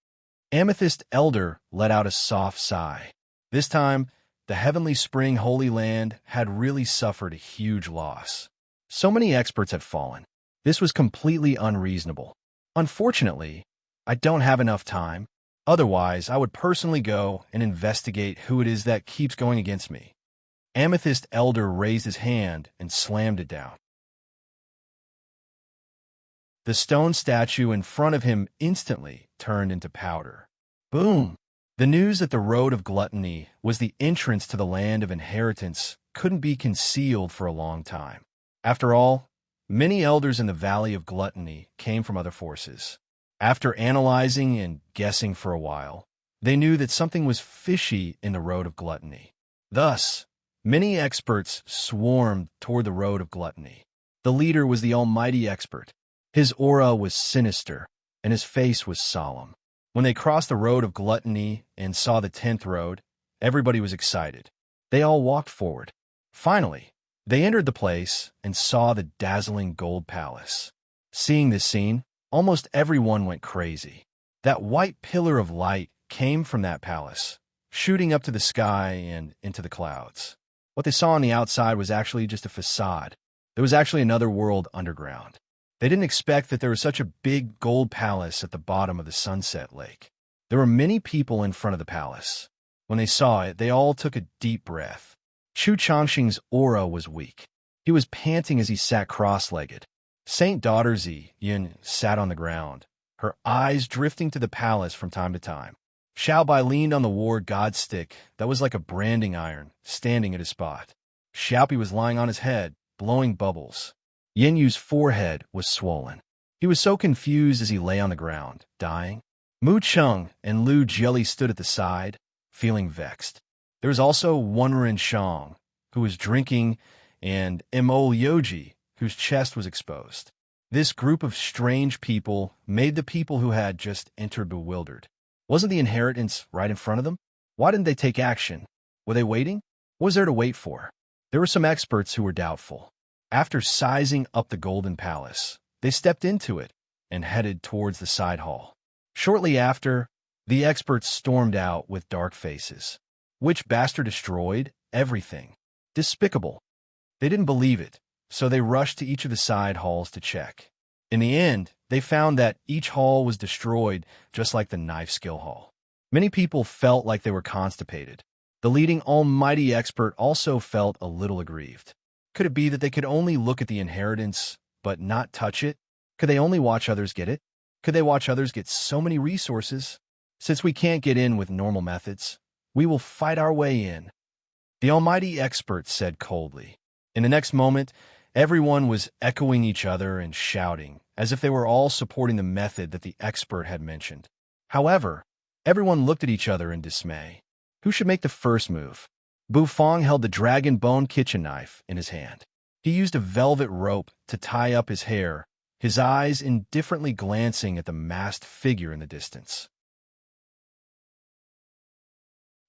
Amethyst Elder let out a soft sigh. This time, the Heavenly Spring Holy Land had really suffered a huge loss. So many experts had fallen. This was completely unreasonable. Unfortunately, I don't have enough time. Otherwise, I would personally go and investigate who it is that keeps going against me. Amethyst Elder raised his hand and slammed it down. The stone statue in front of him instantly turned into powder. Boom! The news that the Road of Gluttony was the entrance to the land of inheritance couldn't be concealed for a long time. After all, many elders in the Valley of Gluttony came from other forces. After analyzing and guessing for a while, they knew that something was fishy in the Road of Gluttony. Thus, many experts swarmed toward the Road of Gluttony. The leader was the almighty expert. His aura was sinister, and his face was solemn. When they crossed the Road of Gluttony and saw the 10th road, everybody was excited. They all walked forward. Finally, they entered the place and saw the dazzling gold palace. Seeing this scene, almost everyone went crazy. That white pillar of light came from that palace, shooting up to the sky and into the clouds. What they saw on the outside was actually just a facade. There was actually another world underground. They didn't expect that there was such a big gold palace at the bottom of the Sunset Lake. There were many people in front of the palace. When they saw it, they all took a deep breath. Chu Changxing's aura was weak. He was panting as he sat cross-legged. Saint Daughter Zi Yun sat on the ground, her eyes drifting to the palace from time to time. Xiaobai leaned on the war god stick that was like a branding iron, standing at his spot. Xiaopi was lying on his head, blowing bubbles. Yin Yu's forehead was swollen. He was so confused as he lay on the ground, dying. Mu Chung and Lu Jelly stood at the side, feeling vexed. There was also Wenren Shang, who was drinking, and Mo Yoji, whose chest was exposed. This group of strange people made the people who had just entered bewildered. Wasn't the inheritance right in front of them? Why didn't they take action? Were they waiting? What was there to wait for? There were some experts who were doubtful. After sizing up the Golden Palace, they stepped into it and headed towards the side hall. Shortly after, the experts stormed out with dark faces. Which bastard destroyed everything? Despicable. They didn't believe it, so they rushed to each of the side halls to check. In the end, they found that each hall was destroyed, just like the knife skill hall. Many people felt like they were constipated. The leading almighty expert also felt a little aggrieved. Could it be that they could only look at the inheritance, but not touch it? Could they only watch others get it? Could they watch others get so many resources? Since we can't get in with normal methods, we will fight our way in, the almighty expert said coldly. In the next moment, everyone was echoing each other and shouting, as if they were all supporting the method that the expert had mentioned. However, everyone looked at each other in dismay. Who should make the first move? Bufong held the dragon bone kitchen knife in his hand. He used a velvet rope to tie up his hair, his eyes indifferently glancing at the masked figure in the distance.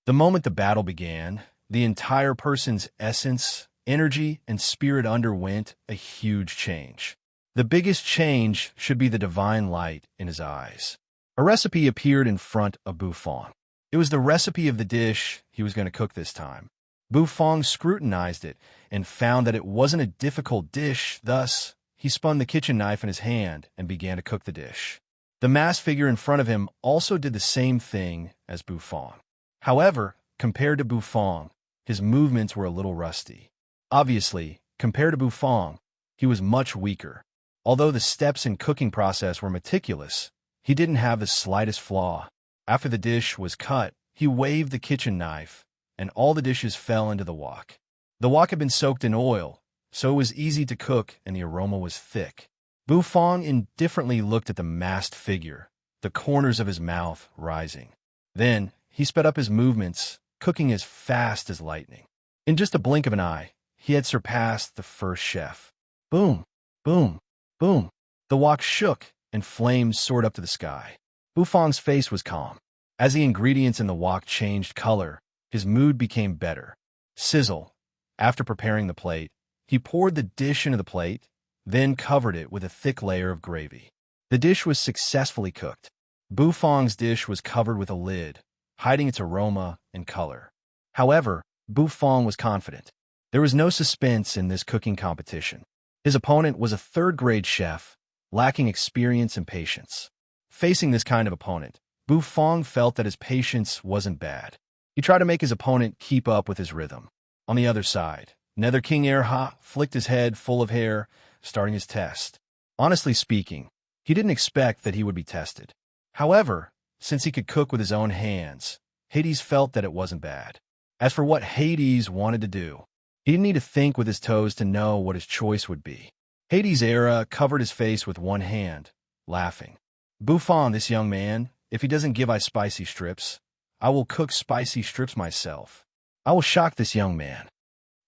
The moment the battle began, the entire person's essence, energy, and spirit underwent a huge change. The biggest change should be the divine light in his eyes. A recipe appeared in front of Bufong. It was the recipe of the dish he was going to cook this time. Bufong scrutinized it and found that it wasn't a difficult dish, thus, he spun the kitchen knife in his hand and began to cook the dish. The masked figure in front of him also did the same thing as Bufong. However, compared to Bufong, his movements were a little rusty. Obviously, compared to Bufong, he was much weaker. Although the steps in cooking process were meticulous, he didn't have the slightest flaw. After the dish was cut, he waved the kitchen knife, and all the dishes fell into the wok. The wok had been soaked in oil, so it was easy to cook and the aroma was thick. Bufong indifferently looked at the masked figure, the corners of his mouth rising. Then, he sped up his movements, cooking as fast as lightning. In just a blink of an eye, he had surpassed the first chef. Boom, boom, boom. The wok shook, and flames soared up to the sky. Bufong's face was calm. As the ingredients in the wok changed color, his mood became better. Sizzle. After preparing the plate, he poured the dish into the plate, then covered it with a thick layer of gravy. The dish was successfully cooked. Bufong's dish was covered with a lid, hiding its aroma and color. However, Bufong was confident. There was no suspense in this cooking competition. His opponent was a third-grade chef, lacking experience and patience. Facing this kind of opponent, Bufong felt that his patience wasn't bad. He tried to make his opponent keep up with his rhythm. On the other side, Nether King Erha flicked his head full of hair, starting his test. Honestly speaking, he didn't expect that he would be tested. However, since he could cook with his own hands, Hades felt that it wasn't bad. As for what Hades wanted to do, he didn't need to think with his toes to know what his choice would be. Hades' Era covered his face with one hand, laughing. Bufong, this young man, if he doesn't give I spicy strips, I will cook spicy strips myself. I will shock this young man.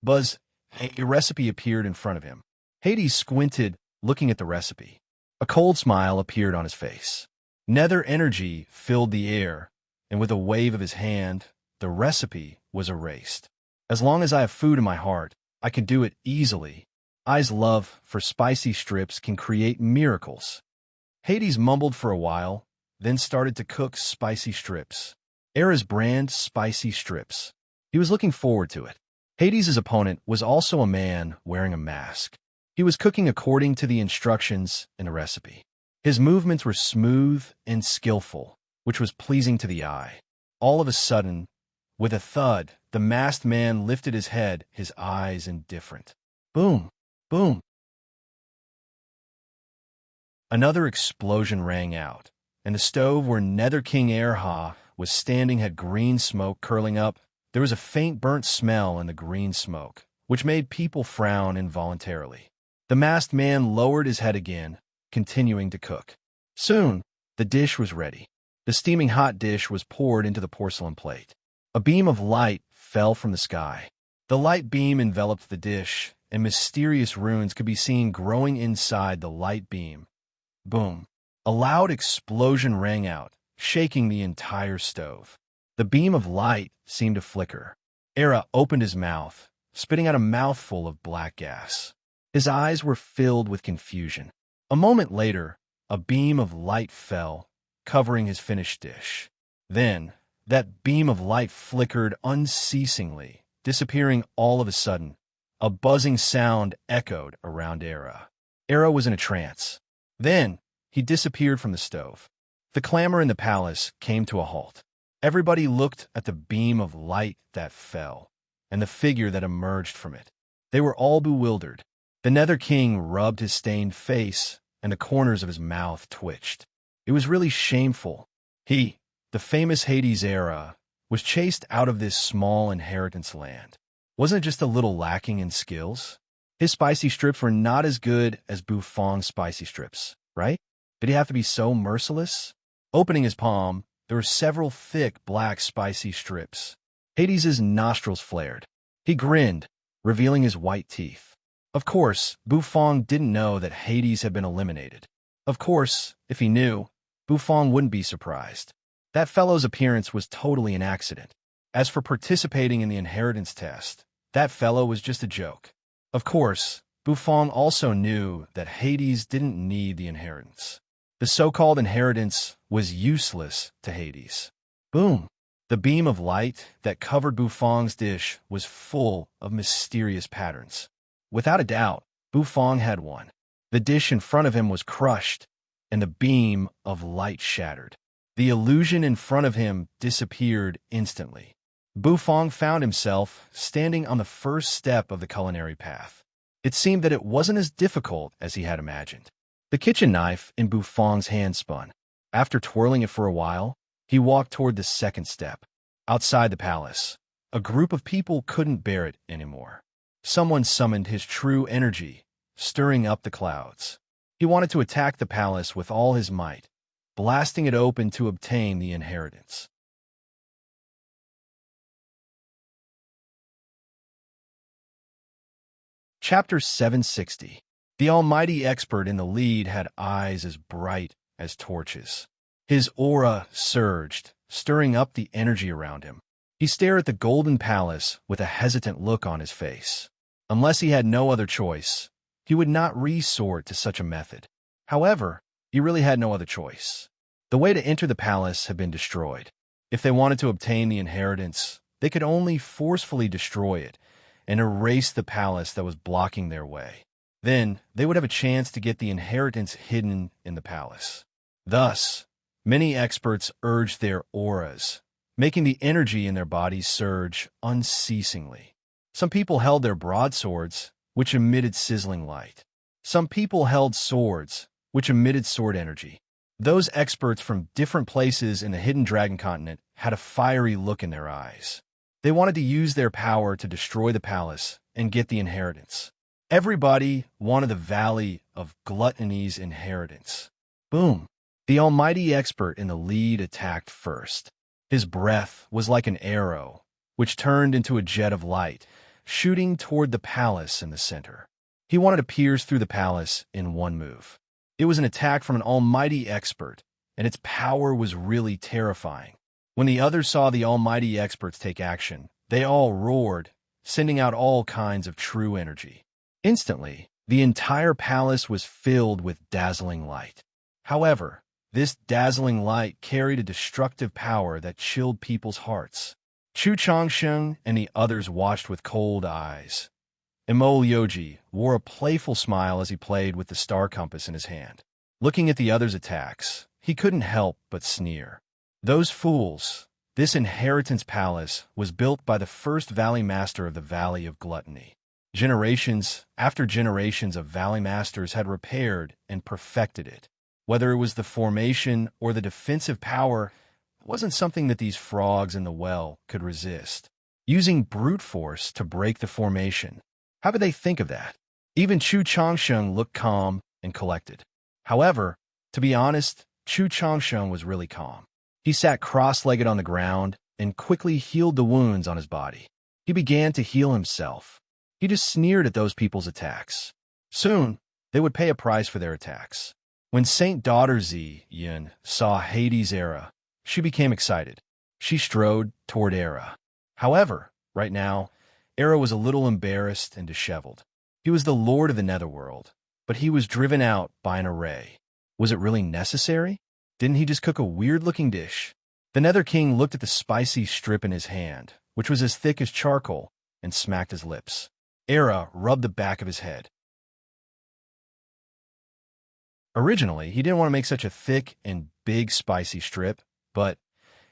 Buzz, a recipe appeared in front of him. Hades squinted, looking at the recipe. A cold smile appeared on his face. Nether energy filled the air, and with a wave of his hand, the recipe was erased. As long as I have food in my heart, I can do it easily. I's love for spicy strips can create miracles. Hades mumbled for a while, then started to cook spicy strips. Era's brand spicy strips. He was looking forward to it. Hades' opponent was also a man wearing a mask. He was cooking according to the instructions in the recipe. His movements were smooth and skillful, which was pleasing to the eye. All of a sudden, with a thud, the masked man lifted his head, his eyes indifferent. Boom, boom. Another explosion rang out, and the stove where Nether King Erha was standing had green smoke curling up. There was a faint burnt smell in the green smoke, which made people frown involuntarily. The masked man lowered his head again, continuing to cook. Soon, the dish was ready. The steaming hot dish was poured into the porcelain plate. A beam of light fell from the sky. The light beam enveloped the dish, and mysterious runes could be seen growing inside the light beam. Boom. A loud explosion rang out, shaking the entire stove. The beam of light seemed to flicker. Era opened his mouth, spitting out a mouthful of black gas. His eyes were filled with confusion. A moment later, a beam of light fell, covering his finished dish. Then, that beam of light flickered unceasingly, disappearing all of a sudden. A buzzing sound echoed around Era. Era was in a trance. Then, he disappeared from the stove. The clamor in the palace came to a halt. Everybody looked at the beam of light that fell, and the figure that emerged from it. They were all bewildered. The Nether King rubbed his stained face, and the corners of his mouth twitched. It was really shameful. He, the famous Hades Era, was chased out of this small inheritance land. Wasn't it just a little lacking in skills? His spicy strips were not as good as Bufong's spicy strips, right? Did he have to be so merciless? Opening his palm, there were several thick, black, spicy strips. Hades' nostrils flared. He grinned, revealing his white teeth. Of course, Bufong didn't know that Hades had been eliminated. Of course, if he knew, Bufong wouldn't be surprised. That fellow's appearance was totally an accident. As for participating in the inheritance test, that fellow was just a joke. Of course, Bufong also knew that Hades didn't need the inheritance. The so-called inheritance was useless to Hades. Boom! The beam of light that covered Bufong's dish was full of mysterious patterns. Without a doubt, Bufong had one. The dish in front of him was crushed, and the beam of light shattered. The illusion in front of him disappeared instantly. Bufong found himself standing on the first step of the culinary path. It seemed that it wasn't as difficult as he had imagined. The kitchen knife in Bufong's hand spun. After twirling it for a while, he walked toward the second step. Outside the palace, a group of people couldn't bear it anymore. Someone summoned his true energy, stirring up the clouds. He wanted to attack the palace with all his might, blasting it open to obtain the inheritance. Chapter 760. The almighty expert in the lead had eyes as bright as torches. His aura surged, stirring up the energy around him. He stared at the golden palace with a hesitant look on his face. Unless he had no other choice, he would not resort to such a method. However, he really had no other choice. The way to enter the palace had been destroyed. If they wanted to obtain the inheritance, they could only forcefully destroy it and erase the palace that was blocking their way. Then, they would have a chance to get the inheritance hidden in the palace. Thus, many experts urged their auras, making the energy in their bodies surge unceasingly. Some people held their broadswords, which emitted sizzling light. Some people held swords, which emitted sword energy. Those experts from different places in the hidden dragon continent had a fiery look in their eyes. They wanted to use their power to destroy the palace and get the inheritance. Everybody wanted the Valley of Gluttony's inheritance. Boom! The almighty expert in the lead attacked first. His breath was like an arrow, which turned into a jet of light, shooting toward the palace in the center. He wanted to pierce through the palace in one move. It was an attack from an almighty expert, and its power was really terrifying. When the others saw the almighty experts take action, they all roared, sending out all kinds of true energy. Instantly, the entire palace was filled with dazzling light. However, this dazzling light carried a destructive power that chilled people's hearts. Chu Changsheng and the others watched with cold eyes. Imo Yoji wore a playful smile as he played with the star compass in his hand. Looking at the others' attacks, he couldn't help but sneer. Those fools! This inheritance palace was built by the first Valley Master of the Valley of Gluttony. Generations after generations of Valley Masters had repaired and perfected it. Whether it was the formation or the defensive power, it wasn't something that these frogs in the well could resist. Using brute force to break the formation. How could they think of that? Even Chu Changsheng looked calm and collected. However, to be honest, Chu Changsheng was really calm. He sat cross-legged on the ground and quickly healed the wounds on his body. He began to heal himself. He just sneered at those people's attacks. Soon, they would pay a price for their attacks. When Saint Daughter Zi Yin saw Hades' Era, she became excited. She strode toward Era. However, right now, Era was a little embarrassed and disheveled. He was the lord of the netherworld, but he was driven out by an array. Was it really necessary? Didn't he just cook a weird-looking dish? The Nether King looked at the spicy strip in his hand, which was as thick as charcoal, and smacked his lips. Era rubbed the back of his head. Originally, he didn't want to make such a thick and big spicy strip, but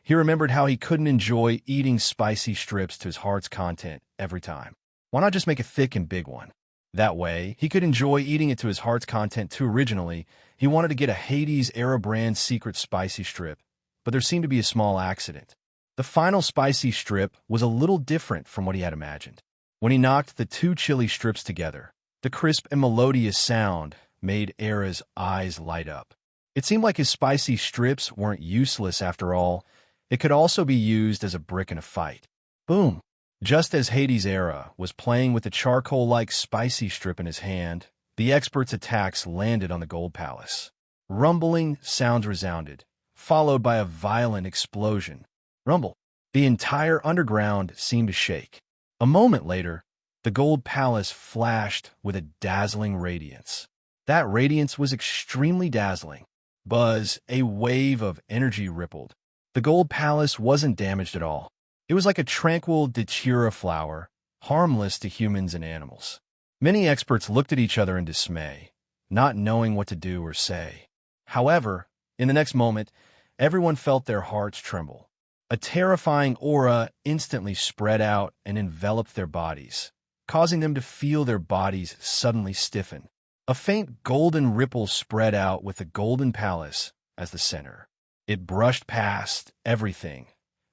he remembered how he couldn't enjoy eating spicy strips to his heart's content every time. Why not just make a thick and big one? That way, he could enjoy eating it to his heart's content too. Originally, he wanted to get a Hades Era brand secret spicy strip, but there seemed to be a small accident. The final spicy strip was a little different from what he had imagined. When he knocked the two chili strips together, the crisp and melodious sound made Era's eyes light up. It seemed like his spicy strips weren't useless after all. It could also be used as a brick in a fight. Boom! Just as Hades Era was playing with the charcoal-like spicy strip in his hand, the expert's attacks landed on the Gold Palace. Rumbling sounds resounded, followed by a violent explosion. Rumble! The entire underground seemed to shake. A moment later, the Gold Palace flashed with a dazzling radiance. That radiance was extremely dazzling. Buzz, a wave of energy rippled. The Gold Palace wasn't damaged at all. It was like a tranquil datura flower, harmless to humans and animals. Many experts looked at each other in dismay, not knowing what to do or say. However, in the next moment, everyone felt their hearts tremble. A terrifying aura instantly spread out and enveloped their bodies, causing them to feel their bodies suddenly stiffen. A faint golden ripple spread out with the Golden Palace as the center. It brushed past everything.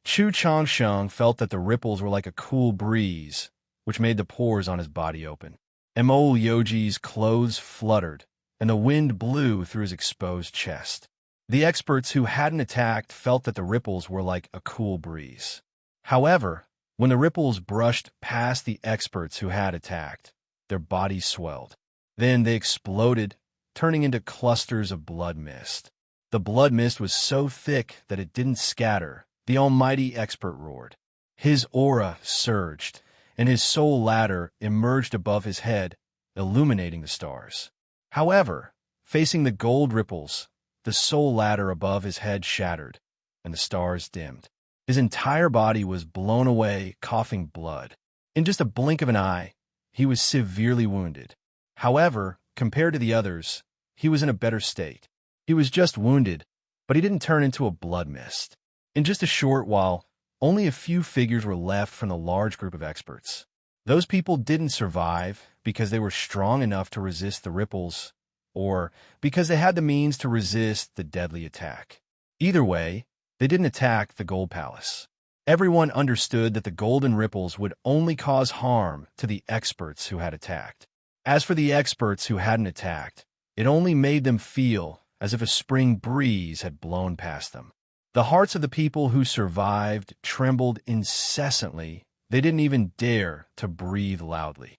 Chu Changsheng felt that the ripples were like a cool breeze, which made the pores on his body open. Mo Yoji's clothes fluttered, and the wind blew through his exposed chest. The experts who hadn't attacked felt that the ripples were like a cool breeze. However, when the ripples brushed past the experts who had attacked, their bodies swelled. Then they exploded, turning into clusters of blood mist. The blood mist was so thick that it didn't scatter. The almighty expert roared. His aura surged, and his soul ladder emerged above his head, illuminating the stars. However, facing the gold ripples, the soul ladder above his head shattered, and the stars dimmed. His entire body was blown away, coughing blood. In just a blink of an eye, he was severely wounded. However, compared to the others, he was in a better state. He was just wounded, but he didn't turn into a blood mist. In just a short while, only a few figures were left from the large group of experts. Those people didn't survive because they were strong enough to resist the ripples, or because they had the means to resist the deadly attack. Either way, they didn't attack the Gold Palace. Everyone understood that the golden ripples would only cause harm to the experts who had attacked. As for the experts who hadn't attacked, it only made them feel as if a spring breeze had blown past them. The hearts of the people who survived trembled incessantly. They didn't even dare to breathe loudly.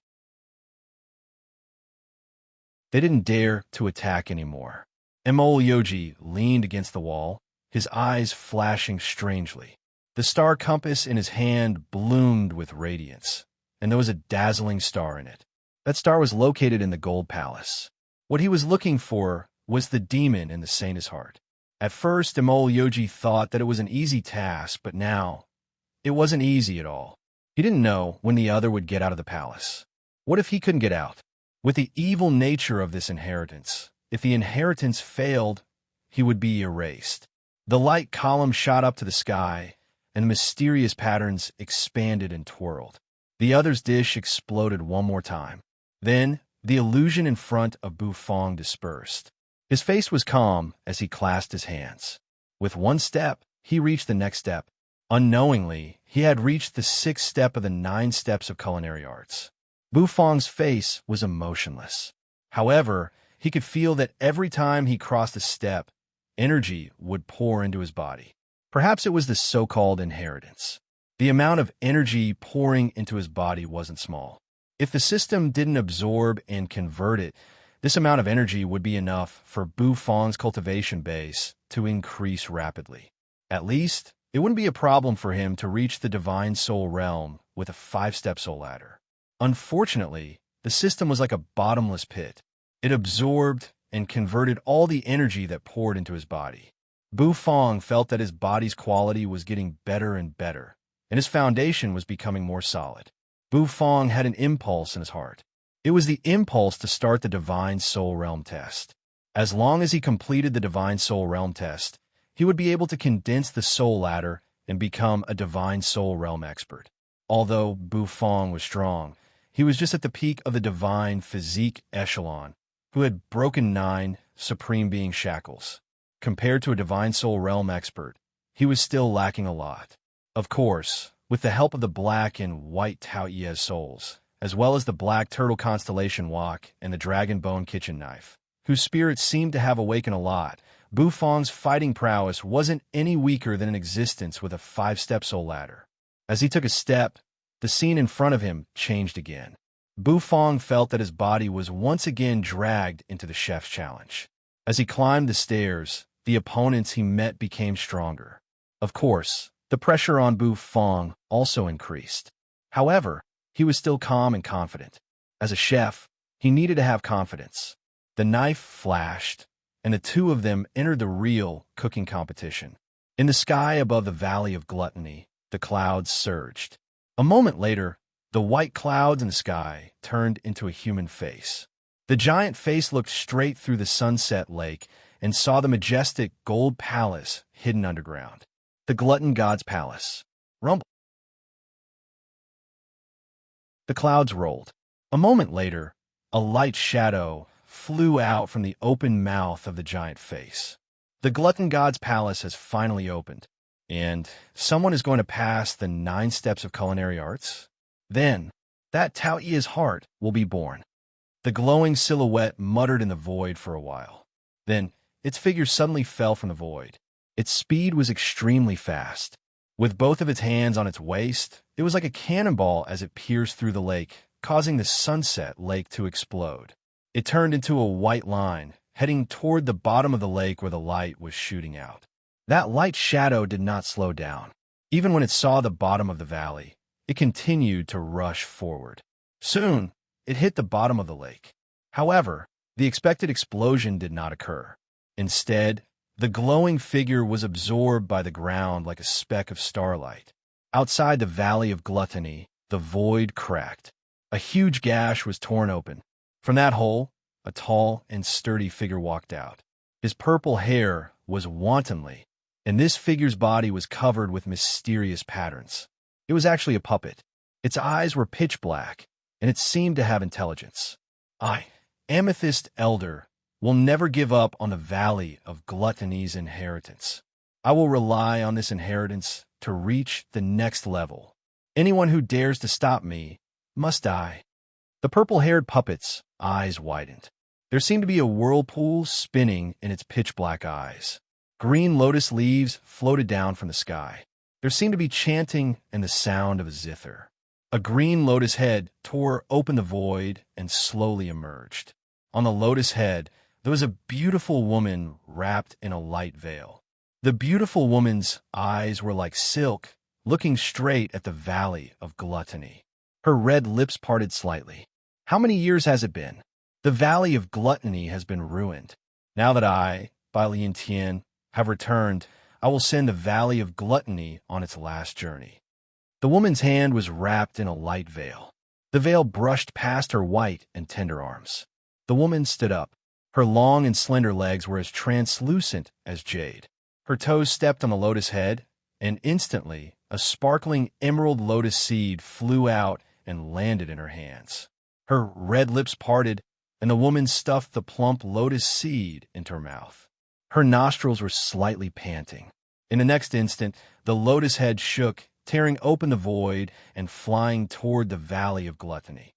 They didn't dare to attack anymore. Mo Yoji leaned against the wall, his eyes flashing strangely. The star compass in his hand bloomed with radiance, and there was a dazzling star in it. That star was located in the Gold Palace. What he was looking for was the demon in the saint's heart. At first, Mo Yoji thought that it was an easy task, but now, it wasn't easy at all. He didn't know when the other would get out of the palace. What if he couldn't get out? With the evil nature of this inheritance, if the inheritance failed, he would be erased. The light column shot up to the sky, and the mysterious patterns expanded and twirled. The other's dish exploded one more time. Then, the illusion in front of Bufang dispersed. His face was calm as he clasped his hands. With one step, he reached the next step. Unknowingly, he had reached the 6th step of the 9 steps of culinary arts. Bufang's face was emotionless. However, he could feel that every time he crossed a step, energy would pour into his body. Perhaps it was the so-called inheritance. The amount of energy pouring into his body wasn't small. If the system didn't absorb and convert it, this amount of energy would be enough for Bufang's cultivation base to increase rapidly. At least, it wouldn't be a problem for him to reach the divine soul realm with a 5-step soul ladder. Unfortunately, the system was like a bottomless pit. It absorbed and converted all the energy that poured into his body. Bu Fong felt that his body's quality was getting better and better, and his foundation was becoming more solid. Bu Fong had an impulse in his heart. It was the impulse to start the Divine Soul Realm test. As long as he completed the Divine Soul Realm test, he would be able to condense the Soul Ladder and become a Divine Soul Realm expert. Although Bu Fong was strong, he was just at the peak of the Divine Physique Echelon, who had broken 9 Supreme Being shackles. Compared to a Divine Soul Realm expert, he was still lacking a lot. Of course, with the help of the Black and White Tao Yez souls, as well as the Black Turtle Constellation Wok and the Dragon Bone Kitchen Knife, whose spirits seemed to have awakened a lot, Bu Fong's fighting prowess wasn't any weaker than an existence with a 5-step soul ladder. As he took a step, the scene in front of him changed again. Bu Fong felt that his body was once again dragged into the chef's challenge. As he climbed the stairs, the opponents he met became stronger. Of course, the pressure on Bu Fong also increased. However, he was still calm and confident. As a chef, he needed to have confidence. The knife flashed, and the two of them entered the real cooking competition. In the sky above the Valley of Gluttony, the clouds surged. A moment later, the white clouds in the sky turned into a human face. The giant face looked straight through the sunset lake and saw the majestic gold palace hidden underground. The glutton god's palace. Rumble. The clouds rolled. A moment later, a light shadow flew out from the open mouth of the giant face. The glutton god's palace has finally opened, and someone is going to pass the 9 steps of culinary arts. Then, that Tao Yi's heart will be born. The glowing silhouette muttered in the void for a while. Then, its figure suddenly fell from the void. Its speed was extremely fast. With both of its hands on its waist, it was like a cannonball as it pierced through the lake, causing the sunset lake to explode. It turned into a white line, heading toward the bottom of the lake where the light was shooting out. That light shadow did not slow down. Even when it saw the bottom of the valley, it continued to rush forward. Soon, it hit the bottom of the lake. However, the expected explosion did not occur. Instead, the glowing figure was absorbed by the ground like a speck of starlight. Outside the Valley of Gluttony, the void cracked. A huge gash was torn open. From that hole, a tall and sturdy figure walked out. His purple hair was wantonly, and this figure's body was covered with mysterious patterns. It was actually a puppet. Its eyes were pitch black, and it seemed to have intelligence. I, Amethyst Elder, will never give up on the Valley of Gluttony's inheritance. I will rely on this inheritance to reach the next level. Anyone who dares to stop me must die. The purple-haired puppet's eyes widened. There seemed to be a whirlpool spinning in its pitch-black eyes. Green lotus leaves floated down from the sky. There seemed to be chanting and the sound of a zither. A green lotus head tore open the void and slowly emerged. On the lotus head, there was a beautiful woman wrapped in a light veil. The beautiful woman's eyes were like silk, looking straight at the Valley of Gluttony. Her red lips parted slightly. How many years has it been? The Valley of Gluttony has been ruined. Now that I, Bai Lian Tian, have returned, I will send the Valley of Gluttony on its last journey. The woman's hand was wrapped in a light veil. The veil brushed past her white and tender arms. The woman stood up. Her long and slender legs were as translucent as jade. Her toes stepped on the lotus head, and instantly a sparkling emerald lotus seed flew out and landed in her hands. Her red lips parted, and the woman stuffed the plump lotus seed into her mouth. Her nostrils were slightly panting. In the next instant, the lotus head shook, tearing open the void and flying toward the Valley of Gluttony.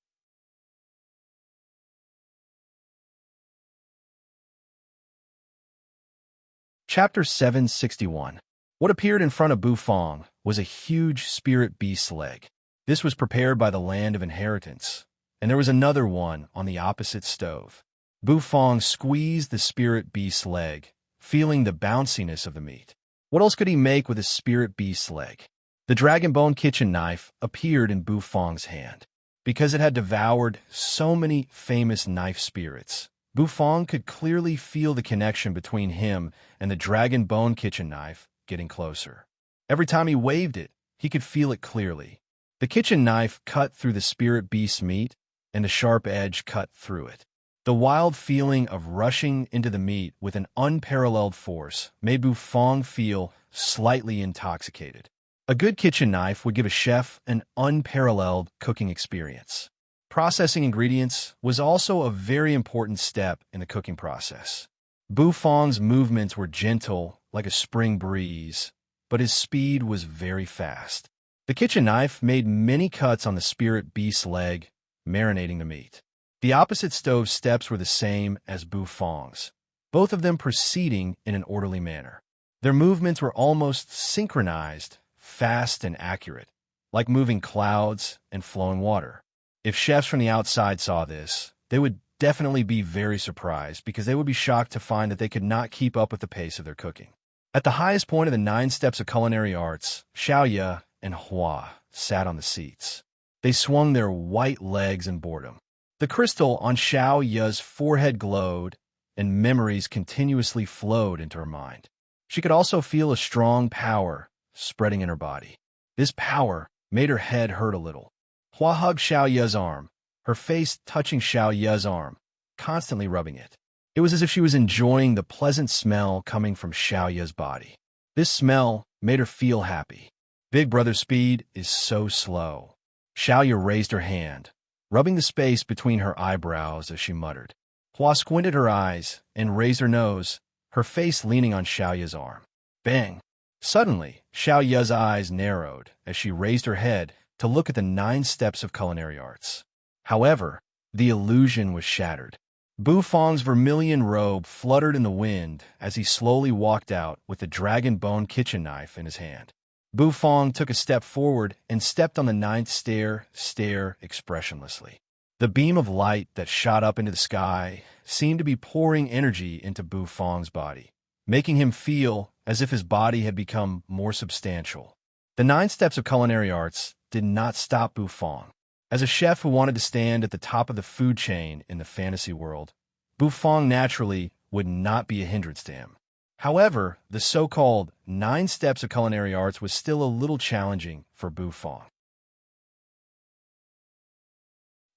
Chapter 761. What appeared in front of Bu Fong was a huge spirit beast's leg. This was prepared by the Land of Inheritance, and there was another one on the opposite stove. Bu Fong squeezed the spirit beast's leg, feeling the bounciness of the meat. What else could he make with his spirit beast's leg? The Dragon Bone Kitchen Knife appeared in Bu Fong's hand. Because it had devoured so many famous knife spirits, Bufong could clearly feel the connection between him and the dragon bone kitchen knife getting closer. Every time he waved it, he could feel it clearly. The kitchen knife cut through the spirit beast's meat, and the sharp edge cut through it. The wild feeling of rushing into the meat with an unparalleled force made Bufong feel slightly intoxicated. A good kitchen knife would give a chef an unparalleled cooking experience. Processing ingredients was also a very important step in the cooking process. Bufong's movements were gentle, like a spring breeze, but his speed was very fast. The kitchen knife made many cuts on the spirit beast's leg, marinating the meat. The opposite stove steps were the same as Bufong's, both of them proceeding in an orderly manner. Their movements were almost synchronized, fast and accurate, like moving clouds and flowing water. If chefs from the outside saw this, they would definitely be very surprised because they would be shocked to find that they could not keep up with the pace of their cooking. At the highest point of the 9 steps of culinary arts, Xiaoye and Hua sat on the seats. They swung their white legs in boredom. The crystal on Xiaoye's forehead glowed, and memories continuously flowed into her mind. She could also feel a strong power spreading in her body. This power made her head hurt a little. Hua hugged Xiaoye's arm, her face touching Xiaoye's arm, constantly rubbing it. It was as if she was enjoying the pleasant smell coming from Xiaoye's body. This smell made her feel happy. Big brother's speed is so slow. Xiaoye raised her hand, rubbing the space between her eyebrows as she muttered. Hua squinted her eyes and raised her nose, her face leaning on Xiaoye's arm. Bang! Suddenly, Xiaoye's eyes narrowed as she raised her head to look at the 9 steps of culinary arts. However, the illusion was shattered. Bufong's vermilion robe fluttered in the wind as he slowly walked out with the dragon bone kitchen knife in his hand. Bufong took a step forward and stepped on the 9th stair expressionlessly. The beam of light that shot up into the sky seemed to be pouring energy into Bufong's body, making him feel as if his body had become more substantial. The 9 steps of culinary arts did not stop Bufong. As a chef who wanted to stand at the top of the food chain in the fantasy world, Bufong naturally would not be a hindrance to him. However, the so-called 9 steps of culinary arts was still a little challenging for Bufong.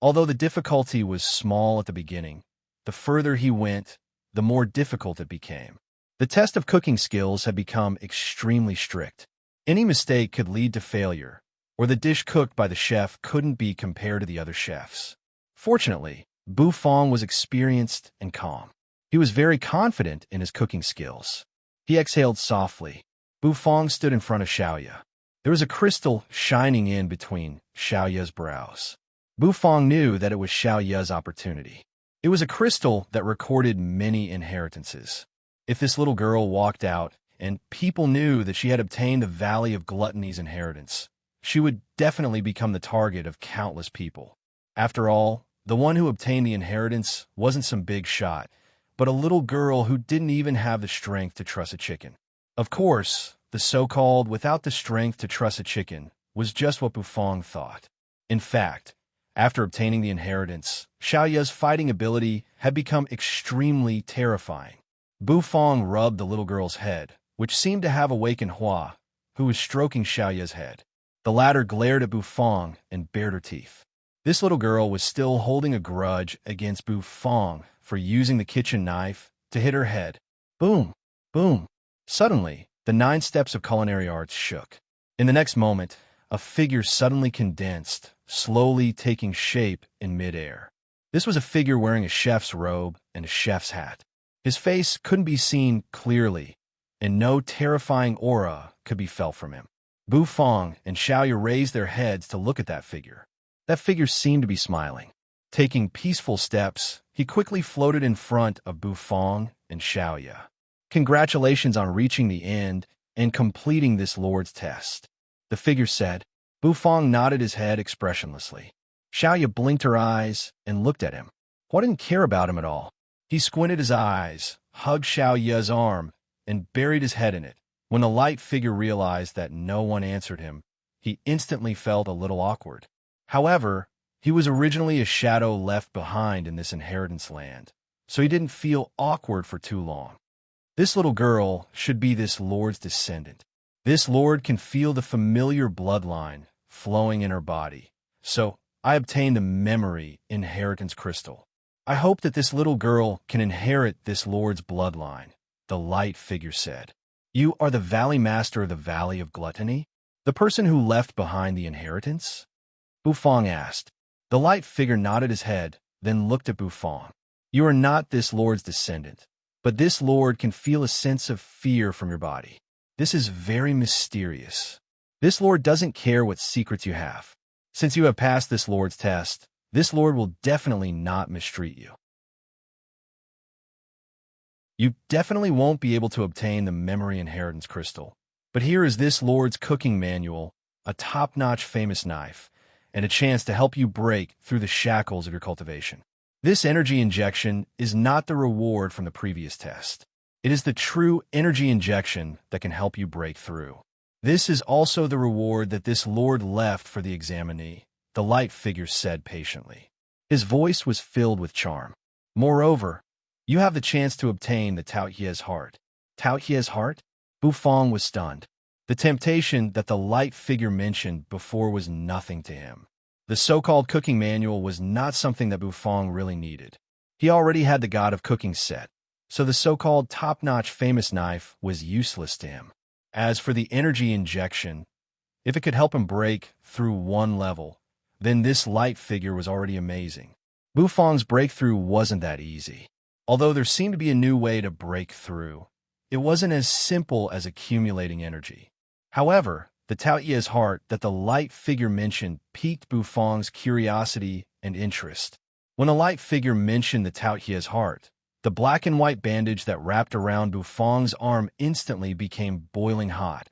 Although the difficulty was small at the beginning, the further he went, the more difficult it became. The test of cooking skills had become extremely strict. Any mistake could lead to failure, or the dish cooked by the chef couldn't be compared to the other chefs. Fortunately, Bufong was experienced and calm. He was very confident in his cooking skills. He exhaled softly. Bufong stood in front of Xiaoye. There was a crystal shining in between Xiaoye's brows. Bufong knew that it was Xiaoye's opportunity. It was a crystal that recorded many inheritances. If this little girl walked out and people knew that she had obtained the Valley of Gluttony's inheritance, she would definitely become the target of countless people. After all, the one who obtained the inheritance wasn't some big shot, but a little girl who didn't even have the strength to trust a chicken. Of course, the so-called without the strength to trust a chicken was just what Bufong thought. In fact, after obtaining the inheritance, Xiaoye's fighting ability had become extremely terrifying. Bufong rubbed the little girl's head, which seemed to have awakened Hua, who was stroking Xiaoye's head. The latter glared at Bufong and bared her teeth. This little girl was still holding a grudge against Bufong for using the kitchen knife to hit her head. Boom! Boom! Suddenly, the 9 steps of culinary arts shook. In the next moment, a figure suddenly condensed, slowly taking shape in midair. This was a figure wearing a chef's robe and a chef's hat. His face couldn't be seen clearly, and no terrifying aura could be felt from him. Bufong and Xiaoye raised their heads to look at that figure. That figure seemed to be smiling. Taking peaceful steps, he quickly floated in front of Bufong and Xiaoye. Congratulations on reaching the end and completing this Lord's test, the figure said. Bufong nodded his head expressionlessly. Xiaoye blinked her eyes and looked at him. Hua didn't care about him at all. He squinted his eyes, hugged Xiaoye's arm, and buried his head in it. When the light figure realized that no one answered him, he instantly felt a little awkward. However, he was originally a shadow left behind in this inheritance land, so he didn't feel awkward for too long. This little girl should be this lord's descendant. This lord can feel the familiar bloodline flowing in her body. So I obtained the memory inheritance crystal. I hope that this little girl can inherit this lord's bloodline, the light figure said. You are the valley master of the Valley of Gluttony? The person who left behind the inheritance? Bufang asked. The light figure nodded his head, then looked at Bufang. You are not this lord's descendant, but this lord can feel a sense of fear from your body. This is very mysterious. This lord doesn't care what secrets you have. Since you have passed this lord's test, this lord will definitely not mistreat you. You definitely won't be able to obtain the memory inheritance crystal, but here is this lord's cooking manual, a top-notch famous knife, and a chance to help you break through the shackles of your cultivation. This energy injection is not the reward from the previous test. It is the true energy injection that can help you break through. This is also the reward that this lord left for the examinee, the light figure said patiently. His voice was filled with charm. Moreover, you have the chance to obtain the Tao Hie's heart. Tao Hie's heart? Bufang was stunned. The temptation that the light figure mentioned before was nothing to him. The so-called cooking manual was not something that Bufang really needed. He already had the God of Cooking set, so the so-called top-notch famous knife was useless to him. As for the energy injection, if it could help him break through one level, then this light figure was already amazing. Bufang's breakthrough wasn't that easy. Although there seemed to be a new way to break through, it wasn't as simple as accumulating energy. However, the Tao Hie's heart that the light figure mentioned piqued Bufang's curiosity and interest. When the light figure mentioned the Tao Hie's heart, the black and white bandage that wrapped around Bufang's arm instantly became boiling hot,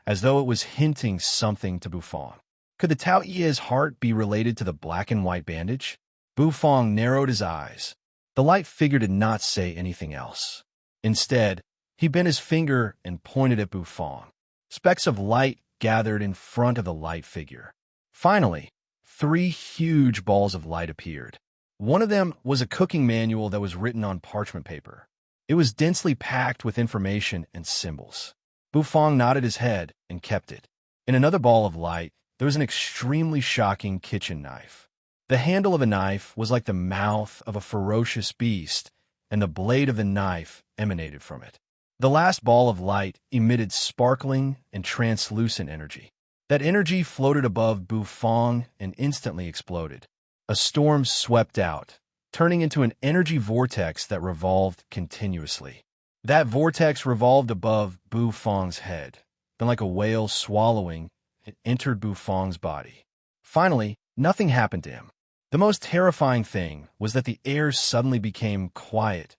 as though it was hinting something to Bufang. Could the Tao Hie's heart be related to the black and white bandage? Bufang narrowed his eyes. The light figure did not say anything else. Instead, he bent his finger and pointed at Bufang. Specks of light gathered in front of the light figure. Finally, 3 huge balls of light appeared. One of them was a cooking manual that was written on parchment paper. It was densely packed with information and symbols. Bufang nodded his head and kept it. In another ball of light, there was an extremely shocking kitchen knife. The handle of a knife was like the mouth of a ferocious beast, and the blade of the knife emanated from it. The last ball of light emitted sparkling and translucent energy. That energy floated above Bufang and instantly exploded. A storm swept out, turning into an energy vortex that revolved continuously. That vortex revolved above Bufang's head. Then like a whale swallowing, it entered Bufang's body. Finally, nothing happened to him. The most terrifying thing was that the air suddenly became quiet.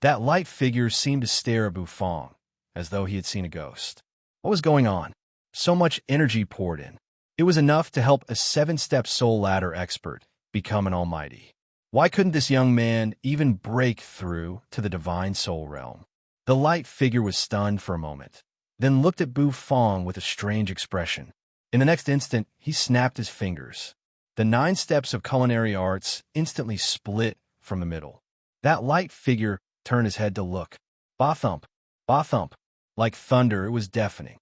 That light figure seemed to stare at Bufang, as though he had seen a ghost. What was going on? So much energy poured in. It was enough to help a 7-step soul ladder expert become an almighty. Why couldn't this young man even break through to the divine soul realm? The light figure was stunned for a moment, then looked at Bufang with a strange expression. In the next instant, he snapped his fingers. The 9 steps of culinary arts instantly split from the middle. That light figure turned his head to look. Ba-thump, ba-thump. Like thunder, it was deafening.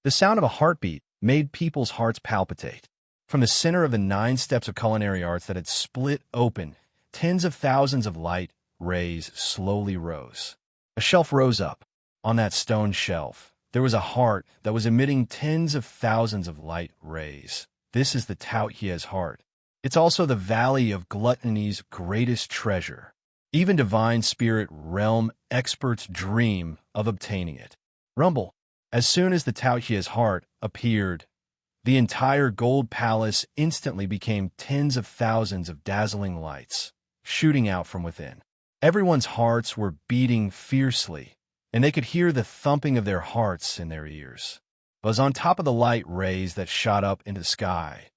The sound of a heartbeat made people's hearts palpitate. From the center of the 9 steps of culinary arts that had split open, tens of thousands of light rays slowly rose. A shelf rose up. On that stone shelf, there was a heart that was emitting tens of thousands of light rays. This is the Tao Hie's heart. It's also the Valley of Gluttony's greatest treasure. Even divine spirit realm experts dream of obtaining it. Rumble. As soon as the Tao Hie's heart appeared, the entire gold palace instantly became tens of thousands of dazzling lights, shooting out from within. Everyone's hearts were beating fiercely, and they could hear the thumping of their hearts in their ears. But on top of the light rays that shot up into the sky,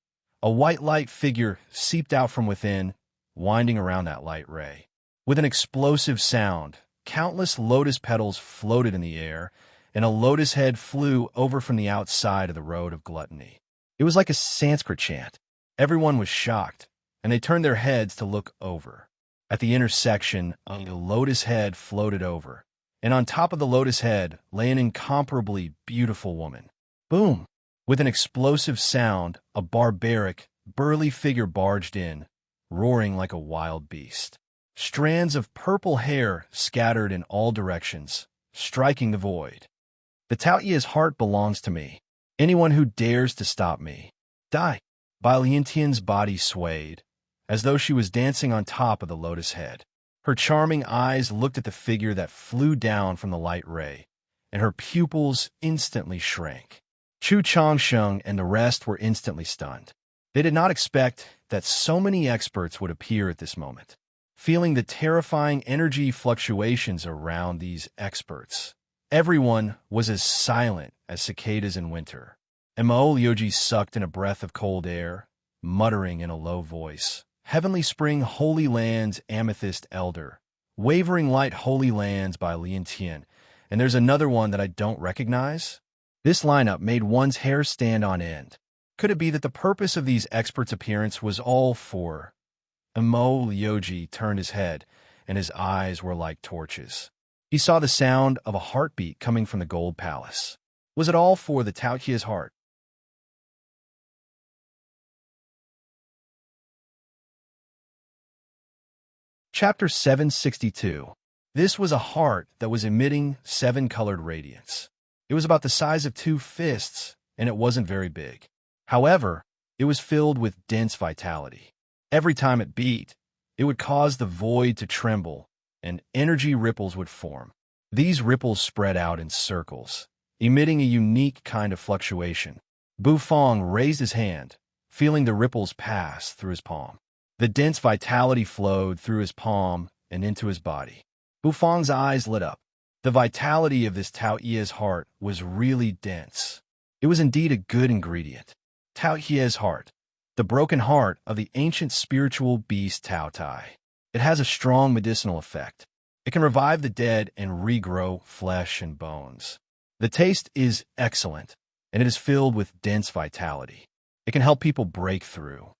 a white light figure seeped out from within, winding around that light ray. With an explosive sound, countless lotus petals floated in the air, and a lotus head flew over from the outside of the road of gluttony. It was like a Sanskrit chant. Everyone was shocked. and they turned their heads to look over. At the intersection, a lotus head floated over, and on top of the lotus head lay an incomparably beautiful woman. Boom! With an explosive sound, a barbaric, burly figure barged in, roaring like a wild beast. Strands of purple hair scattered in all directions, striking the void. The Taoye's heart belongs to me. Anyone who dares to stop me, die. Bailiantian's body swayed, as though she was dancing on top of the lotus head. Her charming eyes looked at the figure that flew down from the light ray, and her pupils instantly shrank. Chu Changsheng and the rest were instantly stunned. They did not expect that so many experts would appear at this moment. Feeling the terrifying energy fluctuations around these experts, everyone was as silent as cicadas in winter. Mo Lioji sucked in a breath of cold air, muttering in a low voice, "Heavenly Spring Holy Lands Amethyst Elder, Wavering Light Holy Lands by Lian Tian, and there's another one that I don't recognize?" This lineup made one's hair stand on end. Could it be that the purpose of these experts' appearance was all for... Mo Lioji turned his head, and his eyes were like torches. He saw the sound of a heartbeat coming from the Gold Palace. Was it all for the Taoye's heart? Chapter 762. This was a heart that was emitting 7-colored radiance. It was about the size of 2 fists, and it wasn't very big. However, it was filled with dense vitality. Every time it beat, it would cause the void to tremble, and energy ripples would form. These ripples spread out in circles, emitting a unique kind of fluctuation. Bu Fong raised his hand, feeling the ripples pass through his palm. The dense vitality flowed through his palm and into his body. Bu Fong's eyes lit up. The vitality of this Taoye's heart was really dense. It was indeed a good ingredient. Taoye's heart, the broken heart of the ancient spiritual beast Tao Tai. It has a strong medicinal effect. It can revive the dead and regrow flesh and bones. The taste is excellent, and it is filled with dense vitality. It can help people break through.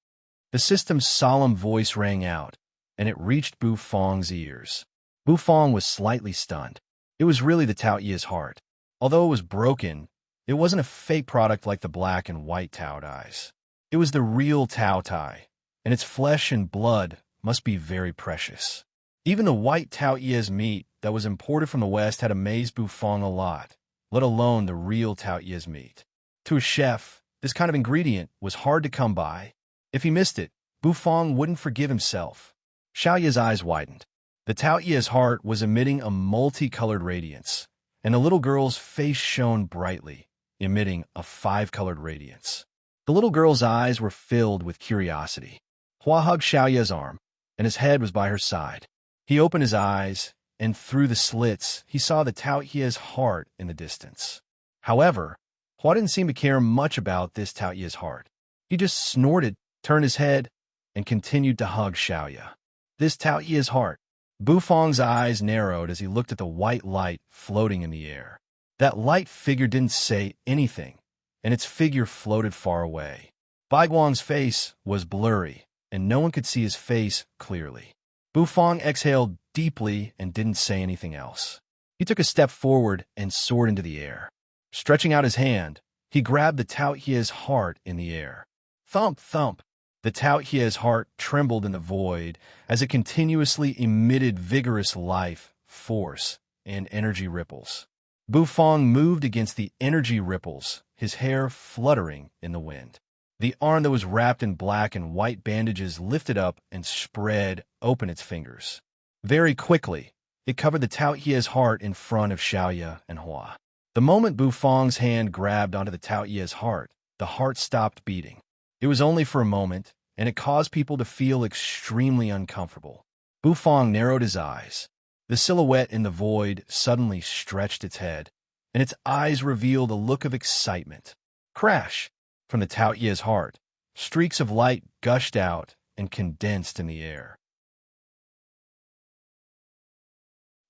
The system's solemn voice rang out, and it reached Bu Fong's ears. Bu Fong was slightly stunned. It was really the Taoye's heart. Although it was broken, it wasn't a fake product like the black and white Tao Dais. It was the real Tao Tai, and its flesh and blood must be very precious. Even the white Taoye's meat that was imported from the West had amazed Bu Fong a lot, let alone the real Taoye's meat. To a chef, this kind of ingredient was hard to come by. If he missed it, Bu Fong wouldn't forgive himself. Xiaoya's eyes widened. The Taoye's heart was emitting a multicolored radiance, and the little girl's face shone brightly, emitting a 5-colored radiance. The little girl's eyes were filled with curiosity. Hua hugged Xiaoya's arm, and his head was by her side. He opened his eyes, and through the slits, he saw the Taoye's heart in the distance. However, Hua didn't seem to care much about this Taoye's heart. He just snorted, turned his head, and continued to hug Xiaoya. This Taoye's heart. Bu Fong's eyes narrowed as he looked at the white light floating in the air. That light figure didn't say anything, and its figure floated far away. Bai Guang's face was blurry, and no one could see his face clearly. Bu Fong exhaled deeply and didn't say anything else. He took a step forward and soared into the air. Stretching out his hand, he grabbed the Taoye's heart in the air. Thump, thump. The Taoye's heart trembled in the void as it continuously emitted vigorous life, force, and energy ripples. Bu Fong moved against the energy ripples, his hair fluttering in the wind. The arm that was wrapped in black and white bandages lifted up and spread open its fingers. Very quickly, it covered the Taoye's heart in front of Xiaoya and Hua. The moment Bu Fong's hand grabbed onto the Taoye's heart, the heart stopped beating. It was only for a moment, and it caused people to feel extremely uncomfortable. Bu Fong narrowed his eyes. The silhouette in the void suddenly stretched its head, and its eyes revealed a look of excitement. Crash! From the Taoye's heart, streaks of light gushed out and condensed in the air.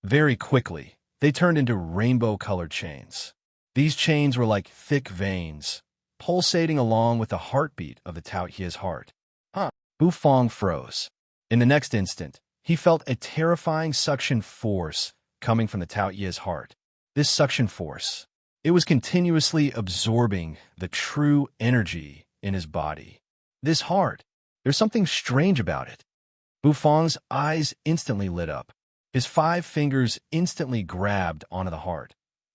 Very quickly, they turned into rainbow-colored chains. These chains were like thick veins, pulsating along with the heartbeat of the Taoye's heart. Bufong froze. In the next instant, he felt a terrifying suction force coming from the Tao Ye's heart. This suction force, it was continuously absorbing the true energy in his body. This heart, there's something strange about it. Bufong's eyes instantly lit up. His 5 fingers instantly grabbed onto the heart,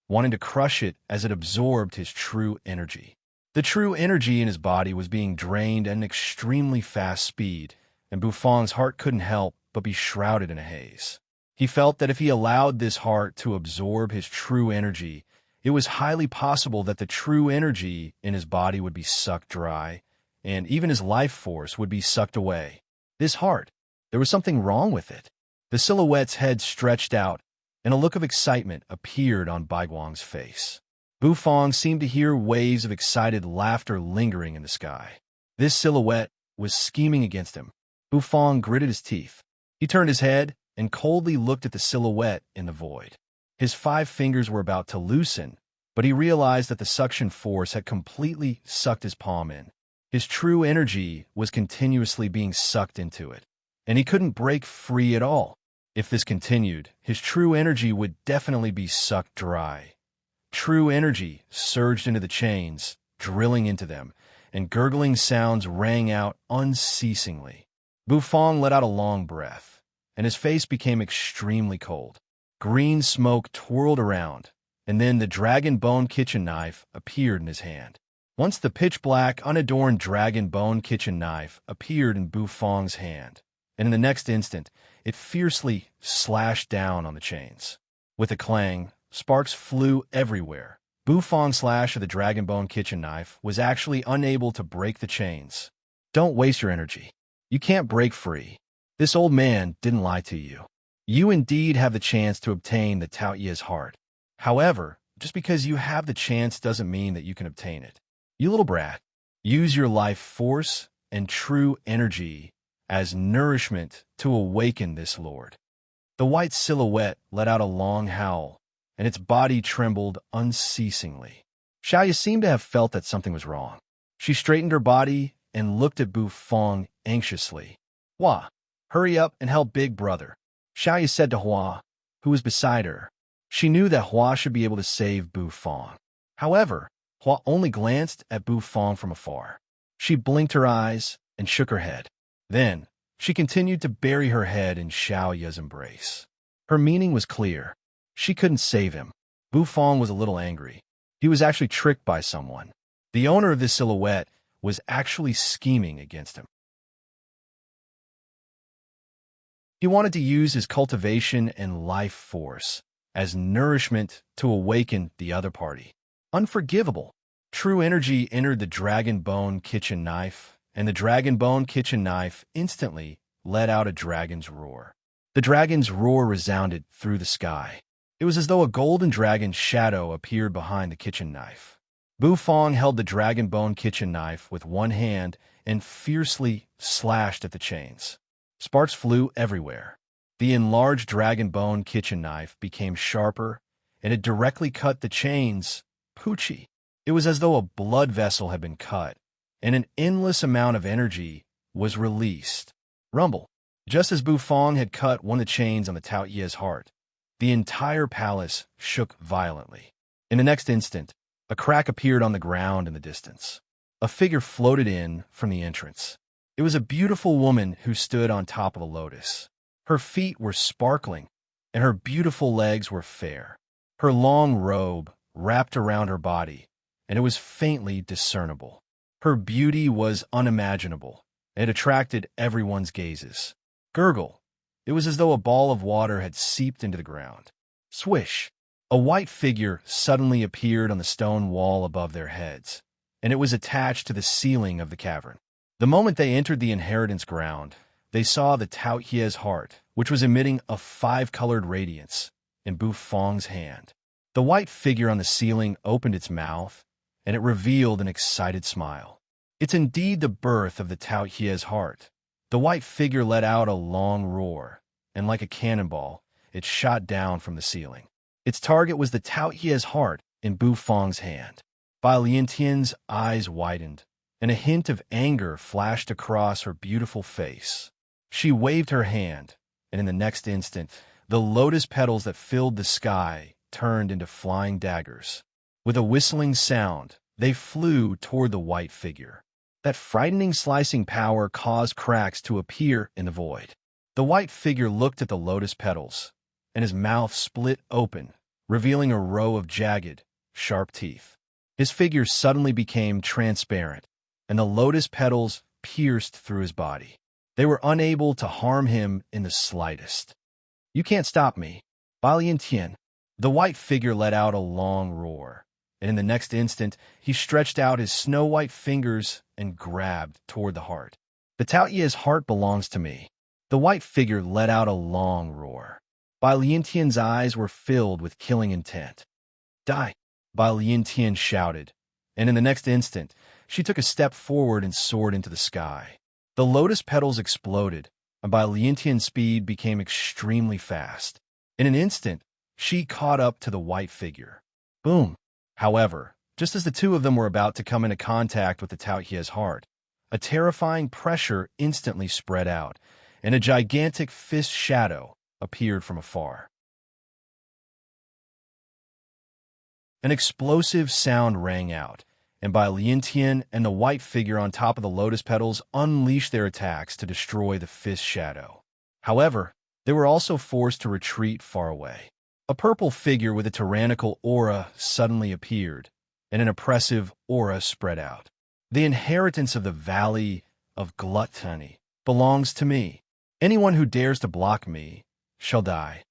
wanting to crush it as it absorbed his true energy. The true energy in his body was being drained at an extremely fast speed, and Bufong's heart couldn't help but be shrouded in a haze. He felt that if he allowed this heart to absorb his true energy, it was highly possible that the true energy in his body would be sucked dry, and even his life force would be sucked away. This heart, there was something wrong with it. The silhouette's head stretched out, and a look of excitement appeared on Baiguang's face. Bufong seemed to hear waves of excited laughter lingering in the sky. This silhouette was scheming against him. Bufong gritted his teeth. He turned his head and coldly looked at the silhouette in the void. His 5 fingers were about to loosen, but he realized that the suction force had completely sucked his palm in. His true energy was continuously being sucked into it, and he couldn't break free at all. If this continued, his true energy would definitely be sucked dry. True energy surged into the chains, drilling into them, and gurgling sounds rang out unceasingly. Bufong let out a long breath, and his face became extremely cold. Green smoke twirled around, and then the dragon bone kitchen knife appeared in his hand. Once the pitch-black, unadorned dragon bone kitchen knife appeared in Bufong's hand, and in the next instant, it fiercely slashed down on the chains. With a clang, sparks flew everywhere. Bufong's slash of the dragon bone kitchen knife was actually unable to break the chains. Don't waste your energy. You can't break free. This old man didn't lie to you. You indeed have the chance to obtain the Tao Ye's heart. However, just because you have the chance doesn't mean that you can obtain it. You little brat, use your life force and true energy as nourishment to awaken this lord. The white silhouette let out a long howl, and its body trembled unceasingly. Xiaoya seemed to have felt that something was wrong. She straightened her body and looked at Bufong anxiously. Hua, hurry up and help Big Brother, Xiaoya said to Hua, who was beside her. She knew that Hua should be able to save Bufong. However, Hua only glanced at Bufong from afar. She blinked her eyes and shook her head. Then, she continued to bury her head in Xiaoya's embrace. Her meaning was clear. She couldn't save him. Bufong was a little angry. He was actually tricked by someone. The owner of this silhouette was actually scheming against him. He wanted to use his cultivation and life force as nourishment to awaken the other party. Unforgivable. True energy entered the dragon bone kitchen knife, and the dragon bone kitchen knife instantly let out a dragon's roar. The dragon's roar resounded through the sky. It was as though a golden dragon's shadow appeared behind the kitchen knife. Bufong held the dragon bone kitchen knife with one hand and fiercely slashed at the chains. Sparks flew everywhere. The enlarged dragon bone kitchen knife became sharper, and it directly cut the chains. Poochie. It was as though a blood vessel had been cut, and an endless amount of energy was released. Rumble. Just as Bufong had cut one of the chains on the Tao Ye's heart, the entire palace shook violently. In the next instant, a crack appeared on the ground in the distance. A figure floated in from the entrance. It was a beautiful woman who stood on top of a lotus. Her feet were sparkling, and her beautiful legs were fair. Her long robe wrapped around her body, and it was faintly discernible. Her beauty was unimaginable, and it attracted everyone's gazes. Gurgle. It was as though a ball of water had seeped into the ground. Swish. A white figure suddenly appeared on the stone wall above their heads, and it was attached to the ceiling of the cavern. The moment they entered the inheritance ground, they saw the Tao Ye's heart, which was emitting a 5-colored radiance, in Bufong's hand. The white figure on the ceiling opened its mouth, and it revealed an excited smile. It's indeed the birth of the Tao Ye's heart. The white figure let out a long roar, and like a cannonball, it shot down from the ceiling. Its target was the Tao Ye's heart in Bufong's hand. Bai Liantian's eyes widened, and a hint of anger flashed across her beautiful face. She waved her hand, and in the next instant, the lotus petals that filled the sky turned into flying daggers. With a whistling sound, they flew toward the white figure. That frightening slicing power caused cracks to appear in the void. The white figure looked at the lotus petals, and his mouth split open, revealing a row of jagged, sharp teeth. His figure suddenly became transparent, and the lotus petals pierced through his body. They were unable to harm him in the slightest. "You can't stop me, Balian Tian." The white figure let out a long roar, and in the next instant, he stretched out his snow-white fingers and grabbed toward the heart. "The Tao Ye's heart belongs to me." The white figure let out a long roar. Bai Liantian's eyes were filled with killing intent. "Die!" Bai Liantian shouted, and in the next instant, she took a step forward and soared into the sky. The lotus petals exploded, and Bai Liantian's speed became extremely fast. In an instant, she caught up to the white figure. Boom! However, just as the two of them were about to come into contact with the Tao Ye's heart, a terrifying pressure instantly spread out, and a gigantic fist shadow appeared from afar. An explosive sound rang out, and Bai Liantian and the white figure on top of the lotus petals unleashed their attacks to destroy the fist shadow. However, they were also forced to retreat far away. A purple figure with a tyrannical aura suddenly appeared, and an oppressive aura spread out. "The inheritance of the Valley of Gluttony belongs to me. Anyone who dares to block me shall die."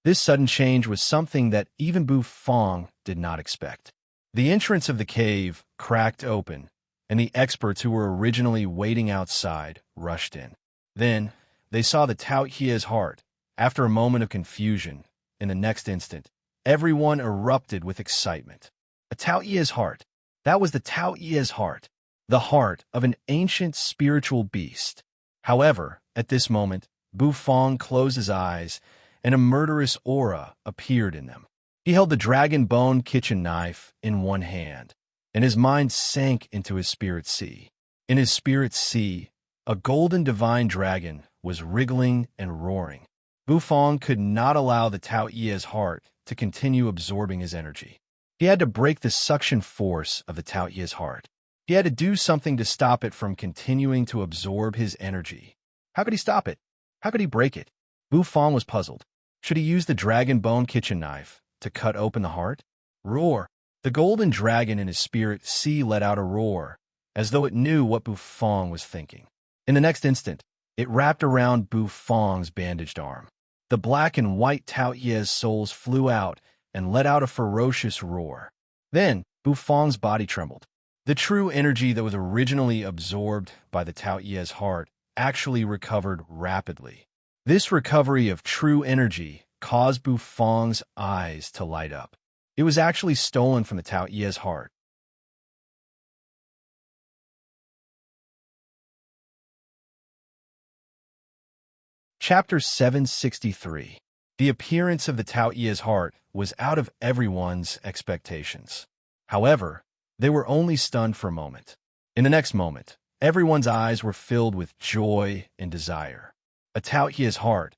This sudden change was something that even Bu Fong did not expect. The entrance of the cave cracked open, and the experts who were originally waiting outside rushed in. Then, they saw the Tao Ye's heart. After a moment of confusion, in the next instant, everyone erupted with excitement. A Tao Ye's heart. That was the Tao Ye's heart, the heart of an ancient spiritual beast. However, at this moment, Bu Fong closed his eyes, and a murderous aura appeared in them. He held the dragon bone kitchen knife in one hand, and his mind sank into his spirit sea. In his spirit sea, a golden divine dragon was wriggling and roaring. Bu Fong could not allow the Tao Ye's heart to continue absorbing his energy. He had to break the suction force of the Tao Ye's heart. He had to do something to stop it from continuing to absorb his energy. How could he stop it? How could he break it? Bu Fong was puzzled. Should he use the dragon bone kitchen knife to cut open the heart? Roar! The golden dragon in his spirit sea let out a roar, as though it knew what Bu Fong was thinking. In the next instant, it wrapped around Bu Fong's bandaged arm. The black and white Tao Ye's souls flew out and let out a ferocious roar. Then, Bu Fong's body trembled. The true energy that was originally absorbed by the Tao Ye's heart actually recovered rapidly. This recovery of true energy caused Bu Fong's eyes to light up. It was actually stolen from the Tao Ye's heart. Chapter 763. The appearance of the Tao Ye's heart was out of everyone's expectations. However, they were only stunned for a moment. In the next moment, everyone's eyes were filled with joy and desire. A Tao Ye's heart,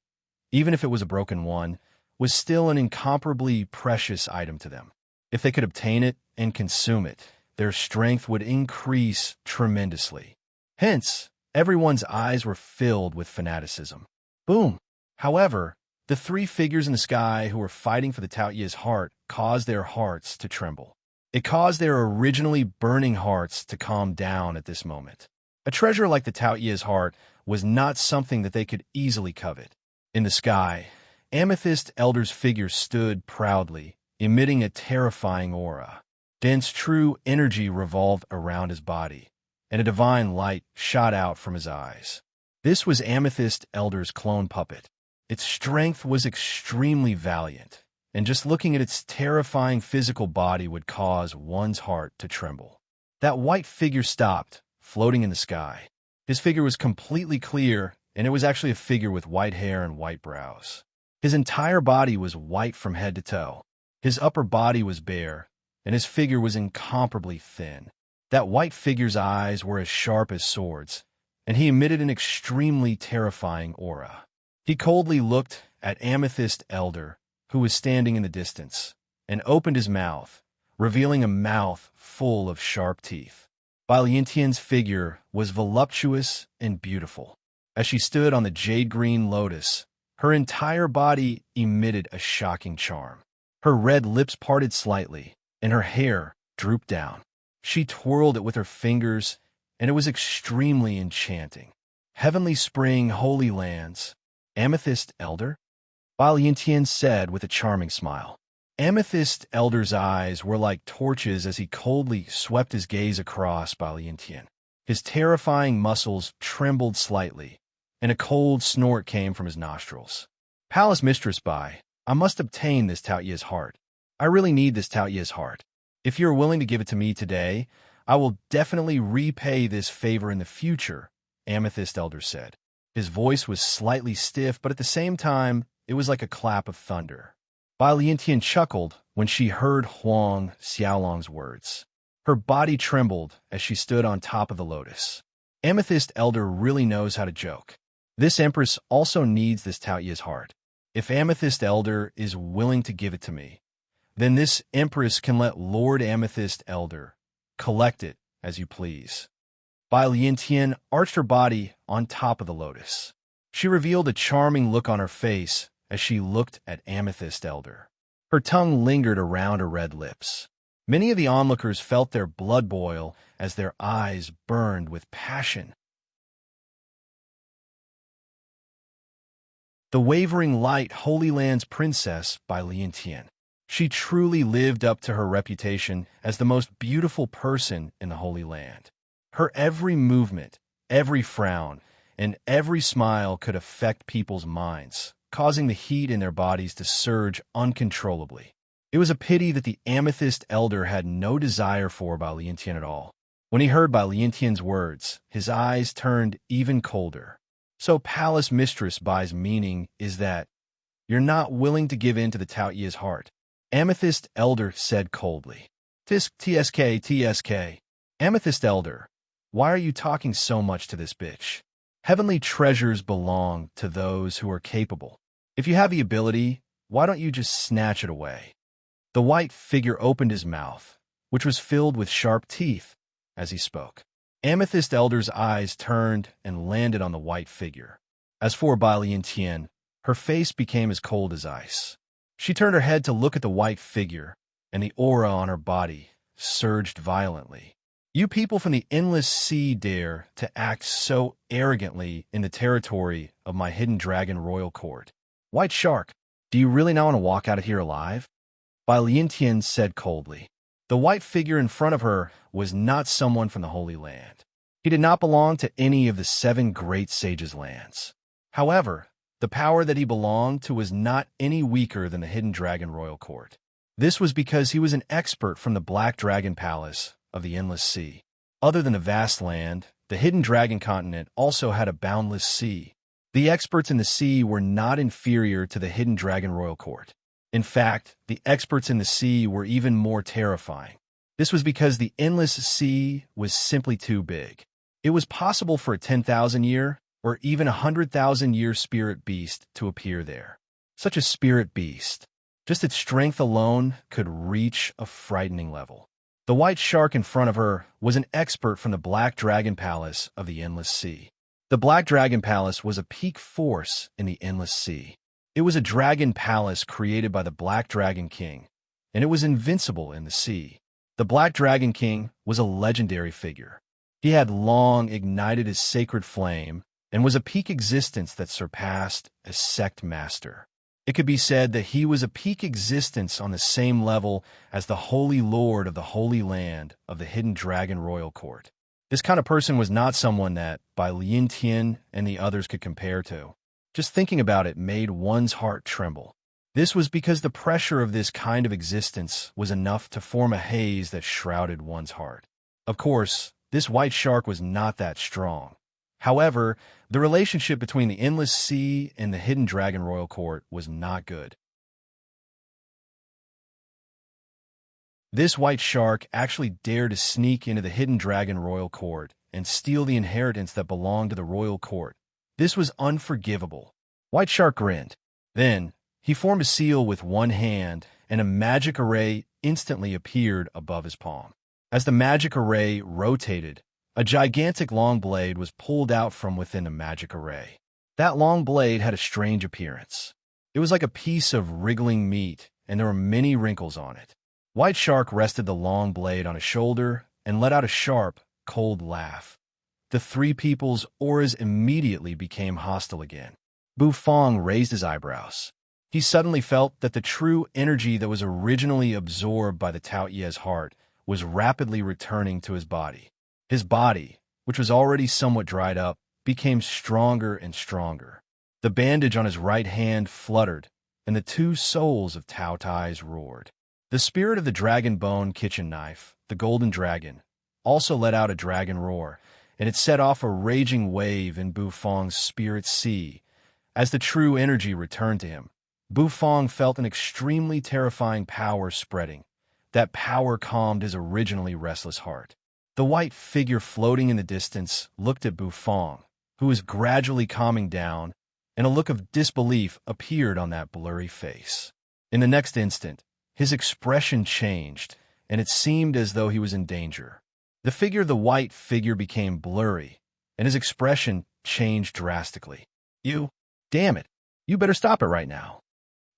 even if it was a broken one, was still an incomparably precious item to them. If they could obtain it and consume it, their strength would increase tremendously. Hence, everyone's eyes were filled with fanaticism. Boom! However, the three figures in the sky who were fighting for the Tao Ye's heart caused their hearts to tremble. It caused their originally burning hearts to calm down at this moment. A treasure like the Tao Ye's heart was not something that they could easily covet. In the sky, Amethyst Elder's figure stood proudly, emitting a terrifying aura. Dense true energy revolved around his body, and a divine light shot out from his eyes. This was Amethyst Elder's clone puppet. Its strength was extremely valiant, and just looking at its terrifying physical body would cause one's heart to tremble. That white figure stopped, floating in the sky. His figure was completely clear, and it was actually a figure with white hair and white brows. His entire body was white from head to toe. His upper body was bare, and his figure was incomparably thin. That white figure's eyes were as sharp as swords, and he emitted an extremely terrifying aura. He coldly looked at Amethyst Elder, who was standing in the distance, and opened his mouth, revealing a mouth full of sharp teeth. Balientien's figure was voluptuous and beautiful. As she stood on the jade-green lotus, her entire body emitted a shocking charm. Her red lips parted slightly, and her hair drooped down. She twirled it with her fingers, and it was extremely enchanting. Heavenly Spring Holy Lands, Amethyst Elder? Balientien said with a charming smile. Amethyst Elder's eyes were like torches as he coldly swept his gaze across Balientien. His terrifying muscles trembled slightly, and a cold snort came from his nostrils. Palace Mistress Bai, I must obtain this Taoye's heart. I really need this Taoye's heart. If you're willing to give it to me today, I will definitely repay this favor in the future, Amethyst Elder said. His voice was slightly stiff, but at the same time, it was like a clap of thunder. Balientien chuckled when she heard Huang Xiaolong's words. Her body trembled as she stood on top of the lotus. Amethyst Elder really knows how to joke. This Empress also needs this Taoye's heart. If Amethyst Elder is willing to give it to me, then this Empress can let Lord Amethyst Elder collect it as you please. Balientien arched her body on top of the lotus. She revealed a charming look on her face as she looked at Amethyst Elder. Her tongue lingered around her red lips. Many of the onlookers felt their blood boil as their eyes burned with passion. The Wavering Light Holy Land's Princess by Lientien. She truly lived up to her reputation as the most beautiful person in the Holy Land. Her every movement, every frown, and every smile could affect people's minds, causing the heat in their bodies to surge uncontrollably. It was a pity that the Amethyst Elder had no desire for Balientien at all. When he heard Balientien's words, his eyes turned even colder. So Palace Mistress Bai's meaning is that you're not willing to give in to the Taoye's heart. Amethyst Elder said coldly. TSK. Amethyst Elder, why are you talking so much to this bitch? Heavenly treasures belong to those who are capable. If you have the ability, why don't you just snatch it away? The white figure opened his mouth, which was filled with sharp teeth, as he spoke. Amethyst Elder's eyes turned and landed on the white figure. As for Balientien, her face became as cold as ice. She turned her head to look at the white figure, and the aura on her body surged violently. You people from the Endless Sea dare to act so arrogantly in the territory of my hidden dragon royal court. White Shark, do you really not want to walk out of here alive? Balientien said coldly. The white figure in front of her was not someone from the Holy Land. He did not belong to any of the 7 great sages' lands. However, the power that he belonged to was not any weaker than the Hidden Dragon Royal Court. This was because he was an expert from the Black Dragon Palace of the Endless Sea. Other than a vast land, the Hidden Dragon Continent also had a boundless sea. The experts in the sea were not inferior to the Hidden Dragon Royal Court. In fact, the experts in the sea were even more terrifying. This was because the Endless Sea was simply too big. It was possible for a 10,000-year or even 100,000-year spirit beast to appear there. Such a spirit beast, just its strength alone could reach a frightening level. The white shark in front of her was an expert from the Black Dragon Palace of the Endless Sea. The Black Dragon Palace was a peak force in the Endless Sea. It was a dragon palace created by the Black Dragon King, and it was invincible in the sea. The Black Dragon King was a legendary figure. He had long ignited his sacred flame and was a peak existence that surpassed a sect master. It could be said that he was a peak existence on the same level as the Holy Lord of the Holy Land of the Hidden Dragon Royal Court. This kind of person was not someone that, by Lientien and the others, could compare to. Just thinking about it made one's heart tremble. This was because the pressure of this kind of existence was enough to form a haze that shrouded one's heart. Of course, this white shark was not that strong. However, the relationship between the Endless Sea and the Hidden Dragon Royal Court was not good. This white shark actually dared to sneak into the hidden dragon royal court and steal the inheritance that belonged to the royal court. This was unforgivable. White Shark grinned. Then, he formed a seal with one hand, and a magic array instantly appeared above his palm. As the magic array rotated, a gigantic long blade was pulled out from within the magic array. That long blade had a strange appearance. It was like a piece of wriggling meat, and there were many wrinkles on it. White Shark rested the long blade on his shoulder and let out a sharp, cold laugh. The three people's auras immediately became hostile again. Bufang raised his eyebrows. He suddenly felt that the true energy that was originally absorbed by the Tao Ye's heart was rapidly returning to his body. His body, which was already somewhat dried up, became stronger and stronger. The bandage on his right hand fluttered, and the two souls of Tao Tai's roared. The spirit of the dragon bone kitchen knife, the golden dragon, also let out a dragon roar, and it set off a raging wave in Bufang's spirit sea. As the true energy returned to him, Bufang felt an extremely terrifying power spreading. That power calmed his originally restless heart. The white figure floating in the distance looked at Bufang, who was gradually calming down, and a look of disbelief appeared on that blurry face. In the next instant, his expression changed, and it seemed as though he was in danger. The white figure became blurry, and his expression changed drastically. Damn it, you better stop it right now.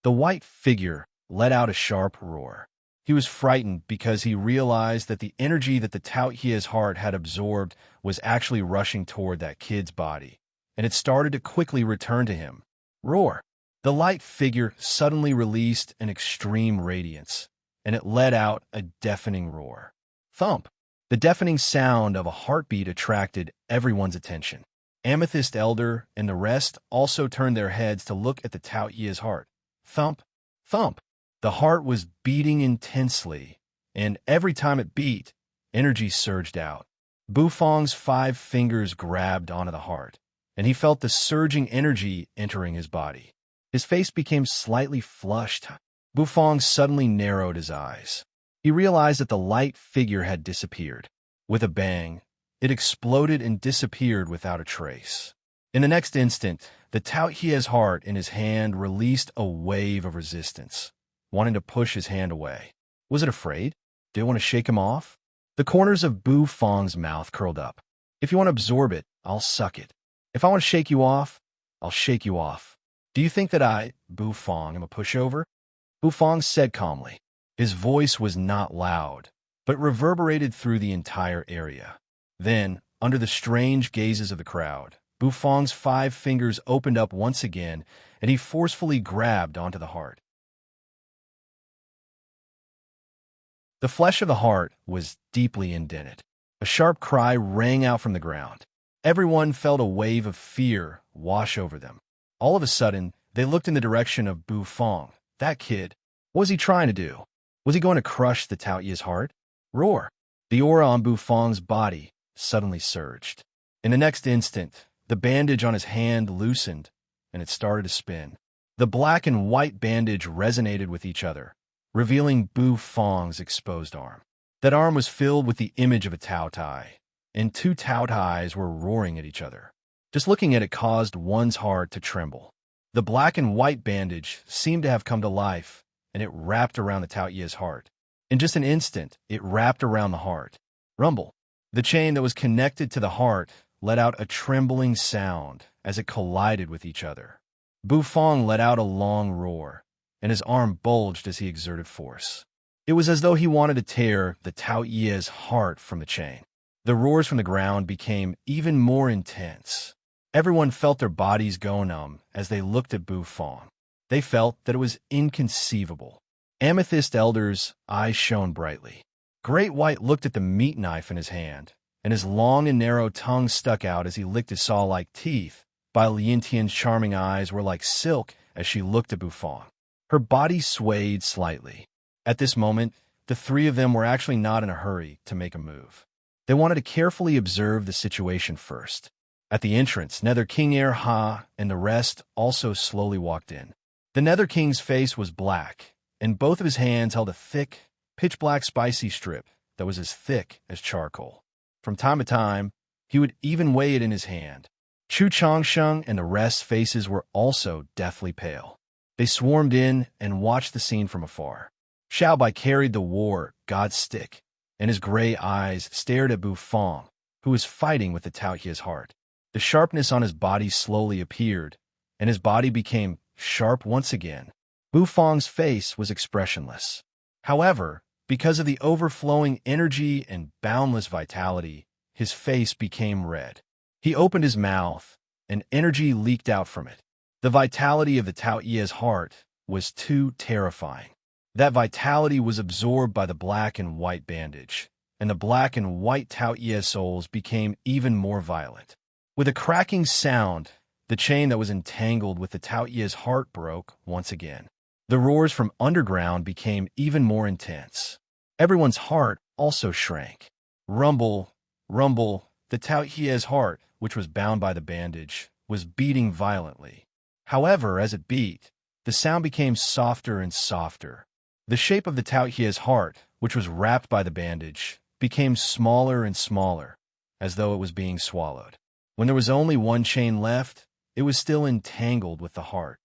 The white figure let out a sharp roar. He was frightened because he realized that the energy that the Tao Ye's heart had absorbed was actually rushing toward that kid's body, and it started to quickly return to him. Roar! The light figure suddenly released an extreme radiance, and it let out a deafening roar. Thump! The deafening sound of a heartbeat attracted everyone's attention. Amethyst Elder and the rest also turned their heads to look at the Tao Ye's heart. Thump! Thump! The heart was beating intensely, and every time it beat, energy surged out. Bufang's 5 fingers grabbed onto the heart, and he felt the surging energy entering his body. His face became slightly flushed. Bufang suddenly narrowed his eyes. He realized that the light figure had disappeared. With a bang, it exploded and disappeared without a trace. In the next instant, the Tao Ye's heart in his hand released a wave of resistance, wanting to push his hand away. Was it afraid? Did it want to shake him off? The corners of Bufang's mouth curled up. If you want to absorb it, I'll suck it. If I want to shake you off, I'll shake you off. Do you think that I, Bufang, am a pushover? Bufang said calmly. His voice was not loud, but reverberated through the entire area. Then, under the strange gazes of the crowd, Bufang's 5 fingers opened up once again, and he forcefully grabbed onto the heart. The flesh of the heart was deeply indented. A sharp cry rang out from the ground. Everyone felt a wave of fear wash over them. All of a sudden, they looked in the direction of Bufang. That kid. What was he trying to do? Was he going to crush the Tao Ye's heart? Roar! The aura on Bufang's body suddenly surged. In the next instant, the bandage on his hand loosened, and it started to spin. The black and white bandage resonated with each other, revealing Bufang's exposed arm. That arm was filled with the image of a Tao Tai, and 2 Tao Tais were roaring at each other. Just looking at it caused one's heart to tremble. The black and white bandage seemed to have come to life, and it wrapped around the Tao Ye's heart. In just an instant, it wrapped around the heart. Rumble! The chain that was connected to the heart let out a trembling sound as it collided with each other. Bufang let out a long roar, and his arm bulged as he exerted force. It was as though he wanted to tear the Tao Ye's heart from the chain. The roars from the ground became even more intense. Everyone felt their bodies go numb as they looked at Bufang. They felt that it was inconceivable. Amethyst Elder's eyes shone brightly. Great White looked at the meat knife in his hand, and his long and narrow tongue stuck out as he licked his saw-like teeth, while Lin Tian's charming eyes were like silk as she looked at Bufang. Her body swayed slightly. At this moment, the 3 of them were actually not in a hurry to make a move. They wanted to carefully observe the situation first. At the entrance, Nether King Ha and the rest also slowly walked in. The Nether King's face was black, and both of his hands held a thick, pitch-black spicy strip that was as thick as charcoal. From time to time, he would even weigh it in his hand. Chu Changsheng and the rest's faces were also deathly pale. They swarmed in and watched the scene from afar. Xiaobai carried the war god's stick, and his gray eyes stared at Bu Fong, who was fighting with the Taoyu's heart. The sharpness on his body slowly appeared, and his body became sharp once again. Bu Fong's face was expressionless. However, because of the overflowing energy and boundless vitality, his face became red. He opened his mouth, and energy leaked out from it. The vitality of the Taoyu's heart was too terrifying. That vitality was absorbed by the black and white bandage, and the black and white Taoyu's souls became even more violent. With a cracking sound, the chain that was entangled with the Taoyu's heart broke once again. The roars from underground became even more intense. Everyone's heart also shrank. Rumble, rumble, the Taoyu's heart, which was bound by the bandage, was beating violently. However, as it beat, the sound became softer and softer. The shape of the Taoyu's heart, which was wrapped by the bandage, became smaller and smaller, as though it was being swallowed. When there was only one chain left, it was still entangled with the heart.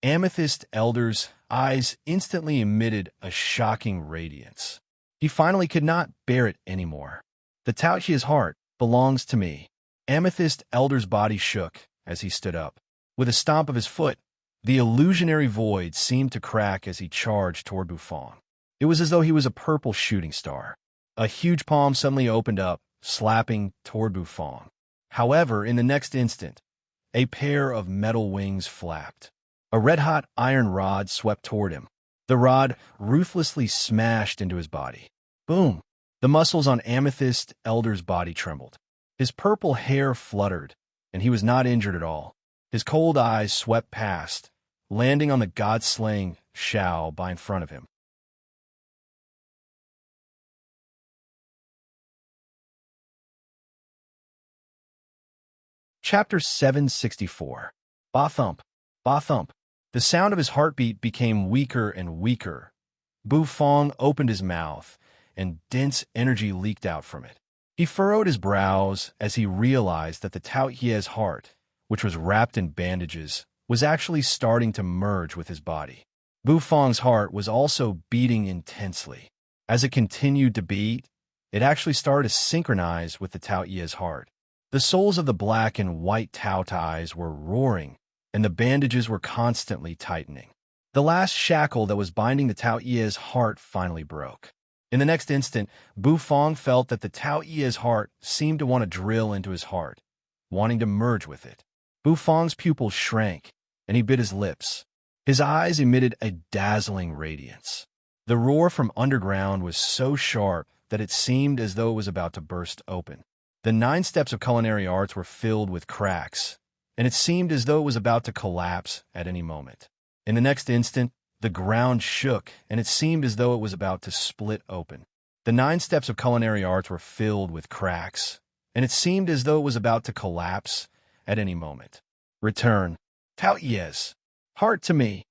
Amethyst Elder's eyes instantly emitted a shocking radiance. He finally could not bear it anymore. The Taoyu's heart belongs to me. Amethyst Elder's body shook as he stood up. With a stomp of his foot, the illusionary void seemed to crack as he charged toward Bu Fong. It was as though he was a purple shooting star. A huge palm suddenly opened up, slapping toward Bu Fong. However, in the next instant, a pair of metal wings flapped. A red-hot iron rod swept toward him. The rod ruthlessly smashed into his body. Boom! The muscles on Amethyst Elder's body trembled. His purple hair fluttered, and he was not injured at all. His cold eyes swept past, landing on the god-slaying Xiaobai in front of him. Chapter 764. Ba thump, ba thump. The sound of his heartbeat became weaker and weaker. Bu Fong opened his mouth, and dense energy leaked out from it. He furrowed his brows as he realized that the Taoyu's heart, which was wrapped in bandages, was actually starting to merge with his body. Bu Fong's heart was also beating intensely. As it continued to beat, it actually started to synchronize with the Taoyu's heart. The souls of the black and white Taotais were roaring, and the bandages were constantly tightening. The last shackle that was binding the Taoyu's heart finally broke. In the next instant, Bu Fong felt that the Taoyu's heart seemed to want to drill into his heart, wanting to merge with it. Bu Fong's pupils shrank, and he bit his lips. His eyes emitted a dazzling radiance. The roar from underground was so sharp that it seemed as though it was about to burst open. The 9 steps of culinary arts were filled with cracks, and it seemed as though it was about to collapse at any moment. In the next instant, the ground shook, and it seemed as though it was about to split open. The 9 steps of culinary arts were filled with cracks, and it seemed as though it was about to collapse at any moment. Return, Taoyu's heart to me.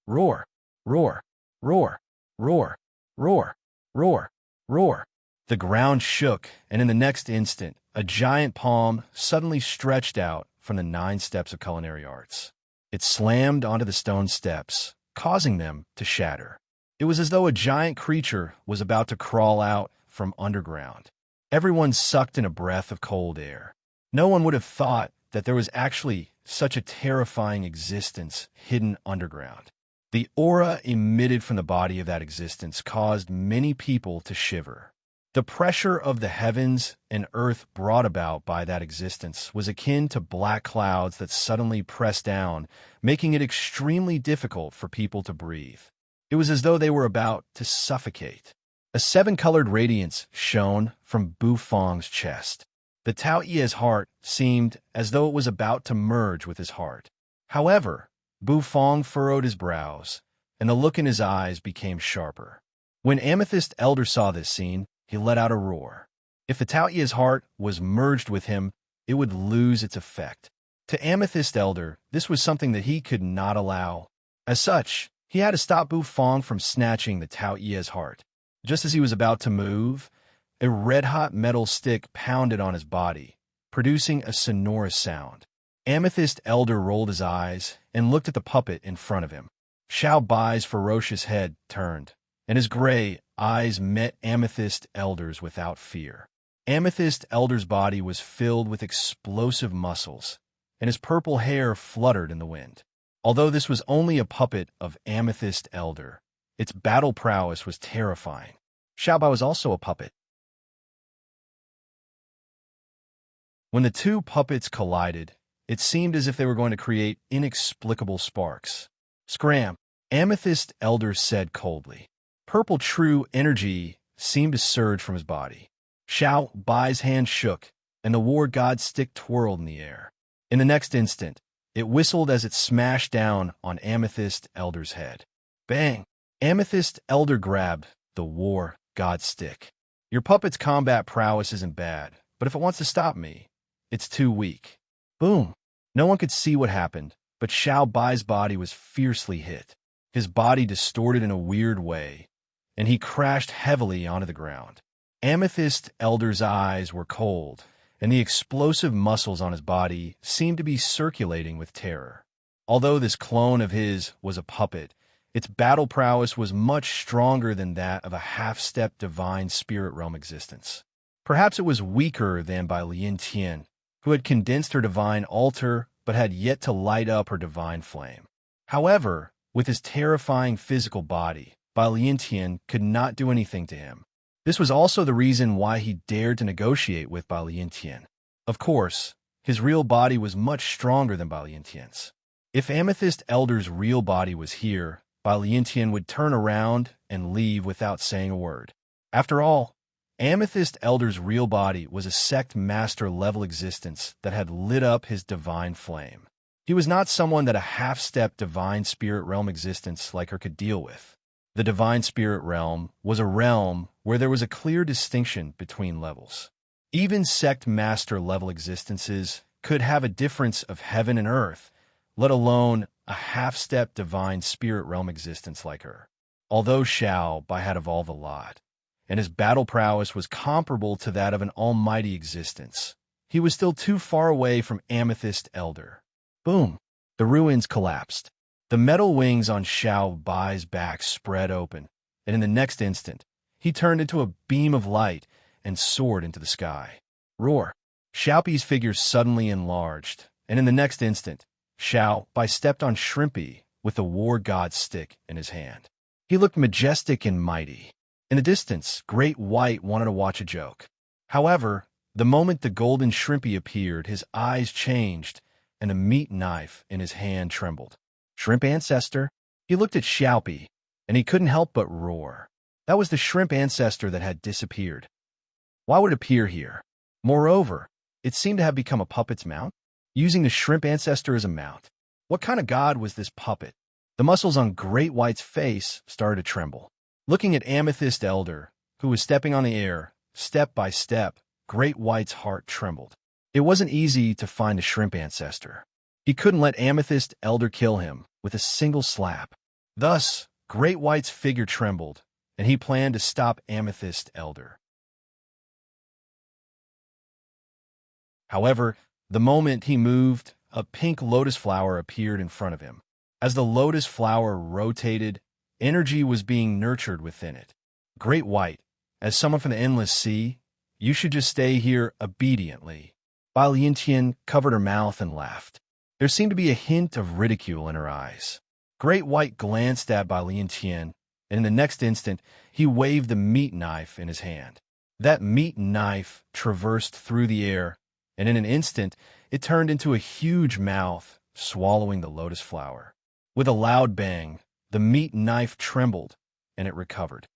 Roar, roar, roar, roar, roar, roar, roar. The ground shook, and in the next instant, a giant palm suddenly stretched out from the 9 steps of culinary arts. It slammed onto the stone steps, causing them to shatter. It was as though a giant creature was about to crawl out from underground. Everyone sucked in a breath of cold air. No one would have thought that there was actually such a terrifying existence hidden underground. The aura emitted from the body of that existence caused many people to shiver. The pressure of the heavens and earth brought about by that existence was akin to black clouds that suddenly pressed down, making it extremely difficult for people to breathe. It was as though they were about to suffocate. A 7-colored radiance shone from Bu Fong's chest. The Taoyu's heart seemed as though it was about to merge with his heart. However, Bu Fong furrowed his brows, and the look in his eyes became sharper. When Amethyst Elder saw this scene, he let out a roar. If the Taoyu's heart was merged with him, it would lose its effect. To Amethyst Elder, this was something that he could not allow. As such, he had to stop Bu Fong from snatching the Tao Ye's heart. Just as he was about to move, a red-hot metal stick pounded on his body, producing a sonorous sound. Amethyst Elder rolled his eyes and looked at the puppet in front of him. Xiao Bai's ferocious head turned, and his gray eyes met Amethyst Elder's without fear. Amethyst Elder's body was filled with explosive muscles, and his purple hair fluttered in the wind. Although this was only a puppet of Amethyst Elder, its battle prowess was terrifying. Xiao Bai was also a puppet. When the two puppets collided, it seemed as if they were going to create inexplicable sparks. Scram, Amethyst Elder said coldly. Purple true energy seemed to surge from his body. Xiao Bai's hand shook, and the war god stick twirled in the air. In the next instant, it whistled as it smashed down on Amethyst Elder's head. Bang! Amethyst Elder grabbed the war god stick. Your puppet's combat prowess isn't bad, but if it wants to stop me, it's too weak. Boom! No one could see what happened, but Xiao Bai's body was fiercely hit. His body distorted in a weird way, and he crashed heavily onto the ground. Amethyst Elder's eyes were cold, and the explosive muscles on his body seemed to be circulating with terror. Although this clone of his was a puppet, its battle prowess was much stronger than that of a half-step divine spirit realm existence. Perhaps it was weaker than by Lin Tian, who had condensed her divine altar but had yet to light up her divine flame. However, with his terrifying physical body, Bai Liantian could not do anything to him. This was also the reason why he dared to negotiate with Bai Liantian. Of course, his real body was much stronger than Bai Liantian's. If Amethyst Elder's real body was here, Bai Liantian would turn around and leave without saying a word. After all, Amethyst Elder's real body was a sect master level existence that had lit up his divine flame. He was not someone that a half-step divine spirit realm existence like her could deal with. The divine spirit realm was a realm where there was a clear distinction between levels. Even sect master level existences could have a difference of heaven and earth, let alone a half-step divine spirit realm existence like her. Although Xiao Bai had evolved a lot, and his battle prowess was comparable to that of an almighty existence, he was still too far away from Amethyst Elder. Boom! The ruins collapsed. The metal wings on Xiao Bai's back spread open, and in the next instant, he turned into a beam of light and soared into the sky. Roar! Xiaopi's figure suddenly enlarged, and in the next instant, Xiao Bai stepped on Shrimpy with the war god stick in his hand. He looked majestic and mighty. In the distance, Great White wanted to watch a joke. However, the moment the golden Shrimpy appeared, his eyes changed, and a meat knife in his hand trembled. Shrimp ancestor? He looked at Xiaopi, and he couldn't help but roar. That was the shrimp ancestor that had disappeared. Why would it appear here? Moreover, it seemed to have become a puppet's mount, using the shrimp ancestor as a mount. What kind of god was this puppet? The muscles on Great White's face started to tremble. Looking at Amethyst Elder, who was stepping on the air, step by step, Great White's heart trembled. It wasn't easy to find a shrimp ancestor. He couldn't let Amethyst Elder kill him with a single slap. Thus, Great White's figure trembled, and he planned to stop Amethyst Elder. However, the moment he moved, a pink lotus flower appeared in front of him. As the lotus flower rotated, energy was being nurtured within it. Great White, as someone from the Endless Sea, you should just stay here obediently. Bai Liantian covered her mouth and laughed. There seemed to be a hint of ridicule in her eyes. Great White glanced at Bai Liantian, and in the next instant, he waved the meat knife in his hand. That meat knife traversed through the air, and in an instant, it turned into a huge mouth, swallowing the lotus flower. With a loud bang, the meat knife trembled, and it recovered.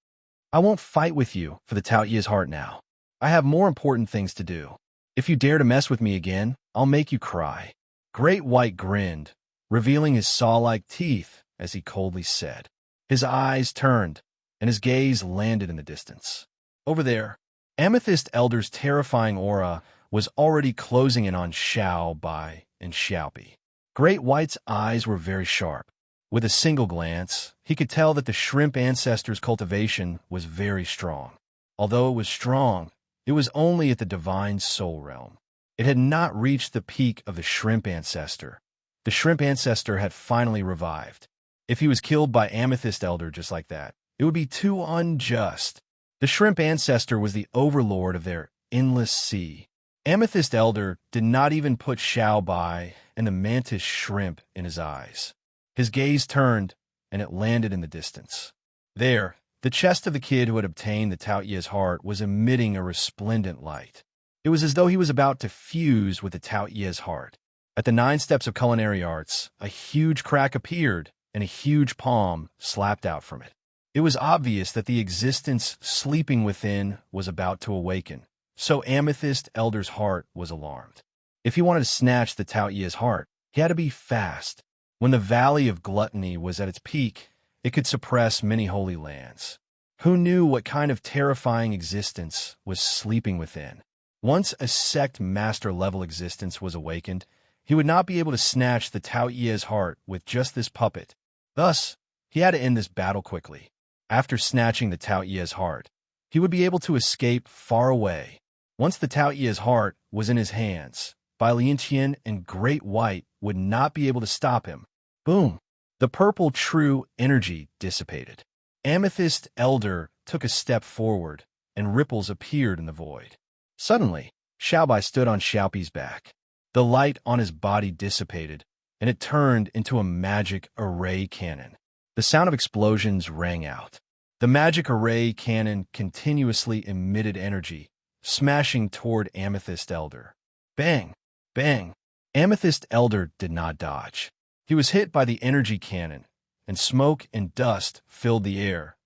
I won't fight with you for the Tao Ye's heart now. I have more important things to do. If you dare to mess with me again, I'll make you cry. Great White grinned, revealing his saw-like teeth as he coldly said. His eyes turned, and his gaze landed in the distance. Over there, Amethyst Elder's terrifying aura was already closing in on Xiao Bai and Xiaopi. Great White's eyes were very sharp. With a single glance, he could tell that the shrimp ancestor's cultivation was very strong. Although it was strong, it was only at the divine soul realm. It had not reached the peak of the shrimp ancestor. The shrimp ancestor had finally revived. If he was killed by Amethyst Elder just like that, it would be too unjust. The shrimp ancestor was the overlord of their endless sea. Amethyst Elder did not even put Xiao Bai and the mantis shrimp in his eyes. His gaze turned, and it landed in the distance. There, the chest of the kid who had obtained the Tao Ye's heart was emitting a resplendent light. It was as though he was about to fuse with the Tao Ye's heart. At the 9 steps of culinary arts, a huge crack appeared, and a huge palm slapped out from it. It was obvious that the existence sleeping within was about to awaken, so Amethyst Elder's heart was alarmed. If he wanted to snatch the Tao Ye's heart, he had to be fast. When the Valley of Gluttony was at its peak, it could suppress many holy lands. Who knew what kind of terrifying existence was sleeping within? Once a sect master-level existence was awakened, he would not be able to snatch the Tao Ye's heart with just this puppet. Thus, he had to end this battle quickly. After snatching the Tao Ye's heart, he would be able to escape far away. Once the Tao Ye's heart was in his hands, Bai Lianqian and Great White would not be able to stop him. Boom! The purple true energy dissipated. Amethyst Elder took a step forward, and ripples appeared in the void. Suddenly, Xiaobai stood on Xiaopi's back. The light on his body dissipated, and it turned into a magic array cannon. The sound of explosions rang out. The magic array cannon continuously emitted energy, smashing toward Amethyst Elder. Bang! Bang! Amethyst Elder did not dodge. He was hit by the energy cannon, and smoke and dust filled the air.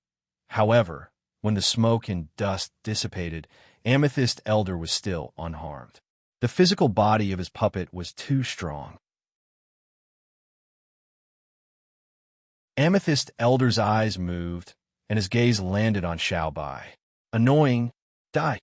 However, when the smoke and dust dissipated, Amethyst Elder was still unharmed. The physical body of his puppet was too strong. Amethyst Elder's eyes moved, and his gaze landed on Xiao Bai. Annoying, die.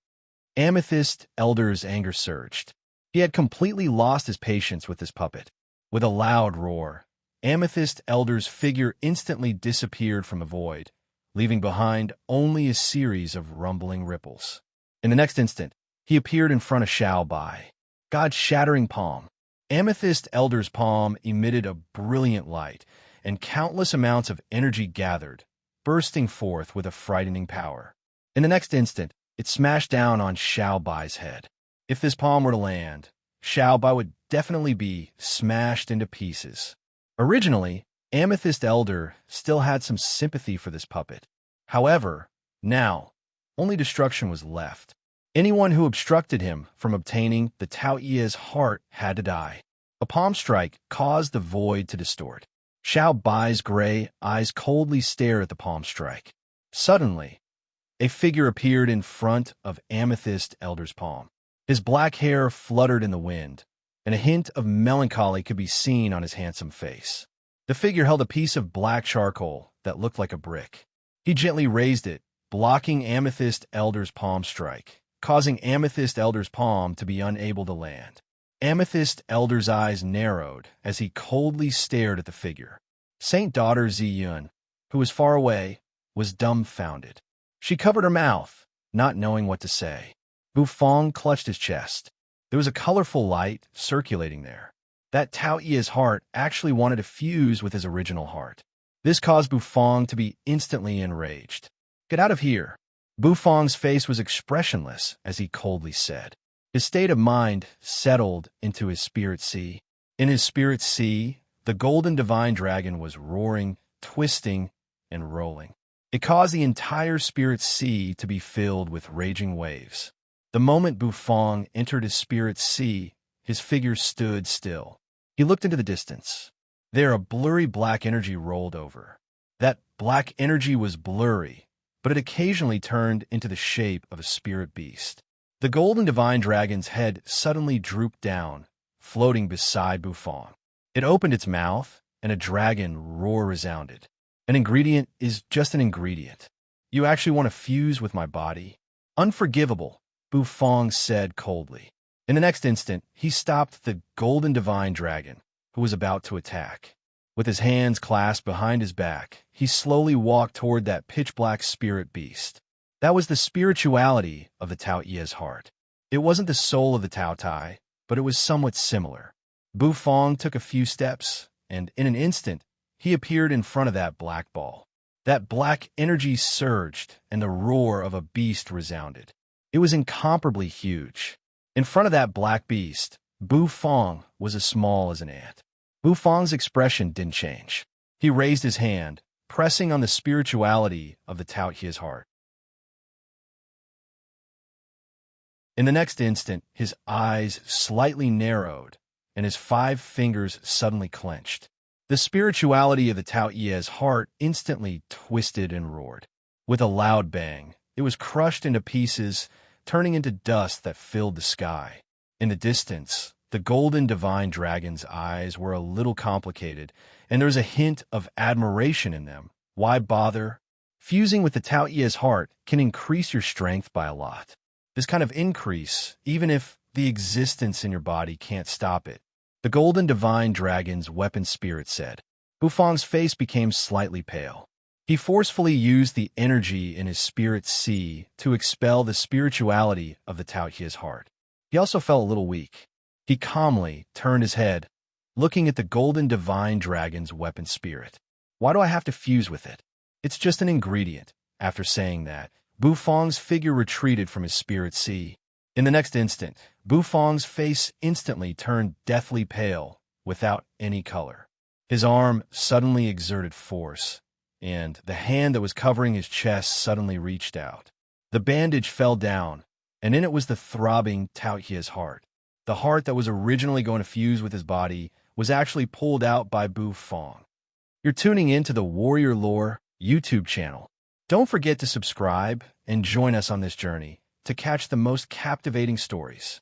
Amethyst Elder's anger surged. He had completely lost his patience with this puppet. With a loud roar, Amethyst Elder's figure instantly disappeared from the void, leaving behind only a series of rumbling ripples. In the next instant, he appeared in front of Xiao Bai. God's shattering palm. Amethyst Elder's palm emitted a brilliant light, and countless amounts of energy gathered, bursting forth with a frightening power. In the next instant, it smashed down on Xiao Bai's head. If this palm were to land, Xiao Bai would definitely be smashed into pieces. Originally, Amethyst Elder still had some sympathy for this puppet. However, now, only destruction was left. Anyone who obstructed him from obtaining the Tao Ye's heart had to die. A palm strike caused the void to distort. Xiao Bai's gray eyes coldly stared at the palm strike. Suddenly, a figure appeared in front of Amethyst Elder's palm. His black hair fluttered in the wind, and a hint of melancholy could be seen on his handsome face. The figure held a piece of black charcoal that looked like a brick. He gently raised it, blocking Amethyst Elder's palm strike, causing Amethyst Elder's palm to be unable to land. Amethyst Elder's eyes narrowed as he coldly stared at the figure. Saint Daughter Ziyun, who was far away, was dumbfounded. She covered her mouth, not knowing what to say. Bufong clutched his chest. There was a colorful light circulating there. That Tao Ye's heart actually wanted to fuse with his original heart. This caused Bufong to be instantly enraged. Get out of here. Bufong's face was expressionless as he coldly said. His state of mind settled into his spirit sea. In his spirit sea, the golden divine dragon was roaring, twisting, and rolling. It caused the entire spirit sea to be filled with raging waves. The moment Bufong entered his spirit sea, his figure stood still. He looked into the distance. There a blurry black energy rolled over. That black energy was blurry, but it occasionally turned into the shape of a spirit beast. The golden divine dragon's head suddenly drooped down, floating beside Bufong. It opened its mouth, and a dragon roar resounded. An ingredient is just an ingredient. You actually want to fuse with my body? Unforgivable, Bufong said coldly. In the next instant, he stopped the golden divine dragon, who was about to attack. With his hands clasped behind his back, he slowly walked toward that pitch-black spirit beast. That was the spirituality of the Tao Ye's heart. It wasn't the soul of the Tao Tai, but it was somewhat similar. Bu Fong took a few steps, and in an instant, he appeared in front of that black ball. That black energy surged, and the roar of a beast resounded. It was incomparably huge. In front of that black beast, Bu Fong was as small as an ant. Bu Fong's expression didn't change. He raised his hand, pressing on the spirituality of the Tao Ye's heart. In the next instant, his eyes slightly narrowed, and his 5 fingers suddenly clenched. The spirituality of the Tao Ye's heart instantly twisted and roared. With a loud bang, it was crushed into pieces, turning into dust that filled the sky. In the distance, the golden divine dragon's eyes were a little complicated, and there was a hint of admiration in them. Why bother? Fusing with the Tao Ye's heart can increase your strength by a lot. This kind of increase, even if the existence in your body can't stop it. The golden divine dragon's weapon spirit said. Bu Fong's face became slightly pale. He forcefully used the energy in his spirit sea to expel the spirituality of the Tao Ye's heart. He also felt a little weak. He calmly turned his head, looking at the golden divine dragon's weapon spirit. Why do I have to fuse with it? It's just an ingredient. After saying that, Bu Fong's figure retreated from his spirit sea. In the next instant, Bu Fong's face instantly turned deathly pale, without any color. His arm suddenly exerted force, and the hand that was covering his chest suddenly reached out. The bandage fell down, and in it was the throbbing Tao Ye's heart. The heart that was originally going to fuse with his body was actually pulled out by Bu Fong. You're tuning in to the Warrior Lore YouTube channel. Don't forget to subscribe and join us on this journey to catch the most captivating stories.